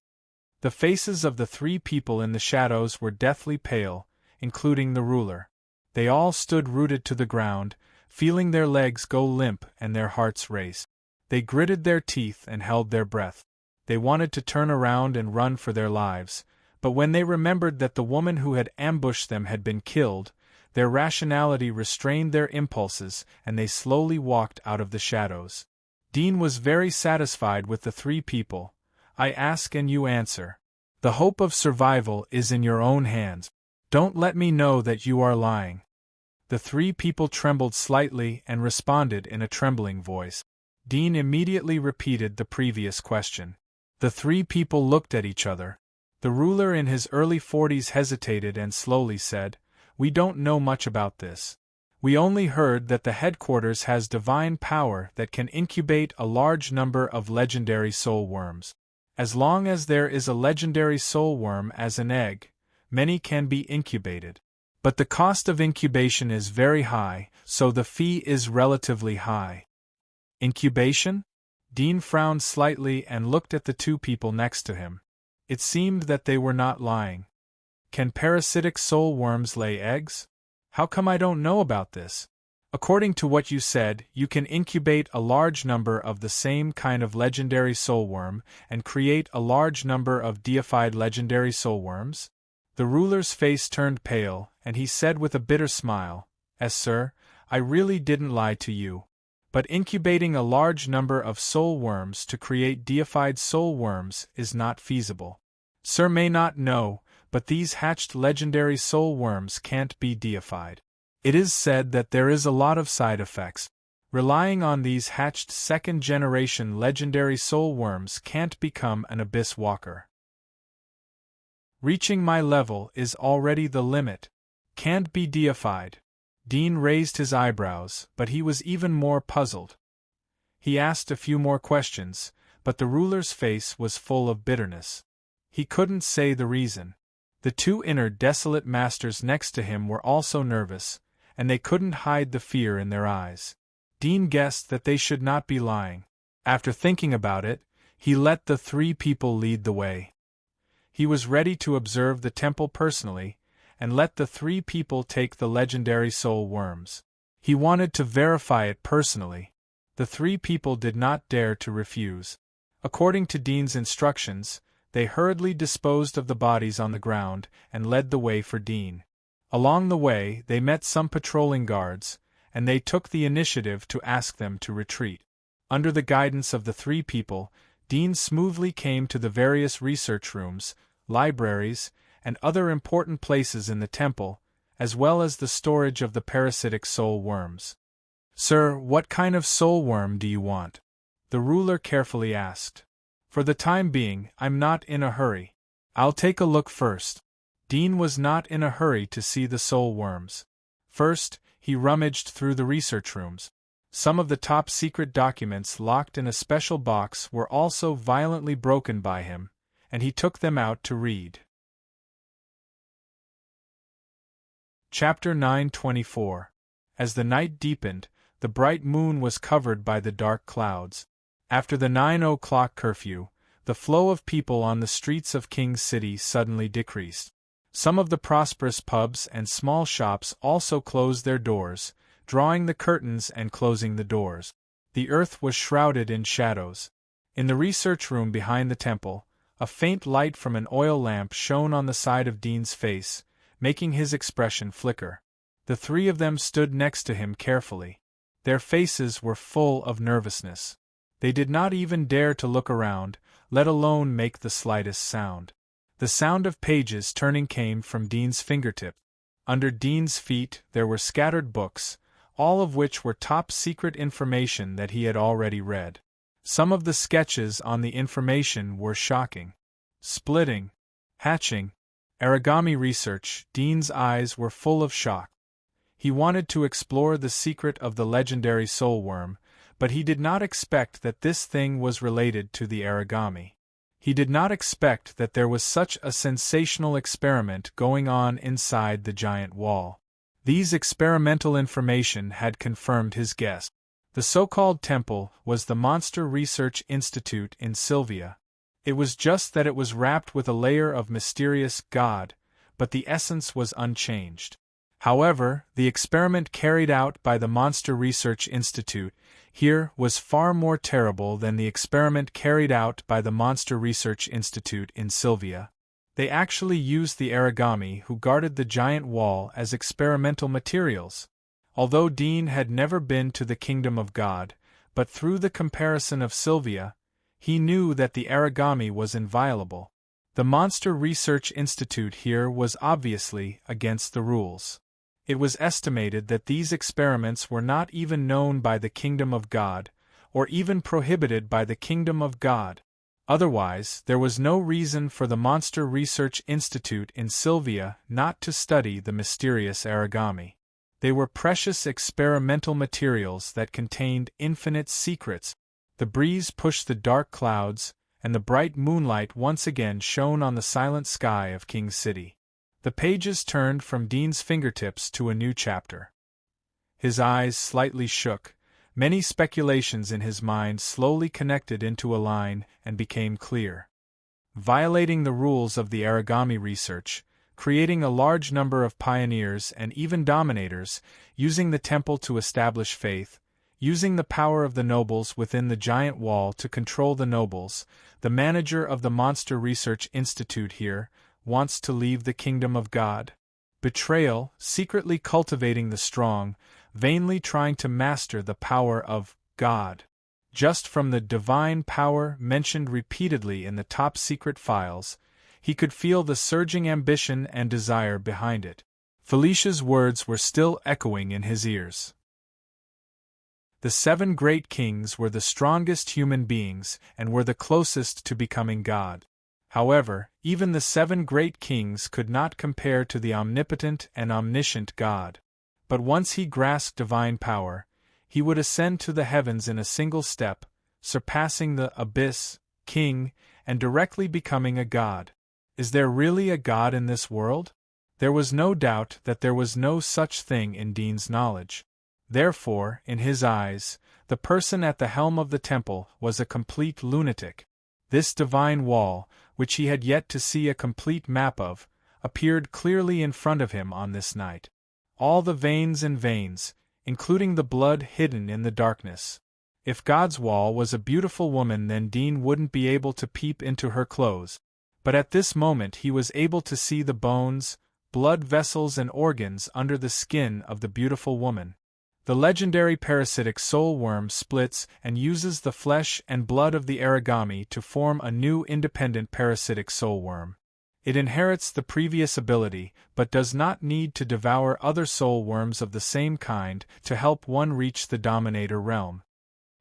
The faces of the 3 people in the shadows were deathly pale, including the ruler. They all stood rooted to the ground, feeling their legs go limp and their hearts race. They gritted their teeth and held their breath. They wanted to turn around and run for their lives, but when they remembered that the woman who had ambushed them had been killed, their rationality restrained their impulses and they slowly walked out of the shadows. Dean was very satisfied with the 3 people. "I ask and you answer. The hope of survival is in your own hands. Don't let me know that you are lying." The 3 people trembled slightly and responded in a trembling voice. Dean immediately repeated the previous question. The 3 people looked at each other. The ruler in his early 40s hesitated and slowly said, "We don't know much about this. We only heard that the headquarters has divine power that can incubate a large number of legendary soul worms. As long as there is a legendary soul worm as an egg, many can be incubated. But the cost of incubation is very high, so the fee is relatively high." Incubation? Dean frowned slightly and looked at the 2 people next to him. It seemed that they were not lying. "Can parasitic soul worms lay eggs? How come I don't know about this? According to what you said, you can incubate a large number of the same kind of legendary soul worm and create a large number of deified legendary soul worms?" The ruler's face turned pale, and he said with a bitter smile, "Yes, sir, I really didn't lie to you. But incubating a large number of soul worms to create deified soul worms is not feasible. Sir may not know, but these hatched legendary soul worms can't be deified. It is said that there is a lot of side effects. Relying on these hatched second-generation legendary soul worms can't become an abyss walker. Reaching my level is already the limit. Can't be deified." Dean raised his eyebrows, but he was even more puzzled. He asked a few more questions, but the ruler's face was full of bitterness. He couldn't say the reason. The 2 inner desolate masters next to him were also nervous, and they couldn't hide the fear in their eyes. Dean guessed that they should not be lying. After thinking about it, he let the 3 people lead the way. He was ready to observe the temple personally, and let the 3 people take the legendary soul worms. He wanted to verify it personally. The 3 people did not dare to refuse. According to Dean's instructions, they hurriedly disposed of the bodies on the ground and led the way for Dean. Along the way, they met some patrolling guards, and they took the initiative to ask them to retreat. Under the guidance of the 3 people, Dean smoothly came to the various research rooms, libraries, and other important places in the temple, as well as the storage of the parasitic soul worms. "Sir, what kind of soul worm do you want?" the ruler carefully asked. "For the time being, I'm not in a hurry. I'll take a look first." Dean was not in a hurry to see the soul worms. First, he rummaged through the research rooms. Some of the top-secret documents locked in a special box were also violently broken by him, and he took them out to read. Chapter 924. As the night deepened, the bright moon was covered by the dark clouds. After the 9 o'clock curfew, the flow of people on the streets of King's City suddenly decreased. Some of the prosperous pubs and small shops also closed their doors, drawing the curtains and closing the doors. The earth was shrouded in shadows. In the research room behind the temple, a faint light from an oil lamp shone on the side of Dean's face, making his expression flicker. The 3 of them stood next to him carefully. Their faces were full of nervousness. They did not even dare to look around, let alone make the slightest sound. The sound of pages turning came from Dean's fingertip. Under Dean's feet there were scattered books, all of which were top-secret information that he had already read. Some of the sketches on the information were shocking. Splitting, hatching, origami research. Dean's eyes were full of shock. He wanted to explore the secret of the legendary soulworm, but he did not expect that this thing was related to the origami. He did not expect that there was such a sensational experiment going on inside the giant wall. These experimental information had confirmed his guess. The so-called temple was the Monster Research Institute in Sylvia. It was just that it was wrapped with a layer of mysterious God, but the essence was unchanged. However, the experiment carried out by the Monster Research Institute here was far more terrible than the experiment carried out by the Monster Research Institute in Sylvia. They actually used the origami who guarded the giant wall as experimental materials. Although Dean had never been to the kingdom of God, but through the comparison of Sylvia, he knew that the origami was inviolable. The Monster Research Institute here was obviously against the rules. It was estimated that these experiments were not even known by the kingdom of God, or even prohibited by the kingdom of God. Otherwise, there was no reason for the Monster Research Institute in Sylvia not to study the mysterious origami. They were precious experimental materials that contained infinite secrets. The breeze pushed the dark clouds, and the bright moonlight once again shone on the silent sky of King City. The pages turned from Dean's fingertips to a new chapter. His eyes slightly shook. Many speculations in his mind slowly connected into a line and became clear. Violating the rules of the origami research, creating a large number of pioneers and even dominators, using the temple to establish faith, using the power of the nobles within the giant wall to control the nobles, the manager of the Monster Research Institute here wants to leave the kingdom of God. Betrayal, secretly cultivating the strong, vainly trying to master the power of God. Just from the divine power mentioned repeatedly in the top-secret files, he could feel the surging ambition and desire behind it. Felicia's words were still echoing in his ears. The 7 great kings were the strongest human beings and were the closest to becoming God. However, even the 7 great kings could not compare to the omnipotent and omniscient God. But once he grasped divine power, he would ascend to the heavens in a single step, surpassing the abyss, king, and directly becoming a god. Is there really a god in this world? There was no doubt that there was no such thing in Dean's knowledge. Therefore, in his eyes, the person at the helm of the temple was a complete lunatic. This divine wall, which he had yet to see a complete map of, appeared clearly in front of him on this night. All the veins and veins, including the blood hidden in the darkness. If God's wall was a beautiful woman, then Dean wouldn't be able to peep into her clothes. But at this moment he was able to see the bones, blood vessels and organs under the skin of the beautiful woman. The legendary parasitic soul worm splits and uses the flesh and blood of the origami to form a new independent parasitic soul worm. It inherits the previous ability, but does not need to devour other soul worms of the same kind to help one reach the Dominator realm.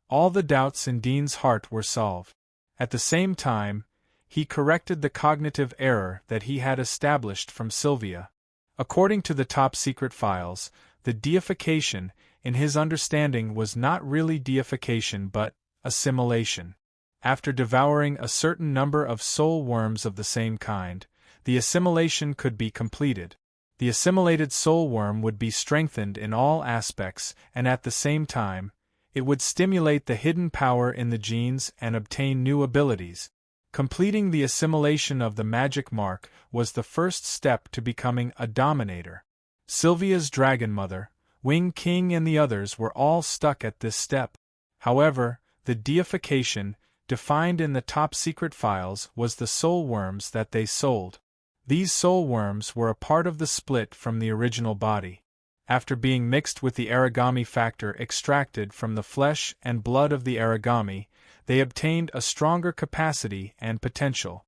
All the doubts in Dean's heart were solved. At the same time, he corrected the cognitive error that he had established from Sylvia. According to the top-secret files, the deification, in his understanding, was not really deification but assimilation. After devouring a certain number of soul worms of the same kind, the assimilation could be completed. The assimilated soul worm would be strengthened in all aspects, and at the same time, it would stimulate the hidden power in the genes and obtain new abilities. Completing the assimilation of the magic mark was the first step to becoming a dominator. Sylvia's dragon mother, Wing King and the others were all stuck at this step. However, the deification, defined in the top-secret files, was the soul worms that they sold. These soul worms were a part of the split from the original body. After being mixed with the origami factor extracted from the flesh and blood of the origami, they obtained a stronger capacity and potential.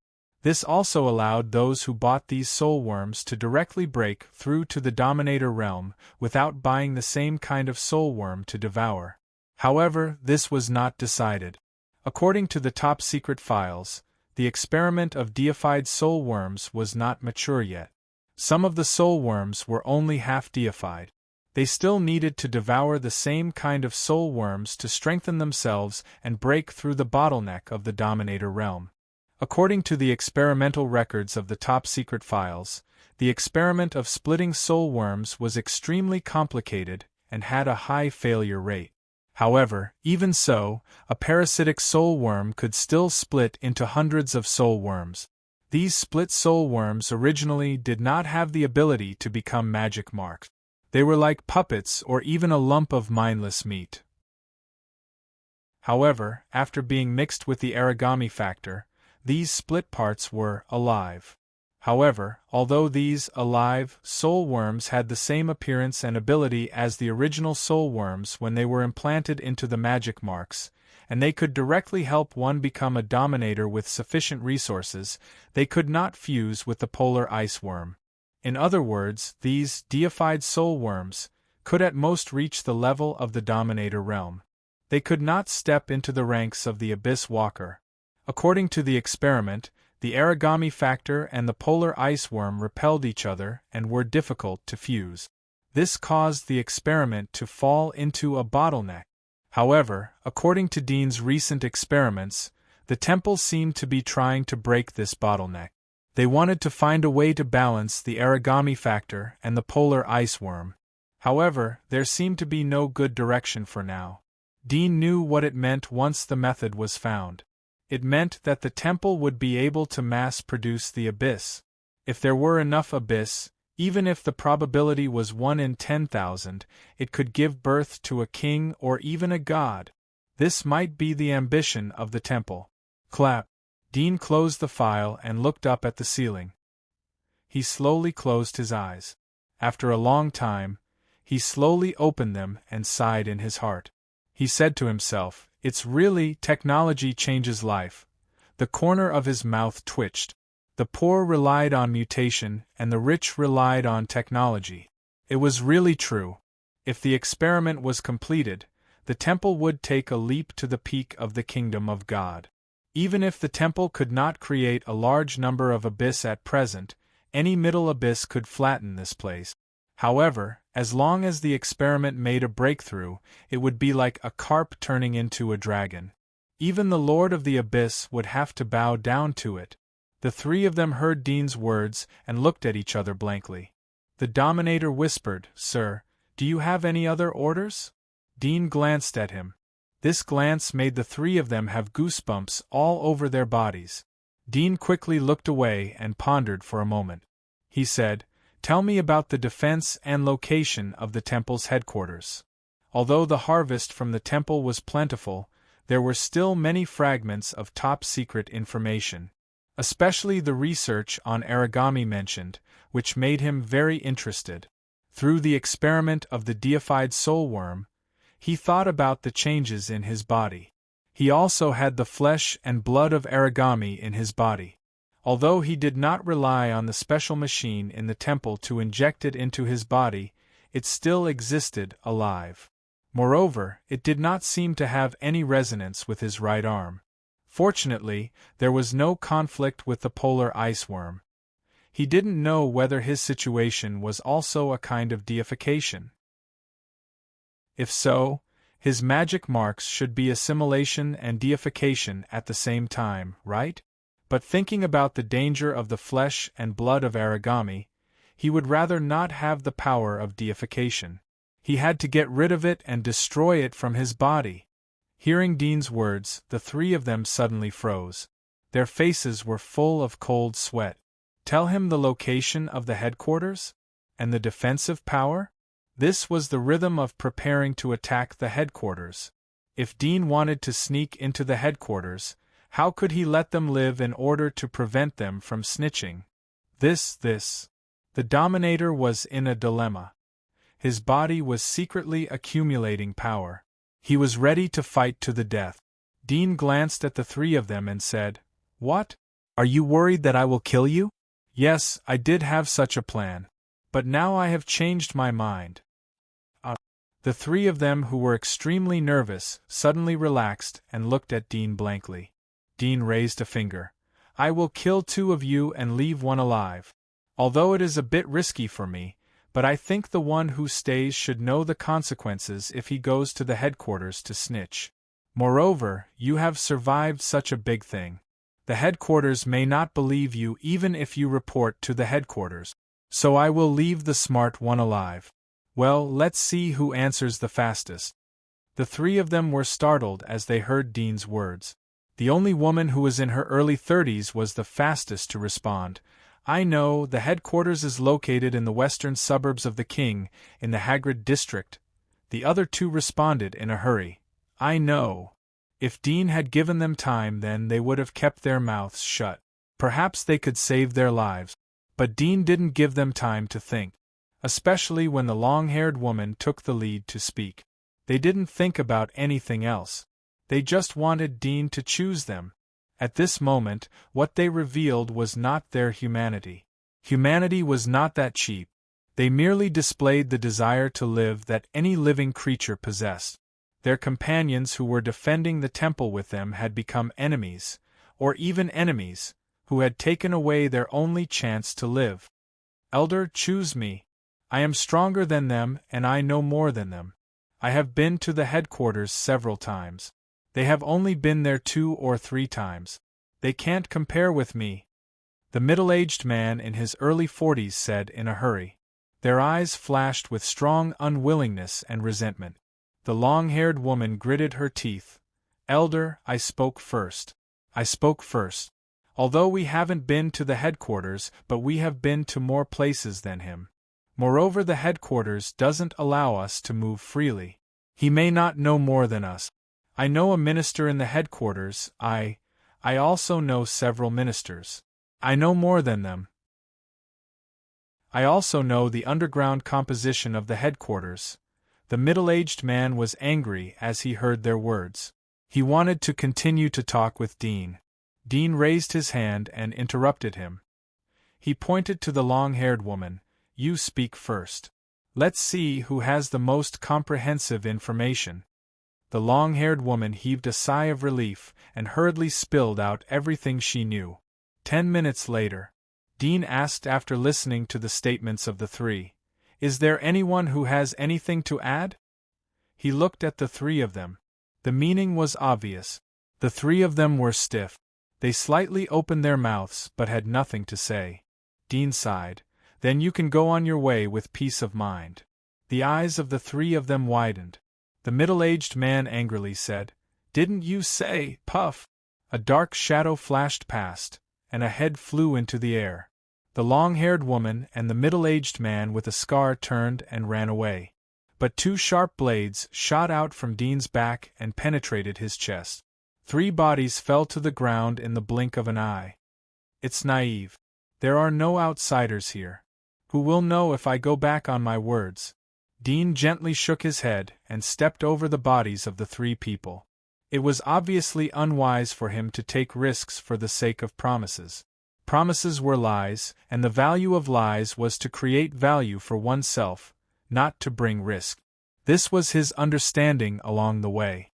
This also allowed those who bought these soul worms to directly break through to the Dominator realm without buying the same kind of soul worm to devour. However, this was not decided. According to the top secret files, the experiment of deified soul worms was not mature yet. Some of the soul worms were only half deified. They still needed to devour the same kind of soul worms to strengthen themselves and break through the bottleneck of the Dominator realm. According to the experimental records of the top secret files, the experiment of splitting soul worms was extremely complicated and had a high failure rate. However, even so, a parasitic soul worm could still split into hundreds of soul worms. These split soul worms originally did not have the ability to become magic marks. They were like puppets or even a lump of mindless meat. However, after being mixed with the origami factor, these split parts were alive. However, although these alive soul worms had the same appearance and ability as the original soul worms when they were implanted into the magic marks, and they could directly help one become a dominator with sufficient resources, they could not fuse with the polar ice worm. In other words, these deified soul worms could at most reach the level of the dominator realm. They could not step into the ranks of the abyss walker. According to the experiment, the origami factor and the polar ice worm repelled each other and were difficult to fuse. This caused the experiment to fall into a bottleneck. However, according to Dean's recent experiments, the temple seemed to be trying to break this bottleneck. They wanted to find a way to balance the origami factor and the polar ice worm. However, there seemed to be no good direction for now. Dean knew what it meant once the method was found. It meant that the temple would be able to mass-produce the abyss. If there were enough abyss, even if the probability was 1 in 10,000, it could give birth to a king or even a god. This might be the ambition of the temple. Clap. Dean closed the file and looked up at the ceiling. He slowly closed his eyes. After a long time, he slowly opened them and sighed in his heart. He said to himself, "It's really technology changes life." The corner of his mouth twitched. The poor relied on mutation and the rich relied on technology. It was really true. If the experiment was completed, the temple would take a leap to the peak of the kingdom of God. Even if the temple could not create a large number of abyss at present, any middle abyss could flatten this place. However, as long as the experiment made a breakthrough, it would be like a carp turning into a dragon. Even the Lord of the Abyss would have to bow down to it. The three of them heard Dean's words and looked at each other blankly. The Dominator whispered, "Sir, do you have any other orders?" Dean glanced at him. This glance made the three of them have goosebumps all over their bodies. Dean quickly looked away and pondered for a moment. He said, "Tell me about the defense and location of the temple's headquarters." Although the harvest from the temple was plentiful, there were still many fragments of top-secret information. Especially the research on origami mentioned, which made him very interested. Through the experiment of the deified soul worm, he thought about the changes in his body. He also had the flesh and blood of origami in his body. Although he did not rely on the special machine in the temple to inject it into his body, it still existed alive. Moreover, it did not seem to have any resonance with his right arm. Fortunately, there was no conflict with the polar ice worm. He didn't know whether his situation was also a kind of deification. If so, his magic marks should be assimilation and deification at the same time, right? But thinking about the danger of the flesh and blood of origami, he would rather not have the power of deification. He had to get rid of it and destroy it from his body. Hearing Dean's words, the three of them suddenly froze. Their faces were full of cold sweat. Tell him the location of the headquarters? And the defensive power? This was the rhythm of preparing to attack the headquarters. If Dean wanted to sneak into the headquarters, how could he let them live in order to prevent them from snitching? The Dominator was in a dilemma. His body was secretly accumulating power. He was ready to fight to the death. Dean glanced at the three of them and said, "What? Are you worried that I will kill you? Yes, I did have such a plan. But now I have changed my mind. The three of them, who were extremely nervous, suddenly relaxed and looked at Dean blankly. Dean raised a finger. I will kill 2 of you and leave 1 alive. Although it is a bit risky for me, but I think the one who stays should know the consequences if he goes to the headquarters to snitch. Moreover, you have survived such a big thing. The headquarters may not believe you even if you report to the headquarters. So I will leave the smart one alive. Well, let's see who answers the fastest. The 3 of them were startled as they heard Dean's words. The only woman, who was in her early 30s, was the fastest to respond. I know, the headquarters is located in the western suburbs of the King, in the Hagrid district. The other 2 responded in a hurry. I know. If Dean had given them time, then they would have kept their mouths shut. Perhaps they could save their lives. But Dean didn't give them time to think. Especially when the long-haired woman took the lead to speak. They didn't think about anything else. They just wanted Dean to choose them. At this moment, what they revealed was not their humanity. Humanity was not that cheap. They merely displayed the desire to live that any living creature possessed. Their companions who were defending the temple with them had become enemies, or even enemies, who had taken away their only chance to live. Elder, choose me. I am stronger than them, and I know more than them. I have been to the headquarters several times. They have only been there 2 or 3 times. They can't compare with me. The middle-aged man in his early 40s said in a hurry. Their eyes flashed with strong unwillingness and resentment. The long-haired woman gritted her teeth. Elder, I spoke first. I spoke first. Although we haven't been to the headquarters, but we have been to more places than him. Moreover, the headquarters doesn't allow us to move freely. He may not know more than us. I know a minister in the headquarters. I also know several ministers. I know more than them. I also know the underground composition of the headquarters. The middle-aged man was angry as he heard their words. He wanted to continue to talk with Dean. Dean raised his hand and interrupted him. He pointed to the long-haired woman. You speak first. Let's see who has the most comprehensive information. The long-haired woman heaved a sigh of relief and hurriedly spilled out everything she knew. 10 minutes later, Dean asked, after listening to the statements of the 3, Is there anyone who has anything to add? He looked at the 3 of them. The meaning was obvious. The 3 of them were stiff. They slightly opened their mouths but had nothing to say. Dean sighed. Then you can go on your way with peace of mind. The eyes of the 3 of them widened. The middle-aged man angrily said, Didn't you say, Puff? A dark shadow flashed past, and a head flew into the air. The long-haired woman and the middle-aged man with a scar turned and ran away. But 2 sharp blades shot out from Dean's back and penetrated his chest. 3 bodies fell to the ground in the blink of an eye. It's naive. There are no outsiders here. Who will know if I go back on my words? Dean gently shook his head and stepped over the bodies of the 3 people. It was obviously unwise for him to take risks for the sake of promises. Promises were lies, and the value of lies was to create value for oneself, not to bring risk. This was his understanding along the way.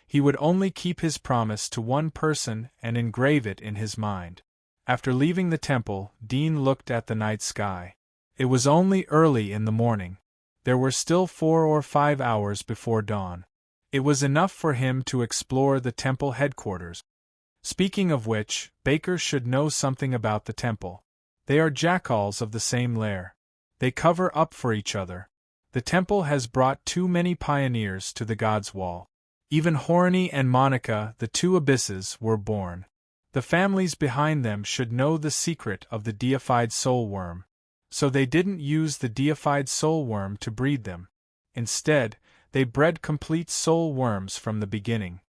He would only keep his promise to one person and engrave it in his mind. After leaving the temple, Dean looked at the night sky. It was only early in the morning. There were still 4 or 5 hours before dawn. It was enough for him to explore the temple headquarters. Speaking of which, Baker should know something about the temple. They are jackals of the same lair. They cover up for each other. The temple has brought too many pioneers to the God's Wall. Even Horny and Monica, the 2 abysses, were born. The families behind them should know the secret of the deified soul worm. So they didn't use the deified soul worm to breed them. Instead, they bred complete soul worms from the beginning.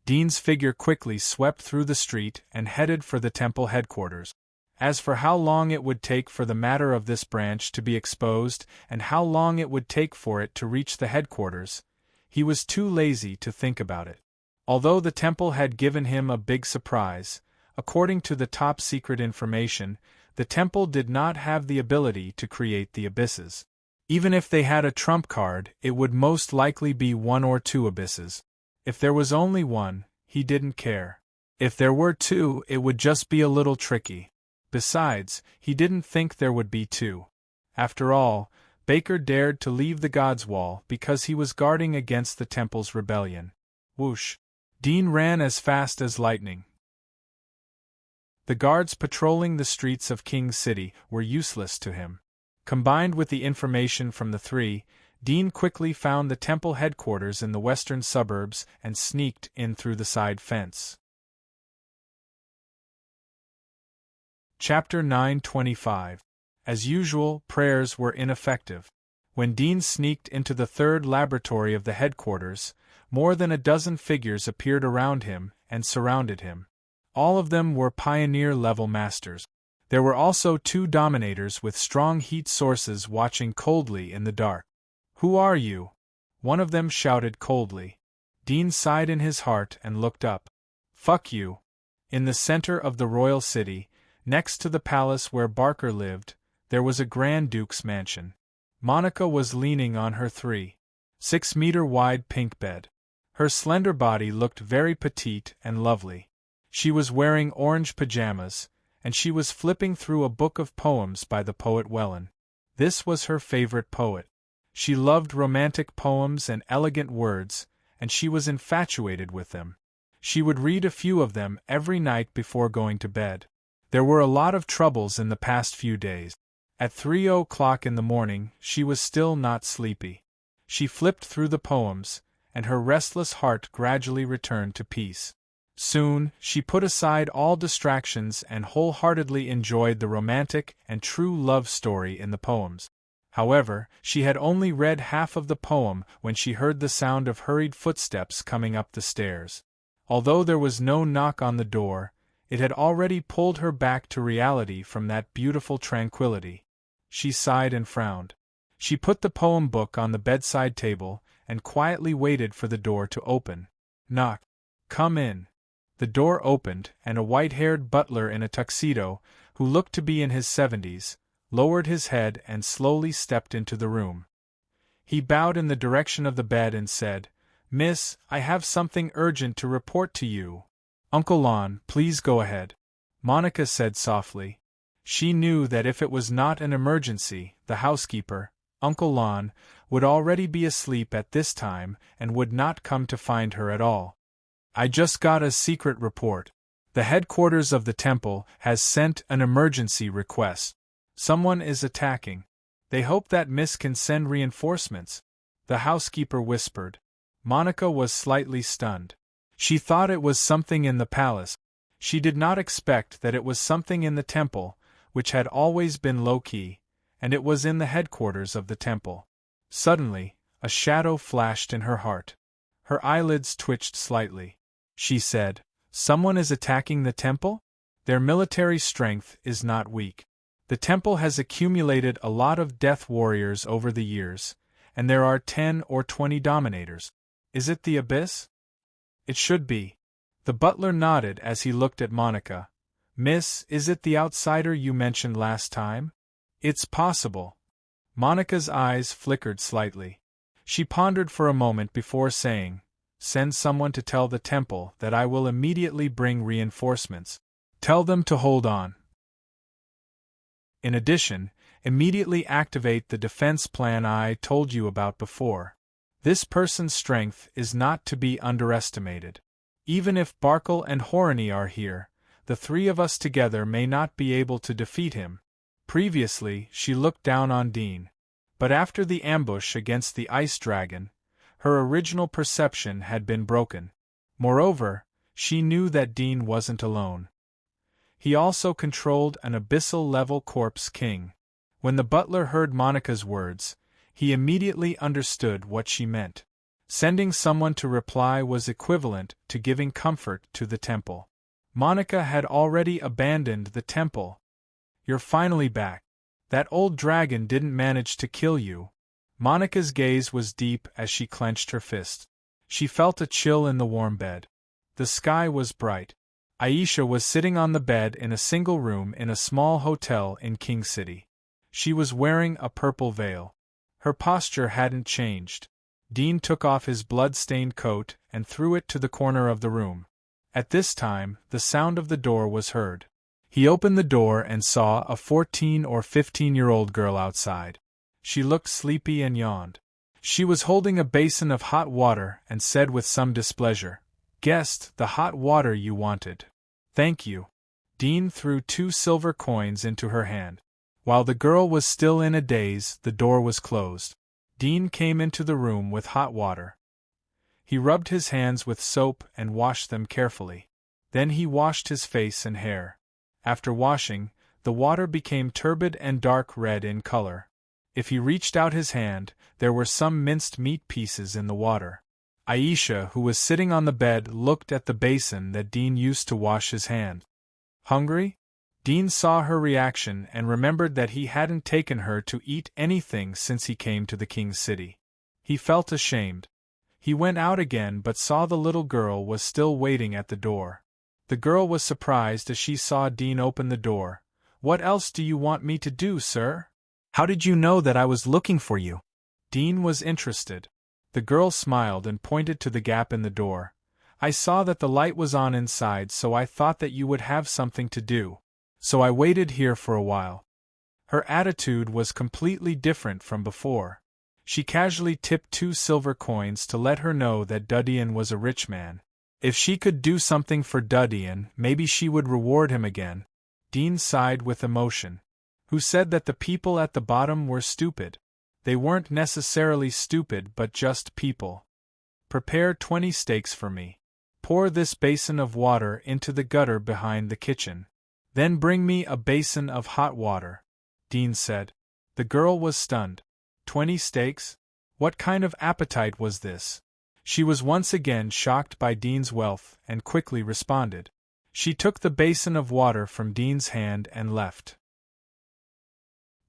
Dean's figure quickly swept through the street and headed for the temple headquarters. As for how long it would take for the matter of this branch to be exposed and how long it would take for it to reach the headquarters, he was too lazy to think about it. Although the temple had given him a big surprise, According to the top-secret information, the temple did not have the ability to create the abysses. Even if they had a trump card, it would most likely be one or two abysses. If there was only one, he didn't care. If there were two, it would just be a little tricky. Besides, he didn't think there would be two. After all, Baker dared to leave the God's Wall because he was guarding against the temple's rebellion. Whoosh! Dean ran as fast as lightning. The guards patrolling the streets of King's City were useless to him. Combined with the information from the three, Dean quickly found the temple headquarters in the western suburbs and sneaked in through the side fence. Chapter 925. As usual, prayers were ineffective. When Dean sneaked into the third laboratory of the headquarters, more than a dozen figures appeared around him and surrounded him. All of them were pioneer-level masters. There were also two dominators with strong heat sources watching coldly in the dark. "Who are you?" one of them shouted coldly. Dean sighed in his heart and looked up. "Fuck you." In the center of the royal city, next to the palace where Barker lived, there was a Grand Duke's mansion. Monica was leaning on her 3.6-meter-wide pink bed. Her slender body looked very petite and lovely. She was wearing orange pajamas, and she was flipping through a book of poems by the poet Wellan. This was her favorite poet. She loved romantic poems and elegant words, and she was infatuated with them. She would read a few of them every night before going to bed. There were a lot of troubles in the past few days. At 3 o'clock in the morning, she was still not sleepy. She flipped through the poems, and her restless heart gradually returned to peace. Soon, she put aside all distractions and wholeheartedly enjoyed the romantic and true love story in the poems. However, she had only read half of the poem when she heard the sound of hurried footsteps coming up the stairs. Although there was no knock on the door, it had already pulled her back to reality from that beautiful tranquility. She sighed and frowned. She put the poem book on the bedside table and quietly waited for the door to open. Knock. "Come in." The door opened, and a white-haired butler in a tuxedo, who looked to be in his 70s, lowered his head and slowly stepped into the room. He bowed in the direction of the bed and said, "Miss, I have something urgent to report to you." "Uncle Lon, please go ahead," Monica said softly. She knew that if it was not an emergency, the housekeeper, Uncle Lon, would already be asleep at this time and would not come to find her at all. "I just got a secret report. The headquarters of the temple has sent an emergency request. Someone is attacking. They hope that Miss can send reinforcements," the housekeeper whispered. Monica was slightly stunned. She thought it was something in the palace. She did not expect that it was something in the temple, which had always been low-key, and it was in the headquarters of the temple. Suddenly, a shadow flashed in her heart. Her eyelids twitched slightly. She said, "Someone is attacking the temple? Their military strength is not weak. The temple has accumulated a lot of death warriors over the years, and there are 10 or 20 dominators. Is it the abyss?" "It should be." The butler nodded as he looked at Monica. "Miss, is it the outsider you mentioned last time?" "It's possible." Monica's eyes flickered slightly. She pondered for a moment before saying, "Send someone to tell the temple that I will immediately bring reinforcements. Tell them to hold on. In addition, immediately activate the defense plan I told you about before. This person's strength is not to be underestimated. Even if Barkle and Horany are here, the three of us together may not be able to defeat him." Previously, she looked down on Dean. But after the ambush against the ice dragon, her original perception had been broken. Moreover, she knew that Dean wasn't alone. He also controlled an abyssal-level corpse king. When the butler heard Monica's words, he immediately understood what she meant. Sending someone to reply was equivalent to giving comfort to the temple. Monica had already abandoned the temple. "You're finally back. That old dragon didn't manage to kill you." Monica's gaze was deep as she clenched her fists. She felt a chill in the warm bed. The sky was bright. Aisha was sitting on the bed in a single room in a small hotel in King City. She was wearing a purple veil. Her posture hadn't changed. Dean took off his blood-stained coat and threw it to the corner of the room. At this time, the sound of the door was heard. He opened the door and saw a 14 or 15-year-old girl outside. She looked sleepy and yawned. She was holding a basin of hot water and said with some displeasure, "Guessed the hot water you wanted. Thank you." Dean threw 2 silver coins into her hand. While the girl was still in a daze, the door was closed. Dean came into the room with hot water. He rubbed his hands with soap and washed them carefully. Then he washed his face and hair. After washing, the water became turbid and dark red in color. If he reached out his hand, there were some minced meat pieces in the water. Aisha, who was sitting on the bed, looked at the basin that Dean used to wash his hand. "Hungry?" Dean saw her reaction and remembered that he hadn't taken her to eat anything since he came to the King's City. He felt ashamed. He went out again but saw the little girl was still waiting at the door. The girl was surprised as she saw Dean open the door. "What else do you want me to do, sir? How did you know that I was looking for you?" Dean was interested. The girl smiled and pointed to the gap in the door. "I saw that the light was on inside, so I thought that you would have something to do. So I waited here for a while." Her attitude was completely different from before. She casually tipped 2 silver coins to let her know that Dudian was a rich man. If she could do something for Dudian, maybe she would reward him again. Dean sighed with emotion. Who said that the people at the bottom were stupid? They weren't necessarily stupid but just people. "Prepare 20 steaks for me. Pour this basin of water into the gutter behind the kitchen. Then bring me a basin of hot water," Dean said. The girl was stunned. 20 steaks? What kind of appetite was this? She was once again shocked by Dean's wealth and quickly responded. She took the basin of water from Dean's hand and left.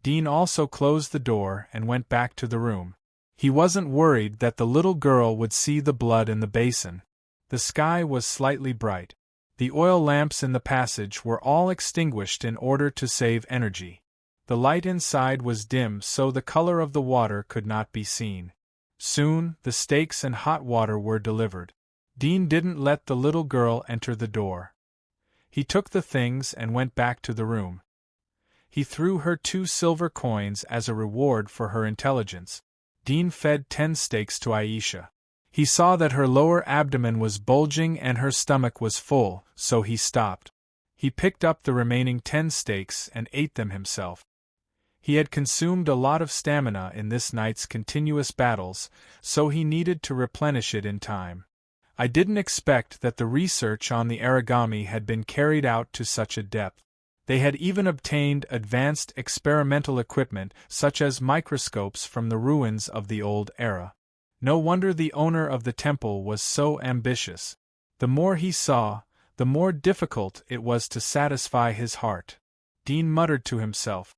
Dean also closed the door and went back to the room. He wasn't worried that the little girl would see the blood in the basin. The sky was slightly bright. The oil lamps in the passage were all extinguished in order to save energy. The light inside was dim, so the color of the water could not be seen. Soon, the steaks and hot water were delivered. Dean didn't let the little girl enter the door. He took the things and went back to the room. He threw her 2 silver coins as a reward for her intelligence. Dean fed 10 steaks to Aisha. He saw that her lower abdomen was bulging and her stomach was full, so he stopped. He picked up the remaining 10 steaks and ate them himself. He had consumed a lot of stamina in this night's continuous battles, so he needed to replenish it in time. I didn't expect that the research on the origami had been carried out to such a depth. They had even obtained advanced experimental equipment such as microscopes from the ruins of the old era. No wonder the owner of the temple was so ambitious. The more he saw, the more difficult it was to satisfy his heart. Dean muttered to himself.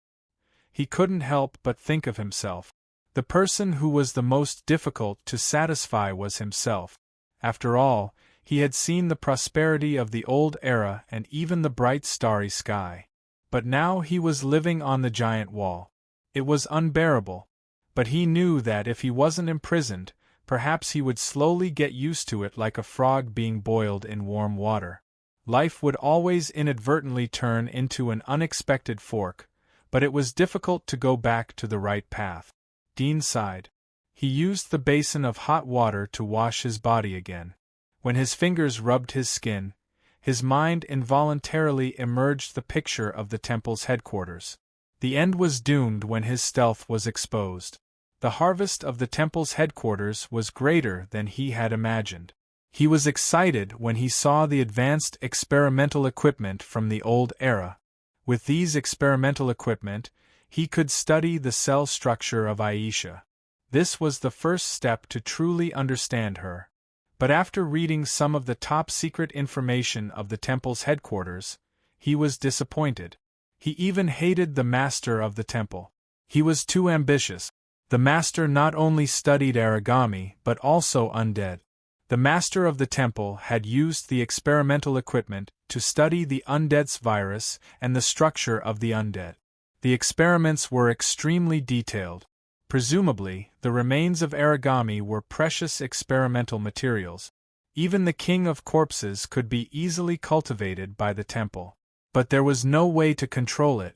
He couldn't help but think of himself. The person who was the most difficult to satisfy was himself. After all, he had seen the prosperity of the old era and even the bright starry sky. But now he was living on the giant wall. It was unbearable. But he knew that if he wasn't imprisoned, perhaps he would slowly get used to it like a frog being boiled in warm water. Life would always inadvertently turn into an unexpected fork, but it was difficult to go back to the right path. Dean sighed. He used the basin of hot water to wash his body again. When his fingers rubbed his skin, his mind involuntarily emerged the picture of the temple's headquarters. The end was doomed when his stealth was exposed. The harvest of the temple's headquarters was greater than he had imagined. He was excited when he saw the advanced experimental equipment from the old era. With these experimental equipment, he could study the cell structure of Aisha. This was the first step to truly understand her. But after reading some of the top-secret information of the temple's headquarters, he was disappointed. He even hated the master of the temple. He was too ambitious. The master not only studied origami but also undead. The master of the temple had used the experimental equipment to study the undead's virus and the structure of the undead. The experiments were extremely detailed. Presumably, the remains of origami were precious experimental materials. Even the king of corpses could be easily cultivated by the temple. But there was no way to control it.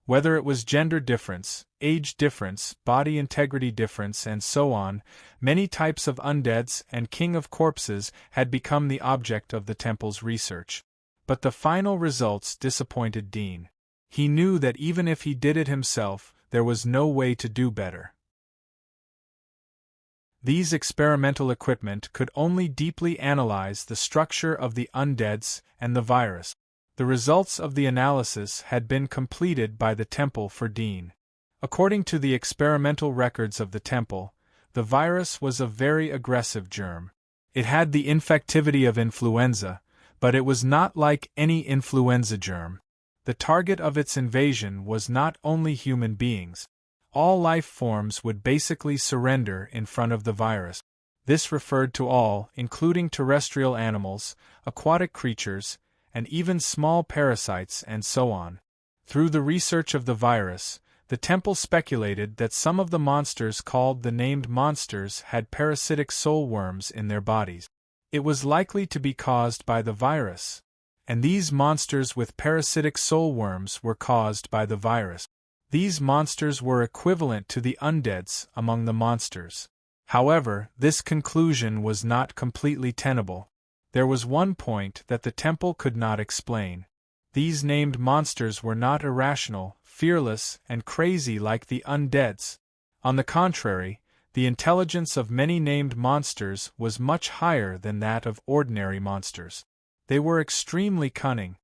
Whether it was gender difference, age difference, body integrity difference, and so on, many types of undeads and king of corpses had become the object of the temple's research. But the final results disappointed Dean. He knew that even if he did it himself, there was no way to do better. These experimental equipment could only deeply analyze the structure of the undeads and the virus. The results of the analysis had been completed by the temple for Dean. According to the experimental records of the temple, the virus was a very aggressive germ. It had the infectivity of influenza, but it was not like any influenza germ. The target of its invasion was not only human beings. All life forms would basically surrender in front of the virus. This referred to all, including terrestrial animals, aquatic creatures, and even small parasites and so on. Through the research of the virus, the temple speculated that some of the monsters called the named monsters had parasitic soul worms in their bodies. It was likely to be caused by the virus, and these monsters with parasitic soul worms were caused by the virus. These monsters were equivalent to the undeads among the monsters. However, this conclusion was not completely tenable. There was one point that the temple could not explain. These named monsters were not irrational, fearless, and crazy like the undeads. On the contrary, the intelligence of many named monsters was much higher than that of ordinary monsters. They were extremely cunning.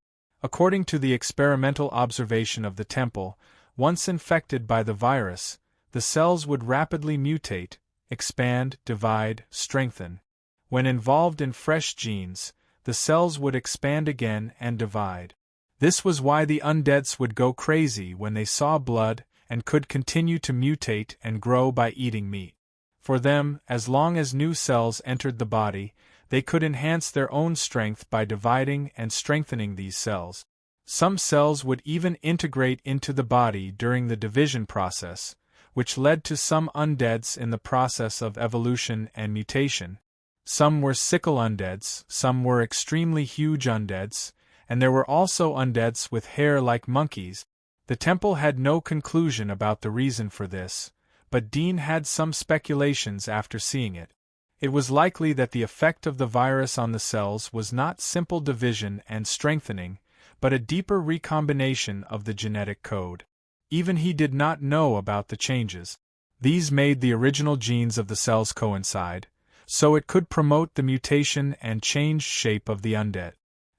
According to the experimental observation of the temple, once infected by the virus, the cells would rapidly mutate, expand, divide, strengthen. When involved in fresh genes, the cells would expand again and divide. This was why the undeads would go crazy when they saw blood and could continue to mutate and grow by eating meat. For them, as long as new cells entered the body, they could enhance their own strength by dividing and strengthening these cells. Some cells would even integrate into the body during the division process, which led to some undeads in the process of evolution and mutation. Some were sickle undeads, some were extremely huge undeads, and there were also undeads with hair like monkeys. The temple had no conclusion about the reason for this, but Dean had some speculations after seeing it. It was likely that the effect of the virus on the cells was not simple division and strengthening, but a deeper recombination of the genetic code. Even he did not know about the changes. These made the original genes of the cells coincide, so it could promote the mutation and change shape of the undead.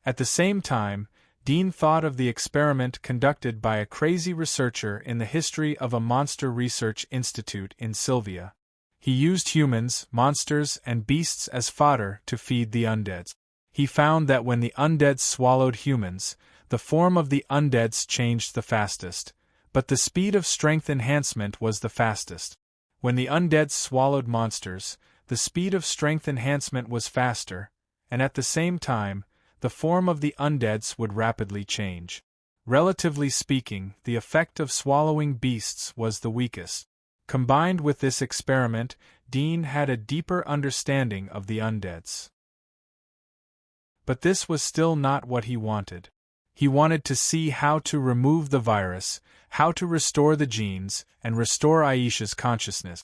At the same time, Dean thought of the experiment conducted by a crazy researcher in the history of a monster research institute in Sylvia. He used humans, monsters, and beasts as fodder to feed the undeads. He found that when the undeads swallowed humans, the form of the undeads changed the fastest, but the speed of strength enhancement was the fastest. When the undeads swallowed monsters, the speed of strength enhancement was faster, and at the same time, the form of the undeads would rapidly change. Relatively speaking, the effect of swallowing beasts was the weakest. Combined with this experiment, Dean had a deeper understanding of the undeads. But this was still not what he wanted. He wanted to see how to remove the virus, how to restore the genes, and restore Aisha's consciousness.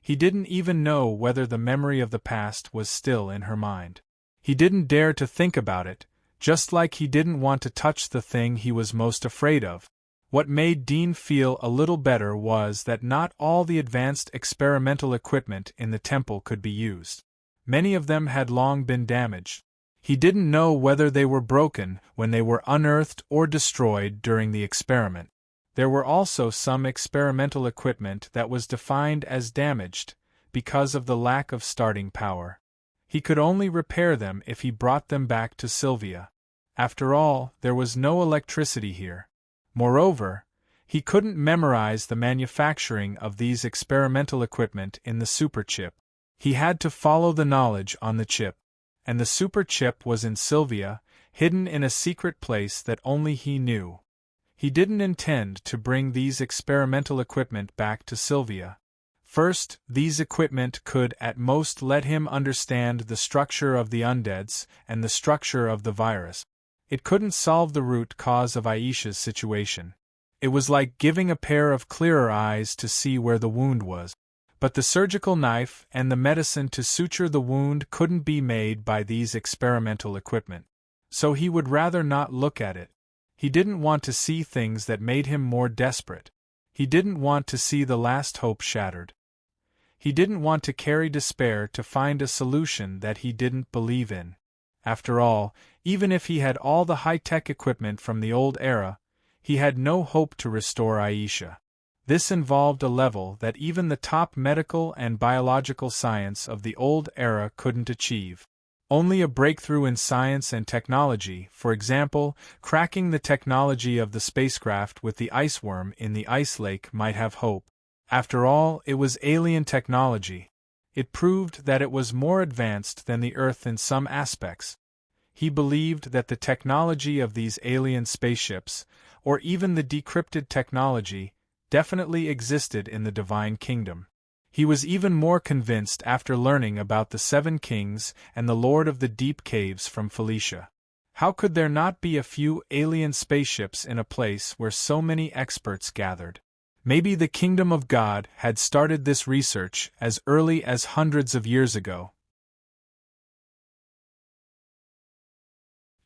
He didn't even know whether the memory of the past was still in her mind. He didn't dare to think about it, just like he didn't want to touch the thing he was most afraid of. What made Dean feel a little better was that not all the advanced experimental equipment in the temple could be used. Many of them had long been damaged. He didn't know whether they were broken when they were unearthed or destroyed during the experiment. There were also some experimental equipment that was defined as damaged because of the lack of starting power. He could only repair them if he brought them back to Sylvia. After all, there was no electricity here. Moreover, he couldn't memorize the manufacturing of these experimental equipment in the superchip. He had to follow the knowledge on the chip. And the super chip was in Sylvia, hidden in a secret place that only he knew. He didn't intend to bring these experimental equipment back to Sylvia. First, these equipment could at most let him understand the structure of the undeads and the structure of the virus. It couldn't solve the root cause of Aisha's situation. It was like giving a pair of clearer eyes to see where the wound was. But the surgical knife and the medicine to suture the wound couldn't be made by these experimental equipment. So he would rather not look at it. He didn't want to see things that made him more desperate. He didn't want to see the last hope shattered. He didn't want to carry despair to find a solution that he didn't believe in. After all, even if he had all the high-tech equipment from the old era, he had no hope to restore Aisha. This involved a level that even the top medical and biological science of the old era couldn't achieve. Only a breakthrough in science and technology, for example, cracking the technology of the spacecraft with the ice worm in the ice lake, might have hope. After all, it was alien technology. It proved that it was more advanced than the Earth in some aspects. He believed that the technology of these alien spaceships, or even the decrypted technology, definitely existed in the Divine Kingdom. He was even more convinced after learning about the Seven Kings and the Lord of the Deep Caves from Felicia. How could there not be a few alien spaceships in a place where so many experts gathered? Maybe the Kingdom of God had started this research as early as hundreds of years ago.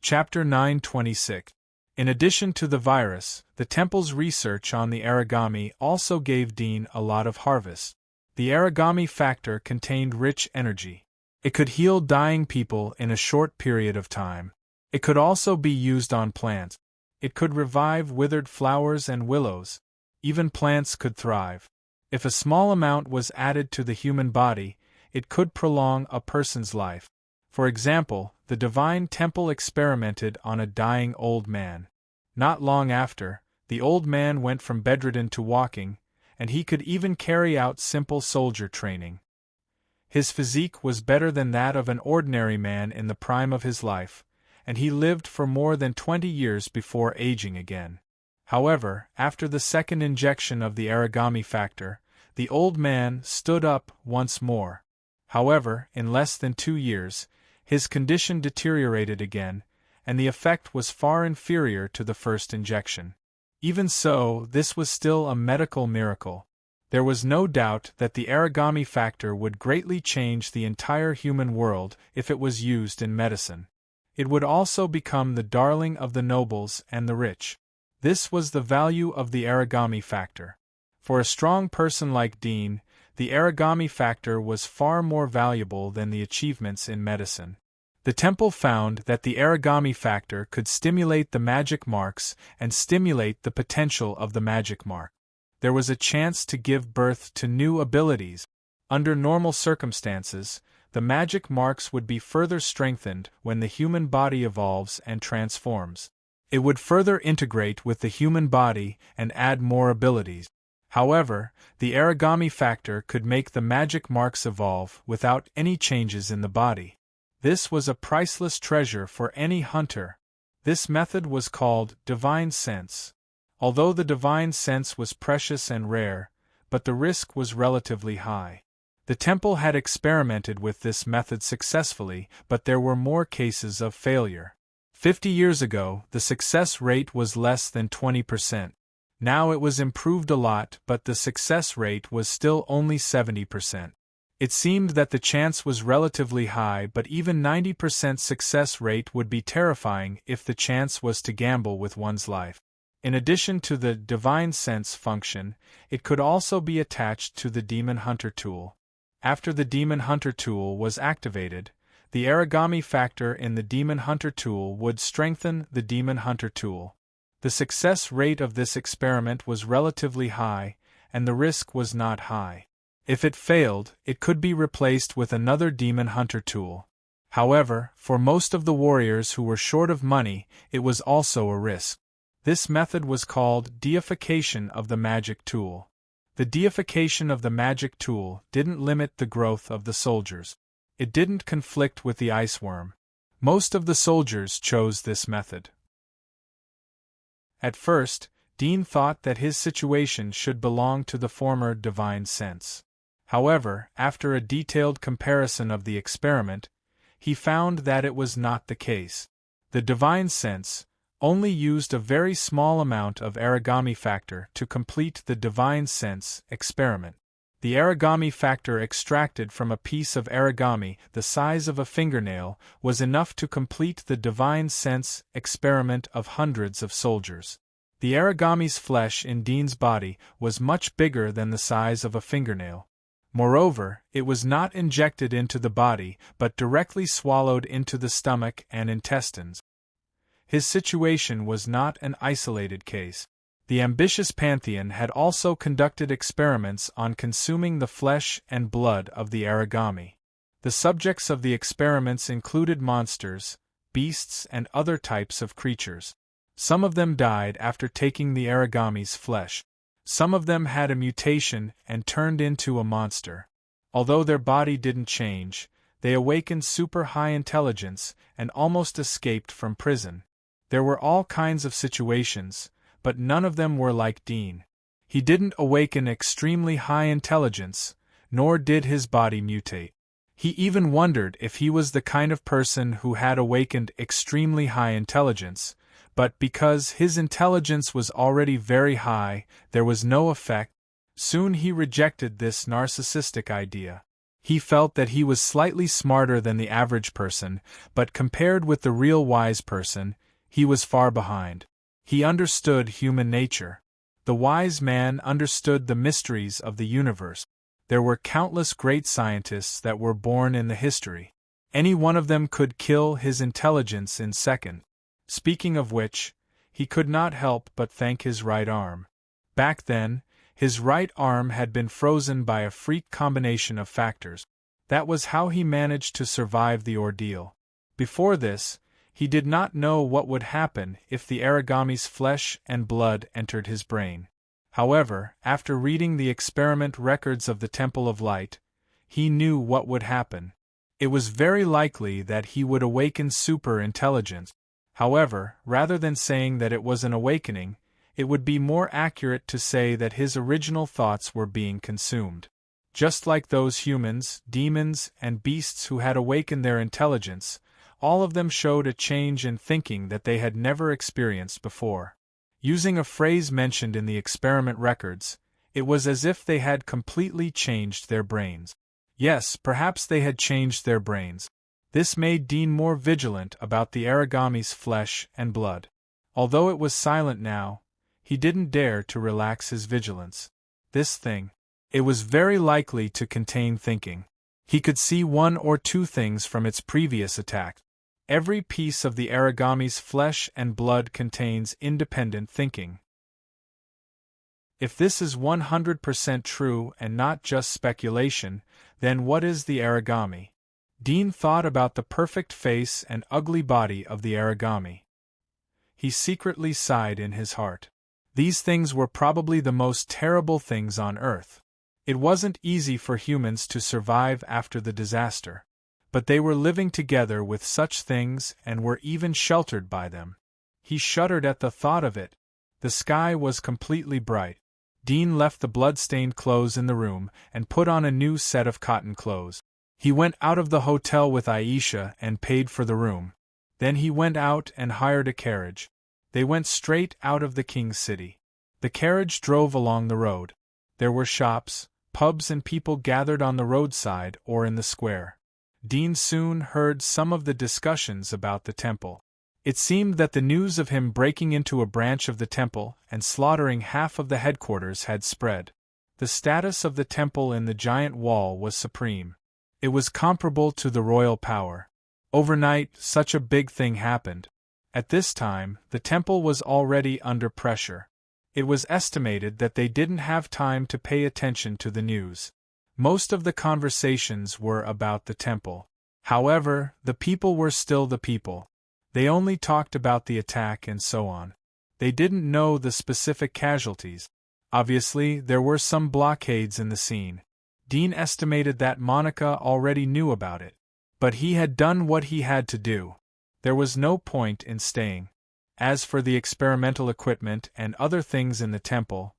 Chapter 926. In addition to the virus, the temple's research on the origami also gave Dean a lot of harvest. The origami factor contained rich energy. It could heal dying people in a short period of time. It could also be used on plants. It could revive withered flowers and willows. Even plants could thrive. If a small amount was added to the human body, it could prolong a person's life. For example, the Divine Temple experimented on a dying old man. Not long after, the old man went from bedridden to walking, and he could even carry out simple soldier training. His physique was better than that of an ordinary man in the prime of his life, and he lived for more than 20 years before aging again. However, after the second injection of the origami factor, the old man stood up once more. However, in less than 2 years, his condition deteriorated again, and the effect was far inferior to the first injection. Even so, this was still a medical miracle. There was no doubt that the origami factor would greatly change the entire human world if it was used in medicine. It would also become the darling of the nobles and the rich. This was the value of the origami factor. For a strong person like Dean, the origami factor was far more valuable than the achievements in medicine. The temple found that the origami factor could stimulate the magic marks and stimulate the potential of the magic mark. There was a chance to give birth to new abilities. Under normal circumstances, the magic marks would be further strengthened when the human body evolves and transforms. It would further integrate with the human body and add more abilities. However, the origami factor could make the magic marks evolve without any changes in the body. This was a priceless treasure for any hunter. This method was called divine sense. Although the divine sense was precious and rare, but the risk was relatively high. The temple had experimented with this method successfully, but there were more cases of failure. 50 years ago, the success rate was less than 20%. Now it was improved a lot, but the success rate was still only 70%. It seemed that the chance was relatively high, but even 90% success rate would be terrifying if the chance was to gamble with one's life. In addition to the divine sense function, it could also be attached to the demon hunter tool. After the demon hunter tool was activated, the origami factor in the demon hunter tool would strengthen the demon hunter tool. The success rate of this experiment was relatively high, and the risk was not high. If it failed, it could be replaced with another demon hunter tool. However, for most of the warriors who were short of money, it was also a risk. This method was called deification of the magic tool. The deification of the magic tool didn't limit the growth of the soldiers. It didn't conflict with the ice worm. Most of the soldiers chose this method. At first, Dean thought that his situation should belong to the former divine sense. However, after a detailed comparison of the experiment, he found that it was not the case. The divine sense only used a very small amount of origami factor to complete the divine sense experiment. The origami factor extracted from a piece of origami the size of a fingernail was enough to complete the divine sense experiment of hundreds of soldiers. The origami's flesh in Dean's body was much bigger than the size of a fingernail. Moreover, it was not injected into the body but directly swallowed into the stomach and intestines. His situation was not an isolated case. The ambitious Pantheon had also conducted experiments on consuming the flesh and blood of the origami. The subjects of the experiments included monsters, beasts, and other types of creatures. Some of them died after taking the origami's flesh. Some of them had a mutation and turned into a monster. Although their body didn't change, they awakened super high intelligence and almost escaped from prison. There were all kinds of situations, but none of them were like Dean. He didn't awaken extremely high intelligence, nor did his body mutate. He even wondered if he was the kind of person who had awakened extremely high intelligence, but because his intelligence was already very high, there was no effect. Soon he rejected this narcissistic idea. He felt that he was slightly smarter than the average person, but compared with the real wise person, he was far behind. He understood human nature. The wise man understood the mysteries of the universe. There were countless great scientists that were born in the history. Any one of them could kill his intelligence in seconds. Speaking of which, he could not help but thank his right arm. Back then, his right arm had been frozen by a freak combination of factors. That was how he managed to survive the ordeal. Before this, he did not know what would happen if the origami's flesh and blood entered his brain. However, after reading the experiment records of the Temple of Light, he knew what would happen. It was very likely that he would awaken super intelligence. However, rather than saying that it was an awakening, it would be more accurate to say that his original thoughts were being consumed. Just like those humans, demons, and beasts who had awakened their intelligence, all of them showed a change in thinking that they had never experienced before. Using a phrase mentioned in the experiment records, it was as if they had completely changed their brains. Yes, perhaps they had changed their brains. This made Dean more vigilant about the origami's flesh and blood. Although it was silent now, he didn't dare to relax his vigilance. This thing, it was very likely to contain thinking. He could see one or two things from its previous attack. Every piece of the origami's flesh and blood contains independent thinking. If this is 100% true and not just speculation, then what is the origami? Dean thought about the perfect face and ugly body of the origami. He secretly sighed in his heart. These things were probably the most terrible things on Earth. It wasn't easy for humans to survive after the disaster. But they were living together with such things and were even sheltered by them. He shuddered at the thought of it. The sky was completely bright. Dean left the blood-stained clothes in the room and put on a new set of cotton clothes. He went out of the hotel with Aisha and paid for the room. Then he went out and hired a carriage. They went straight out of the king's city. The carriage drove along the road. There were shops, pubs, and people gathered on the roadside or in the square. Dean soon heard some of the discussions about the temple. It seemed that the news of him breaking into a branch of the temple and slaughtering half of the headquarters had spread. The status of the temple in the giant wall was supreme. It was comparable to the royal power. Overnight, such a big thing happened. At this time, the temple was already under pressure. It was estimated that they didn't have time to pay attention to the news. Most of the conversations were about the temple. However, the people were still the people. They only talked about the attack and so on. They didn't know the specific casualties. Obviously, there were some blockades in the scene. Dean estimated that Monica already knew about it. But he had done what he had to do. There was no point in staying. As for the experimental equipment and other things in the temple,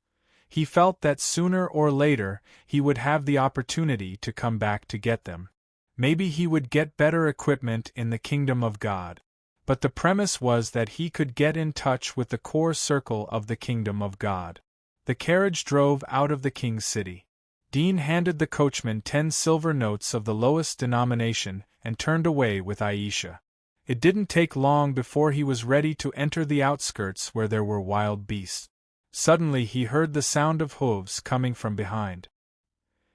he felt that sooner or later he would have the opportunity to come back to get them. Maybe he would get better equipment in the kingdom of God. But the premise was that he could get in touch with the core circle of the kingdom of God. The carriage drove out of the king's city. Dean handed the coachman 10 silver notes of the lowest denomination and turned away with Aisha. It didn't take long before he was ready to enter the outskirts where there were wild beasts. Suddenly he heard the sound of hooves coming from behind.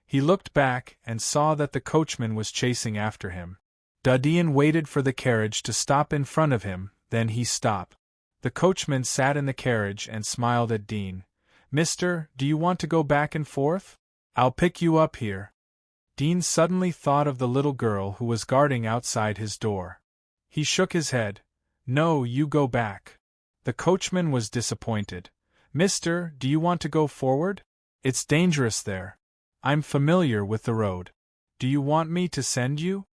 He looked back and saw that the coachman was chasing after him. Dean waited for the carriage to stop in front of him, then he stopped. The coachman sat in the carriage and smiled at Dean. "Mister, do you want to go back and forth? I'll pick you up here." Dean suddenly thought of the little girl who was guarding outside his door. He shook his head. "No, you go back." The coachman was disappointed. "Mister, do you want to go forward? It's dangerous there. I'm familiar with the road. Do you want me to send you?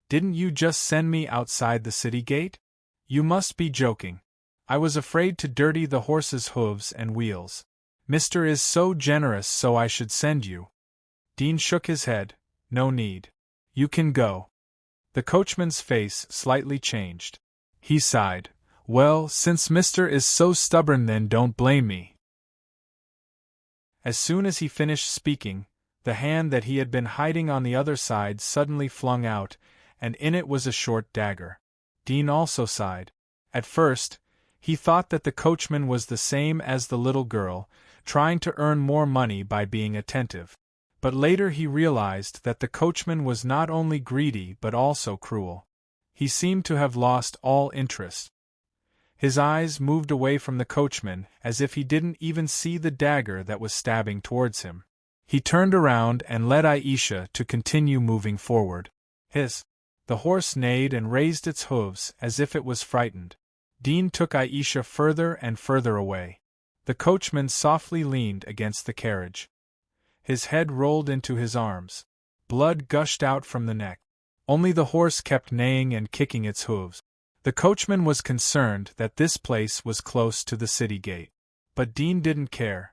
Didn't you just send me outside the city gate? You must be joking. I was afraid to dirty the horse's hooves and wheels. Mister is so generous, so I should send you." Dean shook his head. "No need. You can go." The coachman's face slightly changed. He sighed. "Well, since Mister is so stubborn, then don't blame me." As soon as he finished speaking, the hand that he had been hiding on the other side suddenly flung out, and in it was a short dagger. Dean also sighed. At first, he thought that the coachman was the same as the little girl, trying to earn more money by being attentive. But later he realized that the coachman was not only greedy but also cruel. He seemed to have lost all interest. His eyes moved away from the coachman as if he didn't even see the dagger that was stabbing towards him. He turned around and led Aisha to continue moving forward. The horse neighed and raised its hooves as if it was frightened. Dean took Aisha further and further away. The coachman softly leaned against the carriage. His head rolled into his arms. Blood gushed out from the neck. Only the horse kept neighing and kicking its hooves. The coachman was concerned that this place was close to the city gate. But Dean didn't care.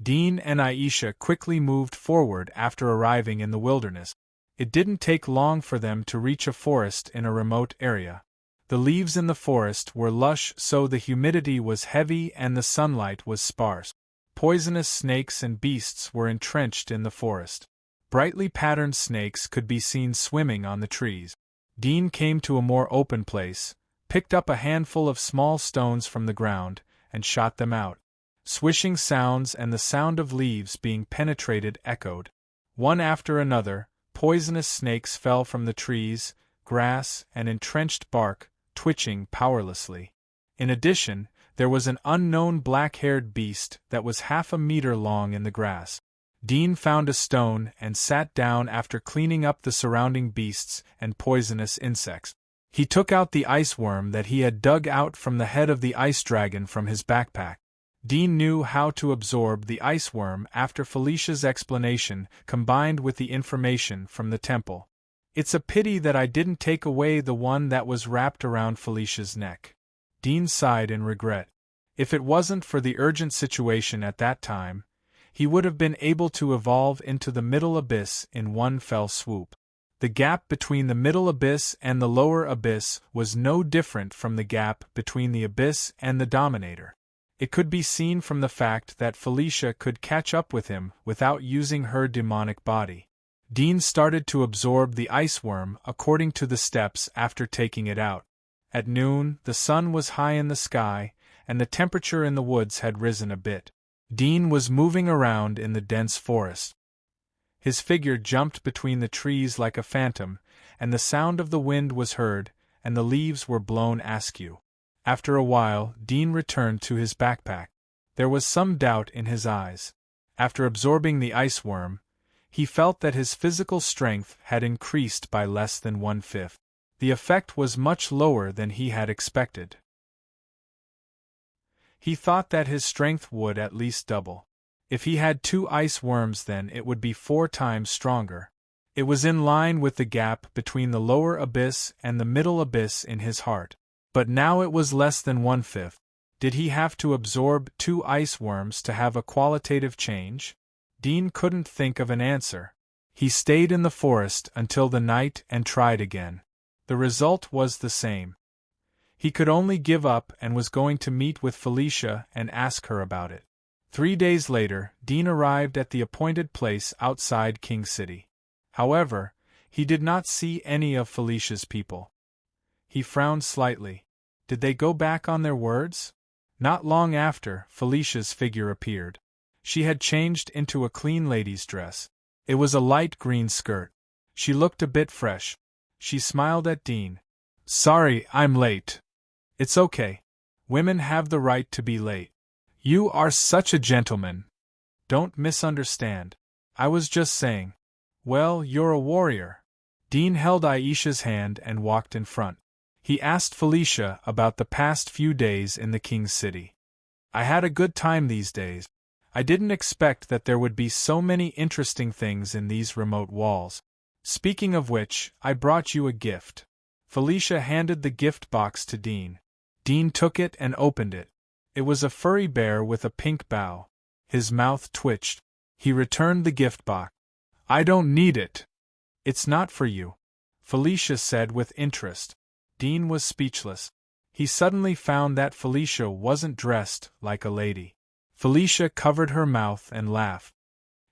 Dean and Aisha quickly moved forward after arriving in the wilderness. It didn't take long for them to reach a forest in a remote area. The leaves in the forest were lush, so the humidity was heavy and the sunlight was sparse. Poisonous snakes and beasts were entrenched in the forest. Brightly patterned snakes could be seen swimming on the trees. Dean came to a more open place, picked up a handful of small stones from the ground, and shot them out. Swishing sounds and the sound of leaves being penetrated echoed. One after another, poisonous snakes fell from the trees, grass, and entrenched bark, twitching powerlessly. In addition, there was an unknown black-haired beast that was 1/2 meter long in the grass. Dean found a stone and sat down after cleaning up the surrounding beasts and poisonous insects. He took out the ice worm that he had dug out from the head of the ice dragon from his backpack. Dean knew how to absorb the ice worm after Felicia's explanation combined with the information from the temple. "It's a pity that I didn't take away the one that was wrapped around Felicia's neck." Dean sighed in regret. If it wasn't for the urgent situation at that time, he would have been able to evolve into the middle abyss in one fell swoop. The gap between the middle abyss and the lower abyss was no different from the gap between the abyss and the Dominator. It could be seen from the fact that Felicia could catch up with him without using her demonic body. Dean started to absorb the ice worm according to the steps after taking it out. At noon, the sun was high in the sky, and the temperature in the woods had risen a bit. Dean was moving around in the dense forest. His figure jumped between the trees like a phantom, and the sound of the wind was heard, and the leaves were blown askew. After a while, Dean returned to his backpack. There was some doubt in his eyes. After absorbing the ice worm, he felt that his physical strength had increased by less than 1/5. The effect was much lower than he had expected. He thought that his strength would at least double. If he had 2 ice worms, then it would be 4 times stronger. It was in line with the gap between the lower abyss and the middle abyss in his heart. But now it was less than 1/5. Did he have to absorb 2 ice worms to have a qualitative change? Dean couldn't think of an answer. He stayed in the forest until the night and tried again. The result was the same. He could only give up and was going to meet with Felicia and ask her about it. 3 days later, Dean arrived at the appointed place outside King City. However, he did not see any of Felicia's people. He frowned slightly. Did they go back on their words? Not long after, Felicia's figure appeared. She had changed into a clean lady's dress. It was a light green skirt. She looked a bit fresh. She smiled at Dean. "Sorry, I'm late." "It's okay. Women have the right to be late." "You are such a gentleman." "Don't misunderstand. I was just saying." "Well, you're a warrior." Dean held Aisha's hand and walked in front. He asked Felicia about the past few days in the King's City. "I had a good time these days. I didn't expect that there would be so many interesting things in these remote walls. Speaking of which, I brought you a gift." Felicia handed the gift box to Dean. Dean took it and opened it. It was a furry bear with a pink bow. His mouth twitched. He returned the gift box. "I don't need it." "It's not for you," Felicia said with interest. Dean was speechless. He suddenly found that Felicia wasn't dressed like a lady. Felicia covered her mouth and laughed.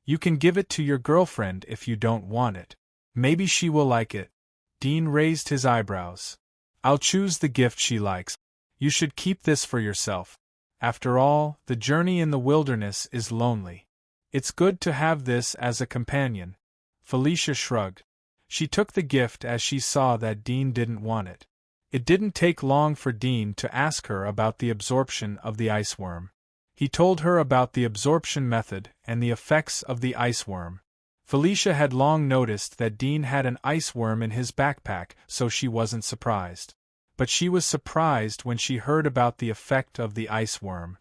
"You can give it to your girlfriend if you don't want it. Maybe she will like it." Dean raised his eyebrows. "I'll choose the gift she likes. You should keep this for yourself. After all, the journey in the wilderness is lonely. It's good to have this as a companion." Felicia shrugged. She took the gift as she saw that Dean didn't want it. It didn't take long for Dean to ask her about the absorption of the ice worm. He told her about the absorption method and the effects of the ice worm. Felicia had long noticed that Dean had an ice worm in his backpack, so she wasn't surprised. But she was surprised when she heard about the effect of the ice worm.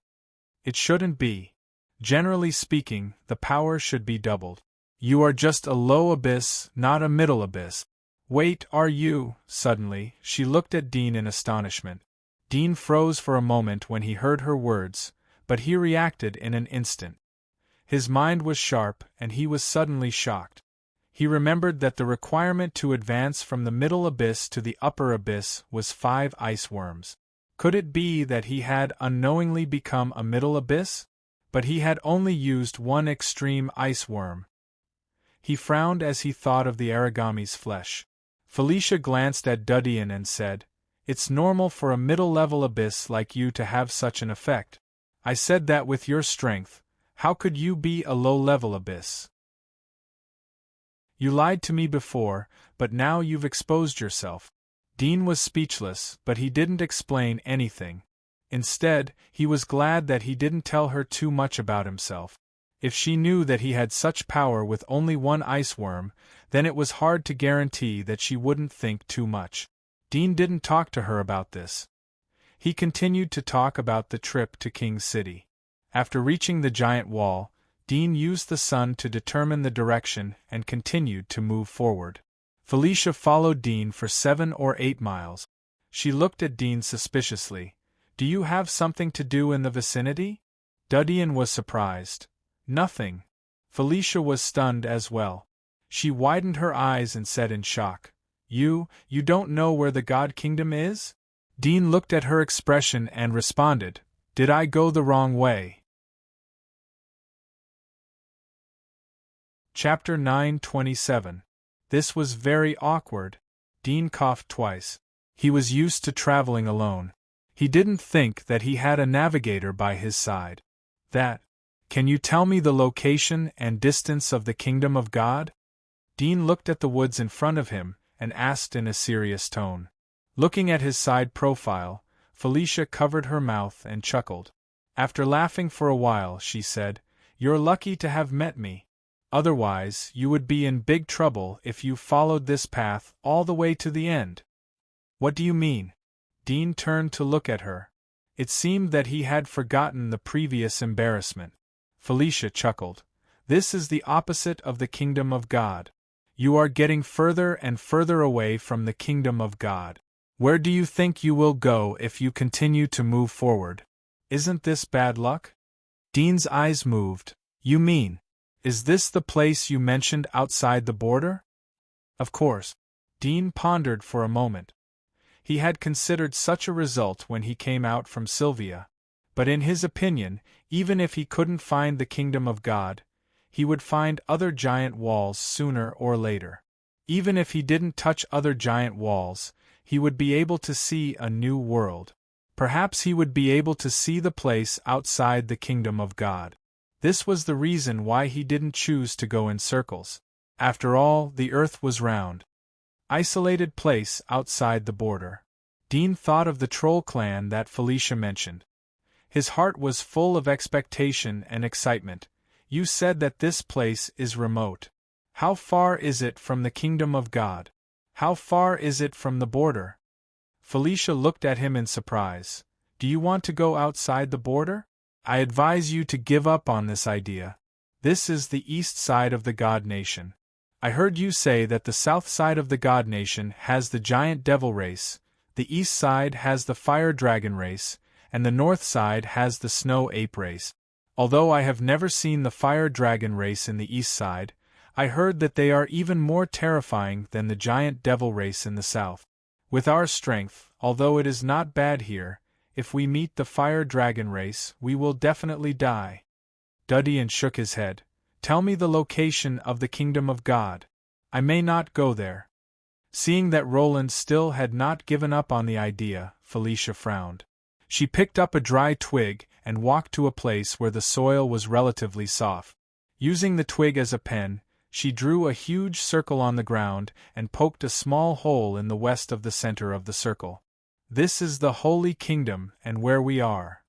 It shouldn't be. Generally speaking, the power should be doubled. You are just a low abyss, not a middle abyss. Wait, are you? Suddenly, she looked at Dean in astonishment. Dean froze for a moment when he heard her words, but he reacted in an instant. His mind was sharp, and he was suddenly shocked. He remembered that the requirement to advance from the middle abyss to the upper abyss was 5 ice worms. Could it be that he had unknowingly become a middle abyss? But he had only used 1 extreme ice worm. He frowned as he thought of the origami's flesh. Felicia glanced at Dudian and said, "It's normal for a middle-level abyss like you to have such an effect. I said that with your strength. How could you be a low-level abyss? You lied to me before, but now you've exposed yourself." Dean was speechless, but he didn't explain anything. Instead, he was glad that he didn't tell her too much about himself. If she knew that he had such power with only 1 ice worm, then it was hard to guarantee that she wouldn't think too much. Dean didn't talk to her about this. He continued to talk about the trip to King's City. After reaching the giant wall, Dean used the sun to determine the direction and continued to move forward. Felicia followed Dean for 7 or 8 miles. She looked at Dean suspiciously. "Do you have something to do in the vicinity?" Dudian was surprised. "Nothing." Felicia was stunned as well. She widened her eyes and said in shock, You don't know where the God Kingdom is?" Dean looked at her expression and responded, "Did I go the wrong way?" Chapter 9:27. This was very awkward. Dean coughed twice. He was used to traveling alone. He didn't think that he had a navigator by his side. Can you tell me the location and distance of the Kingdom of God?" Dean looked at the woods in front of him and asked in a serious tone. Looking at his side profile, Felicia covered her mouth and chuckled. After laughing for a while, she said, "You're lucky to have met me. Otherwise, you would be in big trouble if you followed this path all the way to the end." "What do you mean?" Dean turned to look at her. It seemed that he had forgotten the previous embarrassment. Felicia chuckled. This is the opposite of the kingdom of God. You are getting further and further away from the kingdom of God. Where do you think you will go if you continue to move forward? Isn't this bad luck? Dean's eyes moved. You mean, is this the place you mentioned outside the border? Of course. Dean pondered for a moment. He had considered such a result when he came out from Sylvia, but in his opinion, even if he couldn't find the kingdom of God, he would find other giant walls sooner or later. Even if he didn't touch other giant walls, he would be able to see a new world. Perhaps he would be able to see the place outside the kingdom of God. This was the reason why he didn't choose to go in circles. After all, the earth was round. Isolated place outside the border. Dean thought of the troll clan that Felicia mentioned. His heart was full of expectation and excitement. You said that this place is remote. How far is it from the kingdom of God? How far is it from the border? Felicia looked at him in surprise. Do you want to go outside the border? I advise you to give up on this idea. This is the east side of the God Nation. I heard you say that the south side of the God Nation has the giant devil race, the east side has the fire dragon race, and the north side has the snow ape race. Although I have never seen the fire dragon race in the east side, I heard that they are even more terrifying than the giant devil race in the south. With our strength, although it is not bad here, if we meet the fire dragon race, we will definitely die. Dudian shook his head. Tell me the location of the kingdom of God. I may not go there. Seeing that Roland still had not given up on the idea, Felicia frowned. She picked up a dry twig and walked to a place where the soil was relatively soft. Using the twig as a pen, she drew a huge circle on the ground and poked a small hole in the west of the center of the circle. This is the Holy Kingdom and where we are.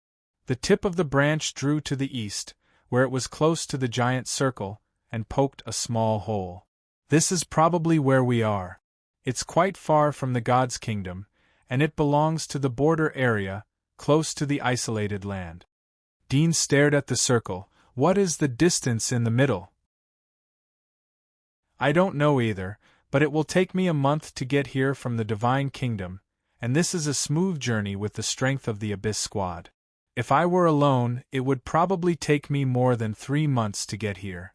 The tip of the branch drew to the east, where it was close to the giant circle, and poked a small hole. This is probably where we are. It's quite far from the God's kingdom, and it belongs to the border area, close to the isolated land. Dean stared at the circle. What is the distance in the middle? I don't know either, but it will take me a month to get here from the Divine Kingdom, and this is a smooth journey with the strength of the Abyss Squad. If I were alone, it would probably take me more than 3 months to get here.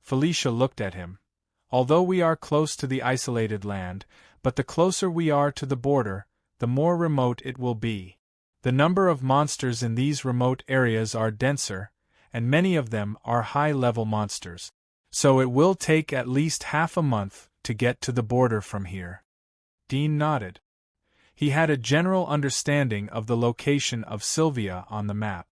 Felicia looked at him. Although we are close to the isolated land, but the closer we are to the border, the more remote it will be. The number of monsters in these remote areas are denser, and many of them are high-level monsters. So it will take at least half a month to get to the border from here. Dean nodded. He had a general understanding of the location of Sylvia on the map.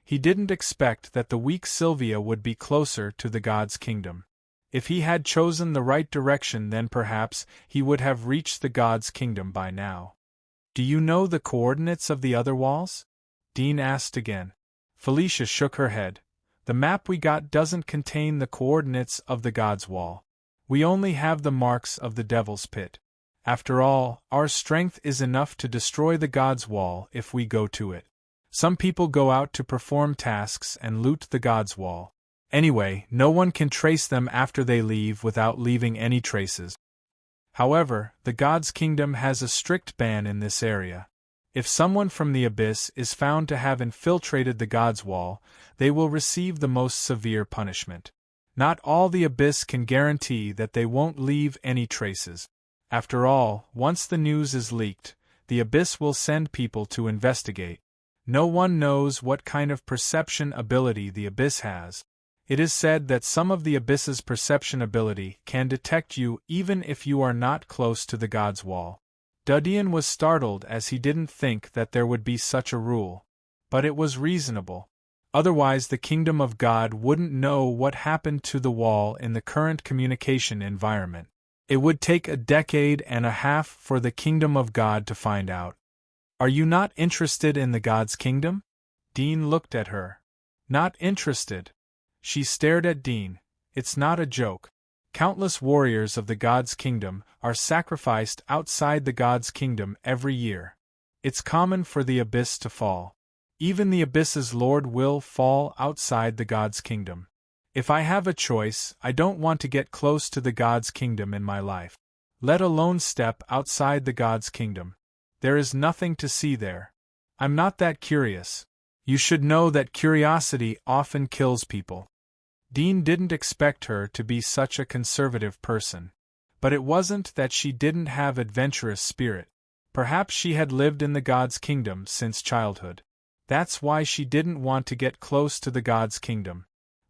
He didn't expect that the weak Sylvia would be closer to the God's kingdom. If he had chosen the right direction, then perhaps he would have reached the God's kingdom by now. Do you know the coordinates of the other walls? Dean asked again. Felicia shook her head. The map we got doesn't contain the coordinates of the God's wall. We only have the marks of the Devil's Pit. After all, our strength is enough to destroy the God's wall if we go to it. Some people go out to perform tasks and loot the God's wall. Anyway, no one can trace them after they leave without leaving any traces. However, the God's kingdom has a strict ban in this area. If someone from the Abyss is found to have infiltrated the God's wall, they will receive the most severe punishment. Not all the Abyss can guarantee that they won't leave any traces. After all, once the news is leaked, the Abyss will send people to investigate. No one knows what kind of perception ability the Abyss has. It is said that some of the Abyss's perception ability can detect you even if you are not close to the God's wall. Dudian was startled as he didn't think that there would be such a rule. But it was reasonable. Otherwise the kingdom of God wouldn't know what happened to the wall in the current communication environment. It would take a decade and a half for the kingdom of God to find out. Are you not interested in the God's kingdom? Dean looked at her. Not interested. She stared at Dean. It's not a joke. Countless warriors of the God's kingdom are sacrificed outside the God's kingdom every year. It's common for the Abyss to fall. Even the abyss's lord will fall outside the god's kingdom. If I have a choice, I don't want to get close to the god's kingdom in my life. Let alone step outside the god's kingdom. There is nothing to see there. I'm not that curious. You should know that curiosity often kills people. Dean didn't expect her to be such a conservative person. But it wasn't that she didn't have adventurous spirit. Perhaps she had lived in the god's kingdom since childhood. That's why she didn't want to get close to the god's kingdom.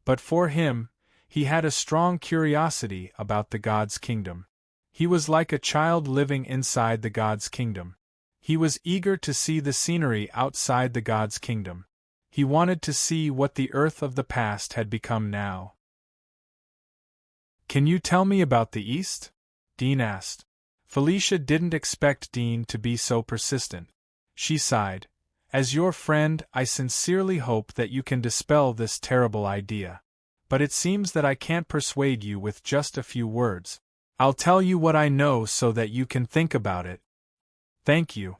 But for him, he had a strong curiosity about the god's kingdom. He was like a child living inside the god's kingdom. He was eager to see the scenery outside the god's kingdom. He wanted to see what the earth of the past had become now. Can you tell me about the East? Dean asked. Felicia didn't expect Dean to be so persistent. She sighed. As your friend, I sincerely hope that you can dispel this terrible idea. But it seems that I can't persuade you with just a few words. I'll tell you what I know so that you can think about it. Thank you.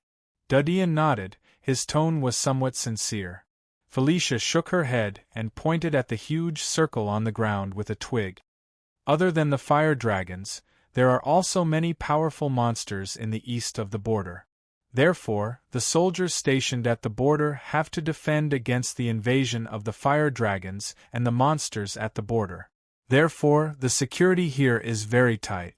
Dudian nodded, his tone was somewhat sincere. Felicia shook her head and pointed at the huge circle on the ground with a twig. Other than the fire dragons, there are also many powerful monsters in the east of the border. Therefore, the soldiers stationed at the border have to defend against the invasion of the fire dragons and the monsters at the border. Therefore, the security here is very tight.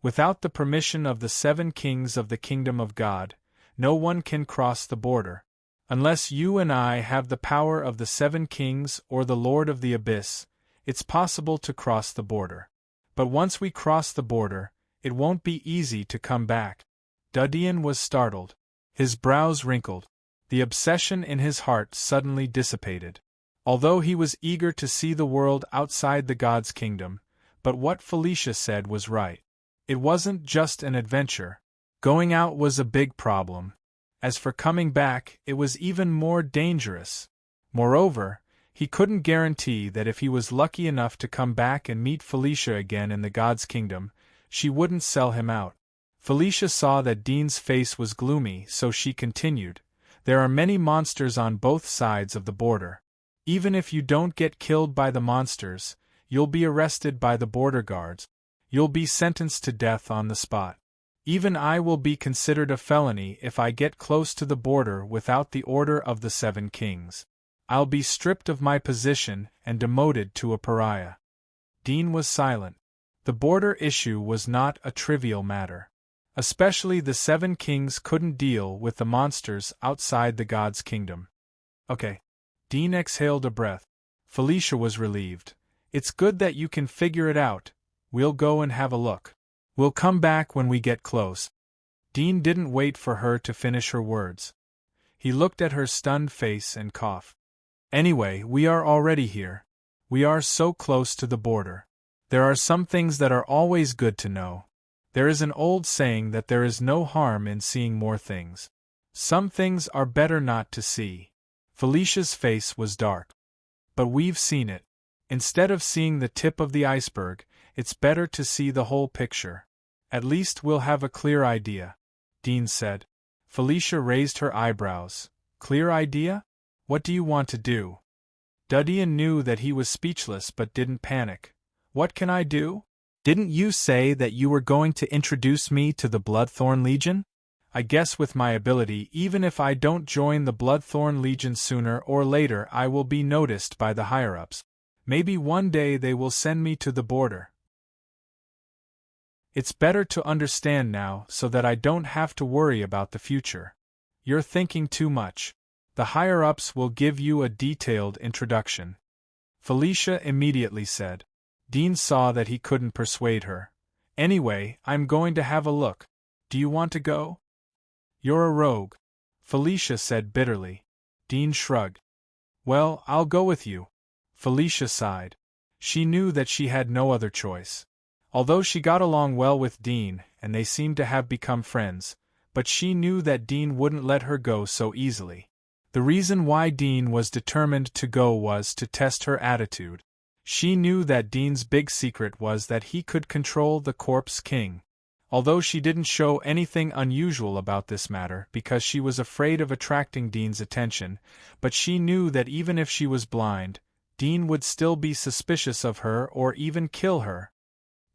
Without the permission of the 7 kings of the kingdom of God, no one can cross the border. Unless you and I have the power of the 7 kings or the Lord of the Abyss, it's possible to cross the border. But once we cross the border, it won't be easy to come back. Dudian was startled. His brows wrinkled. The obsession in his heart suddenly dissipated. Although he was eager to see the world outside the god's kingdom, but what Felicia said was right. It wasn't just an adventure. Going out was a big problem. As for coming back, it was even more dangerous. Moreover, he couldn't guarantee that if he was lucky enough to come back and meet Felicia again in the god's kingdom, she wouldn't sell him out. Felicia saw that Dean's face was gloomy, so she continued, There are many monsters on both sides of the border. Even if you don't get killed by the monsters, you'll be arrested by the border guards. You'll be sentenced to death on the spot. Even I will be considered a felony if I get close to the border without the order of the 7 kings. I'll be stripped of my position and demoted to a pariah. Dean was silent. The border issue was not a trivial matter. Especially the 7 kings couldn't deal with the monsters outside the god's kingdom. Okay. Dean exhaled a breath. Felicia was relieved. It's good that you can figure it out. We'll go and have a look. We'll come back when we get close. Dean didn't wait for her to finish her words. He looked at her stunned face and coughed. Anyway, we are already here. We are so close to the border. There are some things that are always good to know. There is an old saying that there is no harm in seeing more things. Some things are better not to see. Felicia's face was dark. But we've seen it. Instead of seeing the tip of the iceberg, it's better to see the whole picture. At least we'll have a clear idea, Dean said. Felicia raised her eyebrows. Clear idea? What do you want to do? Dudian knew that he was speechless but didn't panic. What can I do? Didn't you say that you were going to introduce me to the Bloodthorn Legion? I guess with my ability, even if I don't join the Bloodthorn Legion sooner or later, I will be noticed by the higher-ups. Maybe one day they will send me to the border. It's better to understand now so that I don't have to worry about the future. You're thinking too much. The higher-ups will give you a detailed introduction. Felicia immediately said. Dean saw that he couldn't persuade her. Anyway, I'm going to have a look. Do you want to go? You're a rogue, Felicia said bitterly. Dean shrugged. Well, I'll go with you. Felicia sighed. She knew that she had no other choice. Although she got along well with Dean, and they seemed to have become friends, but she knew that Dean wouldn't let her go so easily. The reason why Dean was determined to go was to test her attitude. She knew that Dean's big secret was that he could control the Corpse King. although she didn't show anything unusual about this matter because she was afraid of attracting Dean's attention, but she knew that even if she was blind, Dean would still be suspicious of her or even kill her.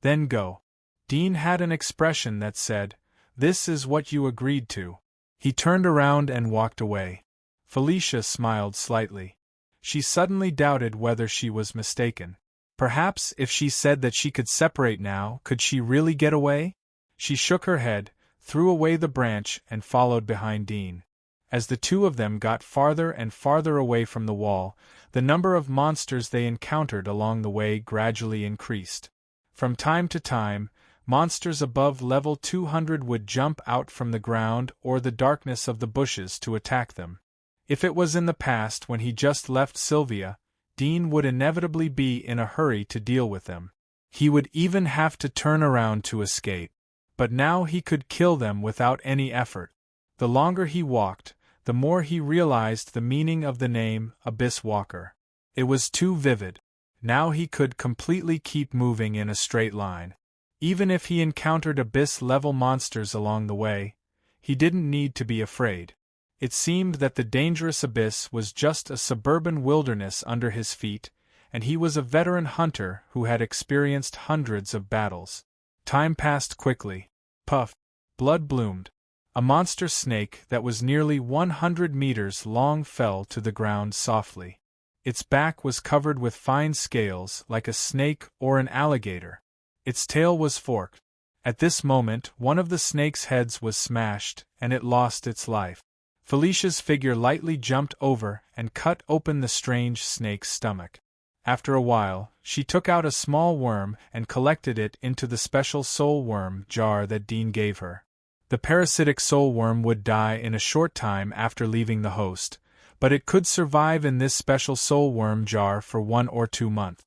Then go. Dean had an expression that said, "This is what you agreed to." He turned around and walked away. Felicia smiled slightly. She suddenly doubted whether she was mistaken. Perhaps if she said that she could separate now, could she really get away? She shook her head, threw away the branch, and followed behind Dean. As the two of them got farther and farther away from the wall, the number of monsters they encountered along the way gradually increased. From time to time, monsters above level 200 would jump out from the ground or the darkness of the bushes to attack them. If it was in the past when he just left Sylvia, Dean would inevitably be in a hurry to deal with them. He would even have to turn around to escape. But now he could kill them without any effort. The longer he walked, the more he realized the meaning of the name Abyss Walker. It was too vivid. Now he could completely keep moving in a straight line. Even if he encountered abyss-level monsters along the way, he didn't need to be afraid. It seemed that the dangerous abyss was just a suburban wilderness under his feet, and he was a veteran hunter who had experienced hundreds of battles. Time passed quickly. Puff. Blood bloomed. A monster snake that was nearly 100 meters long fell to the ground softly. Its back was covered with fine scales like a snake or an alligator. Its tail was forked. At this moment, one of the snake's heads was smashed, and it lost its life. Felicia's figure lightly jumped over and cut open the strange snake's stomach. After a while, she took out a small worm and collected it into the special soul worm jar that Dean gave her. The parasitic soul worm would die in a short time after leaving the host, but it could survive in this special soul worm jar for 1 or 2 months.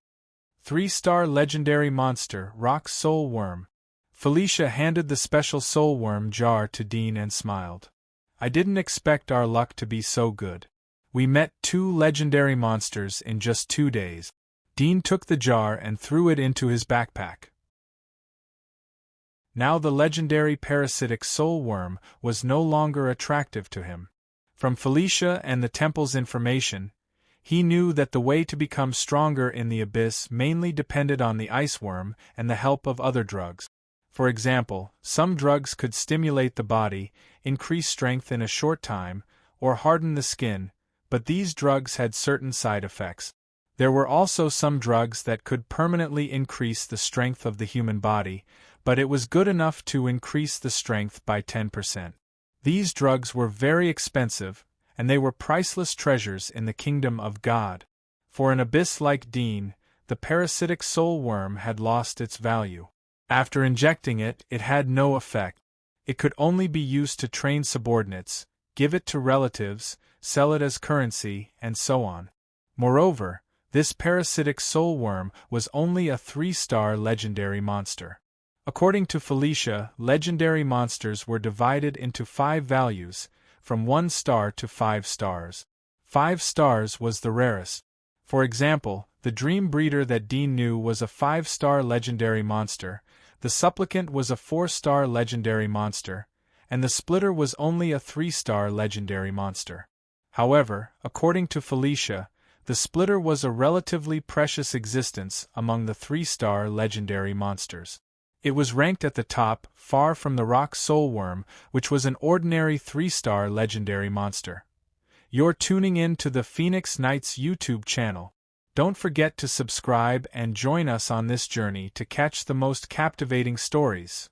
3-star legendary monster, rock soul worm. Felicia handed the special soul worm jar to Dean and smiled. I didn't expect our luck to be so good. We met 2 legendary monsters in just 2 days. Dean took the jar and threw it into his backpack. Now the legendary parasitic soul worm was no longer attractive to him. From Felicia and the temple's information, he knew that the way to become stronger in the abyss mainly depended on the ice worm and the help of other drugs. For example, some drugs could stimulate the body, increase strength in a short time, or harden the skin, but these drugs had certain side effects. There were also some drugs that could permanently increase the strength of the human body, but it was good enough to increase the strength by 10%. These drugs were very expensive, and they were priceless treasures in the kingdom of God. For an abyss like Dean, the parasitic soul worm had lost its value. After injecting it, it had no effect. It could only be used to train subordinates, give it to relatives, sell it as currency, and so on. Moreover, this parasitic soul worm was only a 3-star legendary monster. According to Felicia, legendary monsters were divided into 5 values, from 1 star to 5 stars. 5 stars was the rarest. For example, the Dream Breeder that Dean knew was a 5-star legendary monster, the Supplicant was a 4-star legendary monster, and the Splitter was only a 3-star legendary monster. However, according to Felicia, the Splitter was a relatively precious existence among the 3-star legendary monsters. It was ranked at the top, far from the rock soul worm, which was an ordinary 3-star legendary monster. You're tuning in to the Phoenix Knights YouTube channel. Don't forget to subscribe and join us on this journey to catch the most captivating stories.